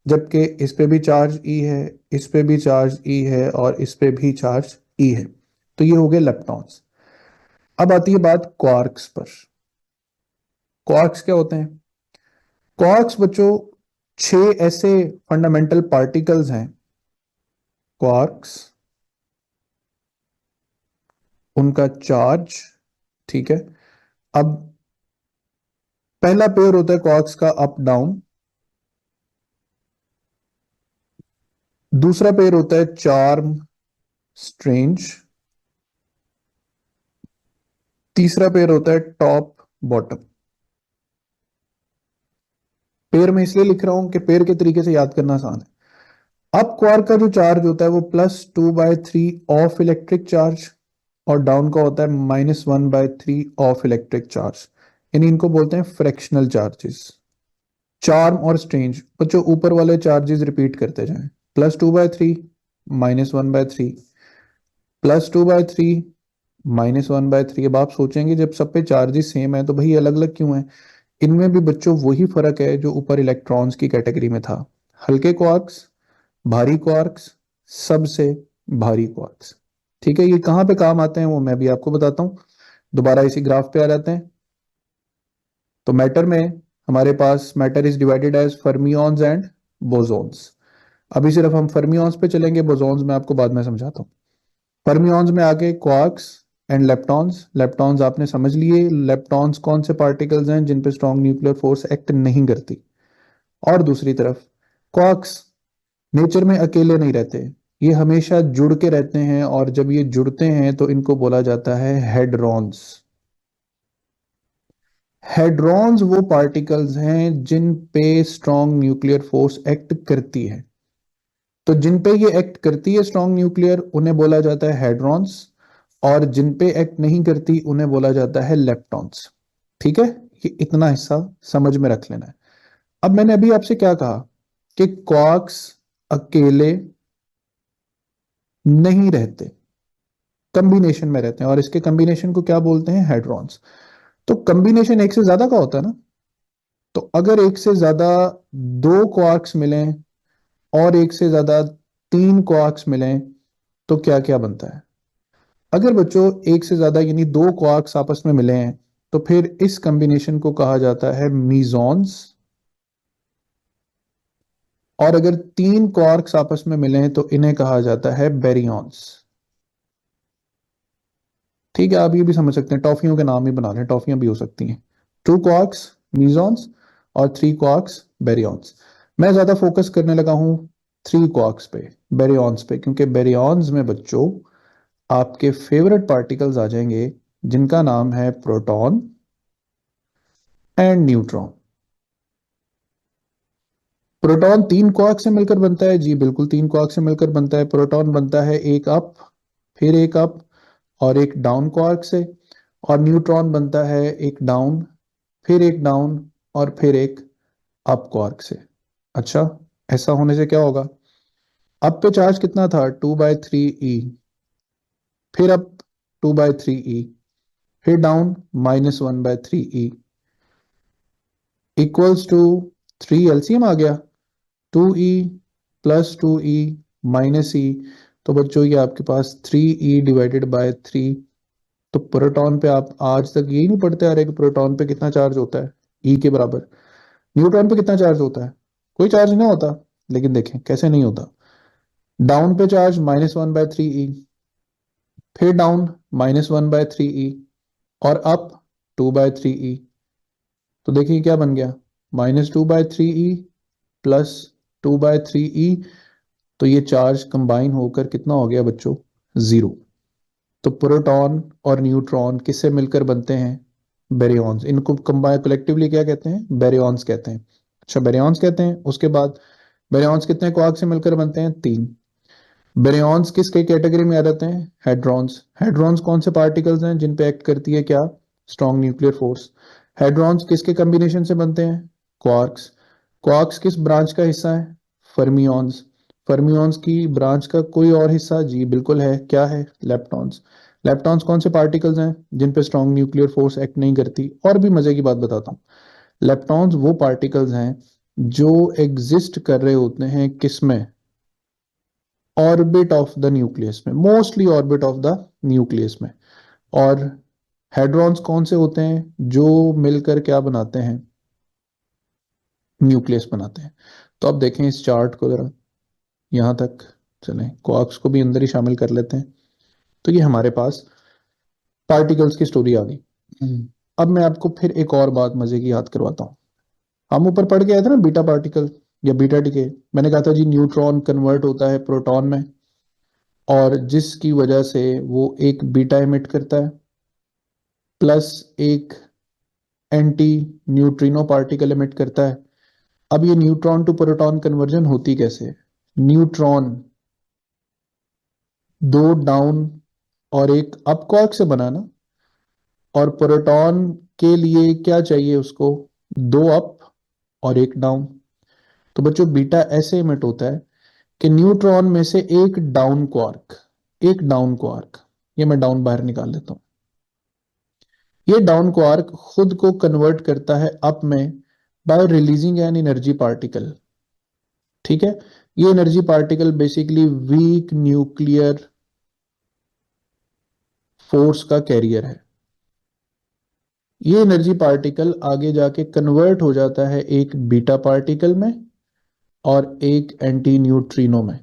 जबकि इस पे भी चार्ज ई है, इस पे भी चार्ज ई है, और इस पे भी चार्ज ई है। तो ये हो गए लेप्टॉन्स। अब आती है बात क्वार्क्स पर। क्वार्क्स क्या होते हैं, क्वार्क्स बच्चों छह ऐसे फंडामेंटल पार्टिकल्स हैं क्वार्क्स, उनका चार्ज, ठीक है। अब पहला पेयर होता है क्वार्क्स का अप डाउन, दूसरा पेयर होता है चार्म स्ट्रेंज, तीसरा पेयर होता है टॉप बॉटम। पेयर में इसलिए लिख रहा हूं कि पेयर के तरीके से याद करना आसान है। अब क्वार्क का जो चार्ज होता है वो +2/3 ऑफ इलेक्ट्रिक चार्ज, और डाउन का होता है -1/3 ऑफ इलेक्ट्रिक चार्ज, यानी इनको बोलते हैं फ्रैक्शनल चार्जेस। चार्म और स्ट्रेंज, बच्चों ऊपर वाले चार्जेस रिपीट करते जाएं, +2/3, -1/3, +2/3, -1/3। अब आप सोचेंगे जब सब पे चार्जेस सेम है तो भाई अलग अलग क्यों है? इनमें भी बच्चों वही फर्क है जो ऊपर इलेक्ट्रॉन्स की कैटेगरी में था। हल्के क्वार्क्स, भारी क्वार्क्स, सबसे भारी क्वार्क्स। ठीक है, ये कहाँ पे काम आते हैं वो मैं भी आपको बताता हूँ। दोबारा इसी ग्राफ पे आ जाते हैं। तो मैटर में हमारे पास matter is divided as fermions and bosons. अभी सिर्फ हम फर्मियंस पे चलेंगे, बोसॉन्स में आपको बाद में समझाता हूँ। फर्मियंस में आगे क्वार्क्स एंड लेप्टॉन्स। लेप्टॉन्स आपने समझ लिए, लेप्टॉन्स कौन से पार्टिकल्स हैं जिन पे स्ट्रॉन्ग न्यूक्लियर फोर्स एक्ट नहीं करती। और दूसरी तरफ क्वार्क्स नेचर में अकेले नहीं रहते, ये हमेशा जुड़ के रहते हैं, और जब ये जुड़ते हैं तो इनको बोला जाता है हेड्रॉन्स। हेड्रॉन्स वो पार्टिकल्स हैं जिन पे स्ट्रॉन्ग न्यूक्लियर फोर्स एक्ट करती है। तो जिन पे ये एक्ट करती है स्ट्रॉन्ग न्यूक्लियर, उन्हें बोला जाता है हेड्रॉन्स, और जिन पे एक्ट नहीं करती उन्हें बोला जाता है लेप्टॉन्स। ठीक है, ये इतना हिस्सा समझ में रख लेना है। अब मैंने अभी आपसे क्या कहा कि क्वार्क्स अकेले नहीं रहते, कॉम्बिनेशन में रहते हैं, और इसके कॉम्बिनेशन को क्या बोलते हैं? हेड्रॉन्स। तो कॉम्बिनेशन एक से ज्यादा का होता है ना। तो अगर एक से ज्यादा दो क्वार्क्स मिलें और एक से ज्यादा तीन क्वार्क्स मिलें तो क्या क्या बनता है? अगर बच्चों एक से ज्यादा यानी दो क्वार्क्स आपस में मिले हैं तो फिर इस कॉम्बिनेशन को कहा जाता है मीजॉन्स। और अगर तीन क्वार्क्स आपस में मिले हैं तो इन्हें कहा जाता है बेरियॉन्स। ठीक है, आप ये भी समझ सकते हैं, टॉफियों के नाम ही बना लें, टॉफियां भी हो सकती हैं। टू क्वार्क्स मीजॉन्स और थ्री क्वार्क्स बेरियॉन्स। मैं ज्यादा फोकस करने लगा हूं थ्री क्वार्क्स पे, बेरियॉन्स पे, क्योंकि बेरियॉन्स में बच्चों आपके फेवरेट पार्टिकल्स आ जाएंगे जिनका नाम है प्रोटॉन एंड न्यूट्रॉन। प्रोटॉन तीन क्वार्क से मिलकर बनता है, जी बिल्कुल तीन क्वार्क से मिलकर बनता है। प्रोटॉन बनता है एक अप, फिर एक अप और एक डाउन क्वार्क से, और न्यूट्रॉन बनता है एक डाउन, फिर एक डाउन और फिर एक अप क्वार्क से। अच्छा, ऐसा होने से क्या होगा? अप पे चार्ज कितना था? 2/3 ई, फिर अप 2/3 ई, फिर down -1/3 e, equals to 3 LCM आ गया, 2 ई +2 ई -ई। तो बच्चों ये आपके पास 3 ई/3। तो प्रोटॉन पे आप आज तक यही नहीं पढ़ते आ रहे कि प्रोटॉन पे कितना चार्ज होता है? ई के बराबर। न्यूट्रॉन पे कितना चार्ज होता है? कोई चार्ज नहीं होता। लेकिन देखें कैसे नहीं होता। डाउन पे चार्ज -1/3 ई, फिर डाउन -1/3 ई, और अप 2/3 ई। तो देखिए क्या बन गया, -2/3 ई +2/3 ई। तो ये चार्ज कंबाइन होकर कितना हो गया बच्चों? जीरो। तो प्रोटॉन और न्यूट्रॉन किससे मिलकर बनते हैं? बेरियॉन्स। इनको कंबाइन कलेक्टिवली क्या कहते हैं? बेरियॉन्स कहते हैं। अच्छा, बेरियॉन्स कहते हैं। उसके बाद बेरियॉन्स कितने क्वार्क से मिलकर बनते हैं? तीन। बेरियॉन्स किसके कैटेगरी में आ जाते हैं? हेड्रॉन्स। हेड्रॉन्स कौन से पार्टिकल्स हैं जिन पे एक्ट करती है क्या? Strong nuclear force. हेड्रॉन्स किसके कॉम्बिनेशन से बनते हैं? क्वार्क्स। क्वार्क्स किस ब्रांच का हिस्सा है? फर्मियॉन्स। फर्मियॉन्स की ब्रांच का कोई और हिस्सा? जी बिल्कुल है, क्या है? लेप्टॉन्स। लेप्टॉन्स कौन से पार्टिकल्स हैं जिन पे स्ट्रॉन्ग न्यूक्लियर फोर्स एक्ट नहीं करती? और भी मजे की बात बताता हूँ। लेप्टॉन्स वो पार्टिकल्स हैं जो एग्जिस्ट कर रहे होते हैं किसमें? ऑर्बिट ऑफ द न्यूक्लियस में, mostly orbit of the nucleus में। और हेड्रॉन्स कौन से होते हैं जो मिलकर क्या बनाते हैं? न्यूक्लियस बनाते हैं। तो अब देखें इस चार्ट को जरा, यहां तक चलें, क्वार्क्स को भी अंदर ही शामिल कर लेते हैं। तो ये हमारे पास पार्टिकल्स की स्टोरी आ गई। अब मैं आपको फिर एक और बात मजे की याद करवाता हूँ। हम ऊपर पढ़ के आए थे ना बीटा पार्टिकल या बीटा डीके। मैंने कहा था जी न्यूट्रॉन कन्वर्ट होता है प्रोटॉन में, और जिसकी वजह से वो एक बीटा एमिट करता है प्लस एक एंटी न्यूट्रिनो पार्टिकल एमिट करता है। अब ये न्यूट्रॉन टू प्रोटॉन कन्वर्जन होती कैसे है? न्यूट्रॉन दो डाउन और एक अप क्वार्क से बना ना, और प्रोटॉन के लिए क्या चाहिए उसको, दो अप और एक डाउन। तो बच्चों बीटा ऐसे इमिट होता है कि न्यूट्रॉन में से एक डाउन क्वार्क, ये मैं डाउन बाहर निकाल लेता हूं, ये डाउन क्वार्क खुद को कन्वर्ट करता है अप में by releasing an energy particle. ठीक है, ये energy particle basically weak nuclear force का कैरियर है। ये एनर्जी पार्टिकल आगे जाके कन्वर्ट हो जाता है एक बीटा पार्टिकल में और एक एंटी न्यूट्रिनो में,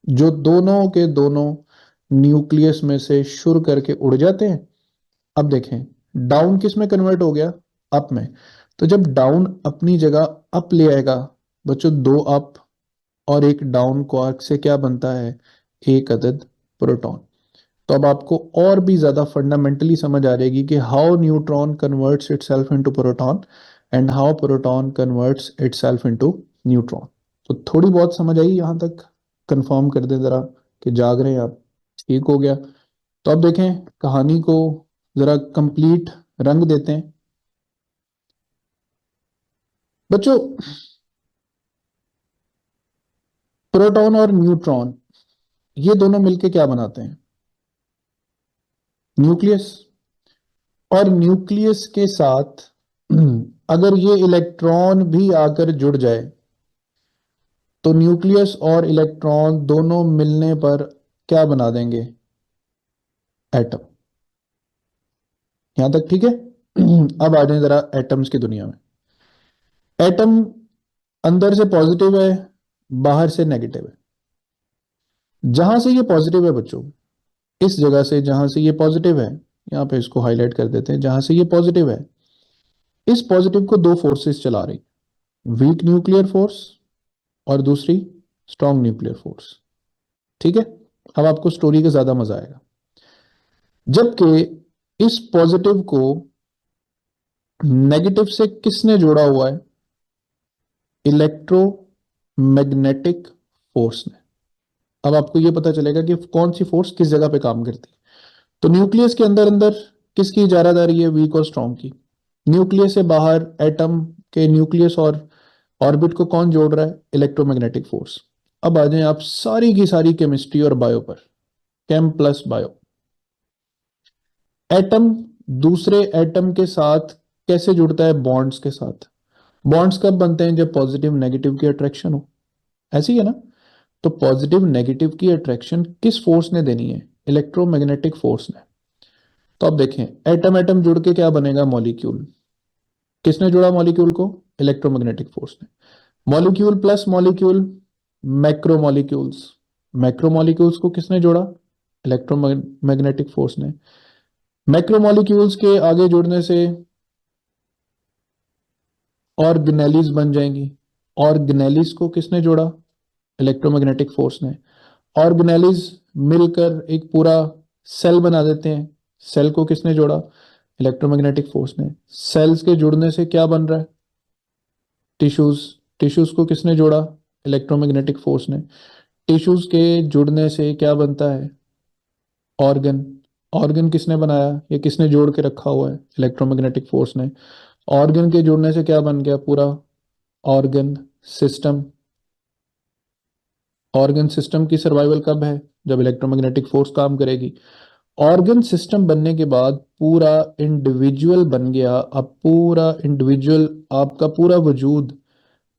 जो दोनों के दोनों न्यूक्लियस में से शुरू करके उड़ जाते हैं। अब देखें डाउन किस में कन्वर्ट हो गया, अप में। तो जब डाउन अपनी जगह अप ले आएगा बच्चों, दो अप और एक डाउन क्वार्क से क्या बनता है, एक अदद प्रोटॉन। तो अब आपको और भी ज्यादा फंडामेंटली समझ आ जाएगी कि how neutron converts itself into proton and how proton converts itself into neutron. तो थोड़ी बहुत समझ आई यहां तक, कंफर्म कर दें जरा कि जाग रहे हैं आप। ठीक हो गया। तो अब देखें कहानी को जरा कंप्लीट रंग देते हैं बच्चों। प्रोटॉन और न्यूट्रॉन ये दोनों मिलके क्या बनाते हैं, न्यूक्लियस। और न्यूक्लियस के साथ अगर ये इलेक्ट्रॉन भी आकर जुड़ जाए तो न्यूक्लियस और इलेक्ट्रॉन दोनों मिलने पर क्या बना देंगे, एटम। यहां तक ठीक है। अब आ जाए जरा एटम्स की दुनिया में। एटम अंदर से पॉजिटिव है, बाहर से नेगेटिव है। जहां से ये पॉजिटिव है बच्चों, इस जगह से जहां से ये पॉजिटिव है, यहां पे इसको हाईलाइट कर देते हैं, जहां से ये पॉजिटिव है, इस पॉजिटिव को दो फोर्सेस चला रही, वीक न्यूक्लियर फोर्स और दूसरी स्ट्रॉन्ग न्यूक्लियर फोर्स। ठीक है, अब आपको स्टोरी का ज्यादा मजा आएगा। जबकि इस पॉजिटिव को नेगेटिव से किसने जोड़ा हुआ है, इलेक्ट्रोमैग्नेटिक फोर्स ने। अब आपको यह पता चलेगा कि कौन सी फोर्स किस जगह पे काम करती है। तो न्यूक्लियस के अंदर अंदर किसकी इजारादारी है, वीक और स्ट्रॉन्ग की। न्यूक्लियस से बाहर एटम के न्यूक्लियस और ऑर्बिट को कौन जोड़ रहा है, इलेक्ट्रोमैग्नेटिक फोर्स। अब आ जाएं आप सारी की सारी केमिस्ट्री और बायो पर, केम प्लस बायो। एटम दूसरे एटम के साथ कैसे जुड़ता है, बॉन्ड्स के साथ। बॉन्ड्स कब बनते हैं, जब पॉजिटिव नेगेटिव की अट्रैक्शन हो, ऐसी है ना। तो पॉजिटिव नेगेटिव की अट्रैक्शन किस फोर्स ने देनी है, इलेक्ट्रोमैग्नेटिक फोर्स ने। तो अब देखें एटम एटम जुड़ के क्या बनेगा, मॉलिक्यूल। किसने जोड़ा मॉलिक्यूल को, इलेक्ट्रोमैग्नेटिक फोर्स ने। Molecule plus molecule, macromolecules. Macromolecules को किसने जोड़ा, इलेक्ट्रोमैग्नेटिक फोर्स ने। मैक्रोमॉलिक्यूल्स के आगे जुड़ने से ऑर्गेनेलिज बन जाएंगी। ऑर्गेनेलिज को किसने जोड़ा, इलेक्ट्रोमैग्नेटिक फोर्स ने। ऑर्गेनेलिज मिलकर एक पूरा सेल बना देते हैं। सेल को किसने जोड़ा, इलेक्ट्रोमैग्नेटिक फोर्स ने। सेल्स के जुड़ने से क्या बन रहा है, टिश्यूज। टिश्यूज को किसने जोड़ा, इलेक्ट्रोमैग्नेटिक फोर्स ने। टिश्यूज के जुड़ने से क्या बनता है, ऑर्गन। ऑर्गन किसने बनाया, ये किसने जोड़ के रखा हुआ है, इलेक्ट्रोमैग्नेटिक फोर्स ने। ऑर्गन के जुड़ने से क्या बन गया, पूरा ऑर्गन सिस्टम। ऑर्गन सिस्टम की सर्वाइवल कब है, जब इलेक्ट्रोमैग्नेटिक फोर्स काम करेगी। ऑर्गन सिस्टम बनने के बाद पूरा इंडिविजुअल बन गया। अब पूरा इंडिविजुअल, आपका पूरा वजूद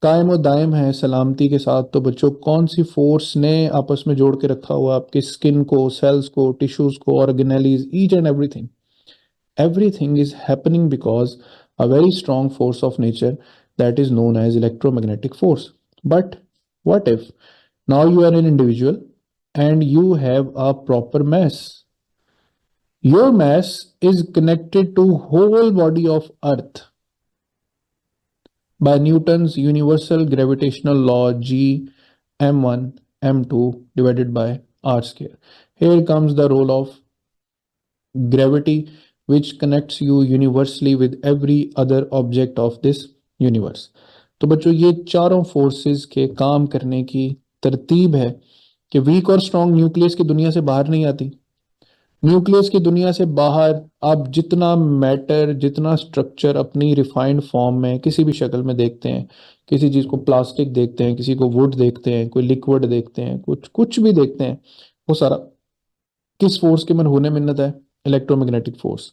कायम और दायम है सलामती के साथ। तो बच्चों कौन सी फोर्स ने आपस में जोड़ के रखा हुआ, आपकी स्किन को, सेल्स को, टिश्यूज को, organelles, each and everything. Everything is happening because a very strong force of nature that is known as electromagnetic force. But what if now you are an individual and you have a proper mass? Your mass is connected to whole body of earth by Newton's universal gravitational law G m1 m2 divided by r square. Here comes the role of gravity, which connects you universally with every other object of this universe. तो बच्चों ये चारों forces के काम करने की तरतीब है कि वीक और स्ट्रांग न्यूक्लियस की दुनिया से बाहर नहीं आती। न्यूक्लियस की दुनिया से बाहर आप जितना मैटर, जितना स्ट्रक्चर अपनी रिफाइंड फॉर्म में किसी भी शक्ल में देखते हैं, किसी चीज को प्लास्टिक देखते हैं, किसी को वुड देखते हैं, कोई लिक्विड देखते हैं, कुछ कुछ भी देखते हैं, वो सारा किस फोर्स के मन होने मिन्नत है? Electromagnetic force.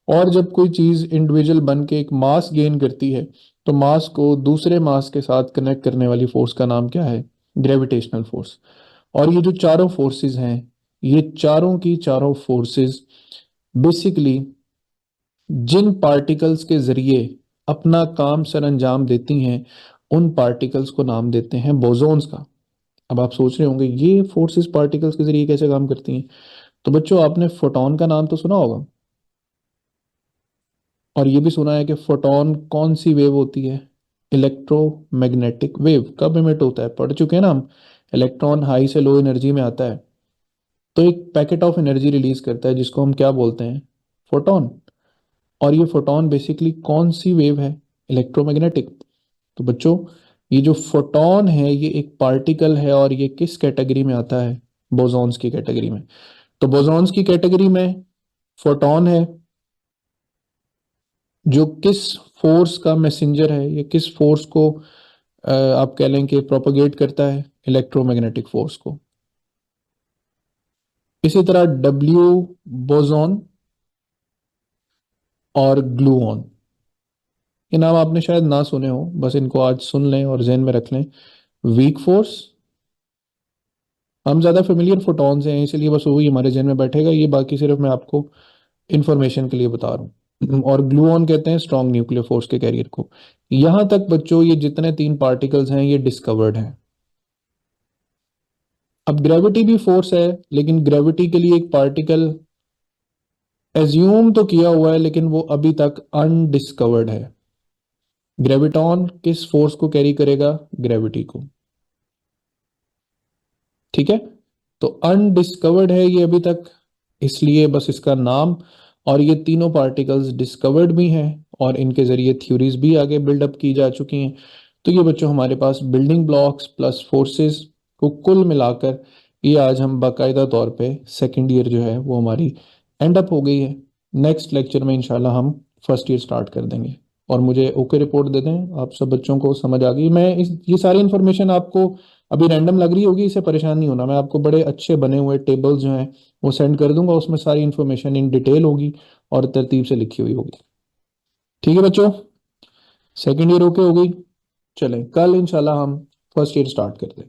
और जब कोई चीज इंडिविजुअल बन के एक मास गेन करती है, तो मास को दूसरे मास के साथ कनेक्ट करने वाली फोर्स का नाम क्या है? Gravitational force. और ये जो चारों फोर्सेस हैं, ये चारों की चारों फोर्सेस बेसिकली जिन पार्टिकल्स के जरिए अपना काम सर अंजाम देती हैं, उन पार्टिकल्स को नाम देते हैं बोसोन्स का। अब आप सोच रहे होंगे ये फोर्सेस पार्टिकल्स के जरिए कैसे काम करती हैं? तो बच्चों, आपने फोटोन का नाम तो सुना होगा, और ये भी सुना है कि फोटोन कौन सी वेव होती है? Electromagnetic wave. कब इमिट होता है? पढ़ चुके हैं ना हम। इलेक्ट्रॉन हाई से लो एनर्जी में आता है, तो एक पैकेट ऑफ एनर्जी रिलीज करता है, जिसको हम क्या बोलते हैं? फोटोन। और ये फोटोन बेसिकली कौन सी वेव है? इलेक्ट्रोमैग्नेटिक। तो बच्चों, ये जो फोटोन है ये एक पार्टिकल है, और ये किस कैटेगरी में आता है? बोसॉन्स की कैटेगरी में। तो बोसॉन्स की कैटेगरी में फोटोन है, जो किस फोर्स का मैसेंजर है, ये किस फोर्स को आप कह लें कि प्रोपगेट करता है? इलेक्ट्रोमैग्नेटिक फोर्स को। इसी तरह डब्ल्यू बोसॉन और ग्लूऑन, ये नाम आपने शायद ना सुने हो, बस इनको आज सुन लें और जहन में रख लें। वीक फोर्स, हम ज्यादा फेमिलियर फोटॉन से हैं, इसलिए बस वही हमारे जहन में बैठेगा, ये बाकी सिर्फ मैं आपको इंफॉर्मेशन के लिए बता रहा हूँ। और ग्लूऑन कहते हैं स्ट्रॉन्ग न्यूक्लियर फोर्स के कैरियर को। यहां तक बच्चों, ये जितने तीन पार्टिकल्स हैं ये डिस्कवर्ड हैं। अब ग्रेविटी भी फोर्स है, लेकिन ग्रेविटी के लिए एक पार्टिकल एज्यूम तो किया हुआ है, लेकिन वो अभी तक अनडिस्कवर्ड है। ग्रेविटॉन किस फोर्स को कैरी करेगा? ग्रेविटी को। ठीक है, तो अनडिस्कवर्ड है ये अभी तक, इसलिए बस इसका नाम। और ये तीनों पार्टिकल्स डिस्कवर्ड भी हैं, और इनके जरिए थ्योरीज भी आगे बिल्डअप की जा चुकी हैं। तो ये बच्चों हमारे पास बिल्डिंग ब्लॉक्स प्लस फोर्सेस को कुल मिलाकर, ये आज हम बाकायदा तौर पे सेकेंड ईयर जो है वो हमारी एंड अप हो गई है। नेक्स्ट लेक्चर में इंशाल्लाह हम फर्स्ट ईयर स्टार्ट कर देंगे। और मुझे ओके रिपोर्ट दे दें, आप सब बच्चों को समझ आ गई। मैं ये सारी इन्फॉर्मेशन आपको अभी रैंडम लग रही होगी, इससे परेशान नहीं होना। मैं आपको बड़े अच्छे बने हुए टेबल्स जो हैं वो सेंड कर दूंगा, उसमें सारी इन्फॉर्मेशन इन डिटेल होगी और तरतीब से लिखी हुई होगी। ठीक है बच्चों, सेकेंड ईयर ओके हो गई। चलें, कल इंशाल्लाह हम फर्स्ट ईयर स्टार्ट करते हैं।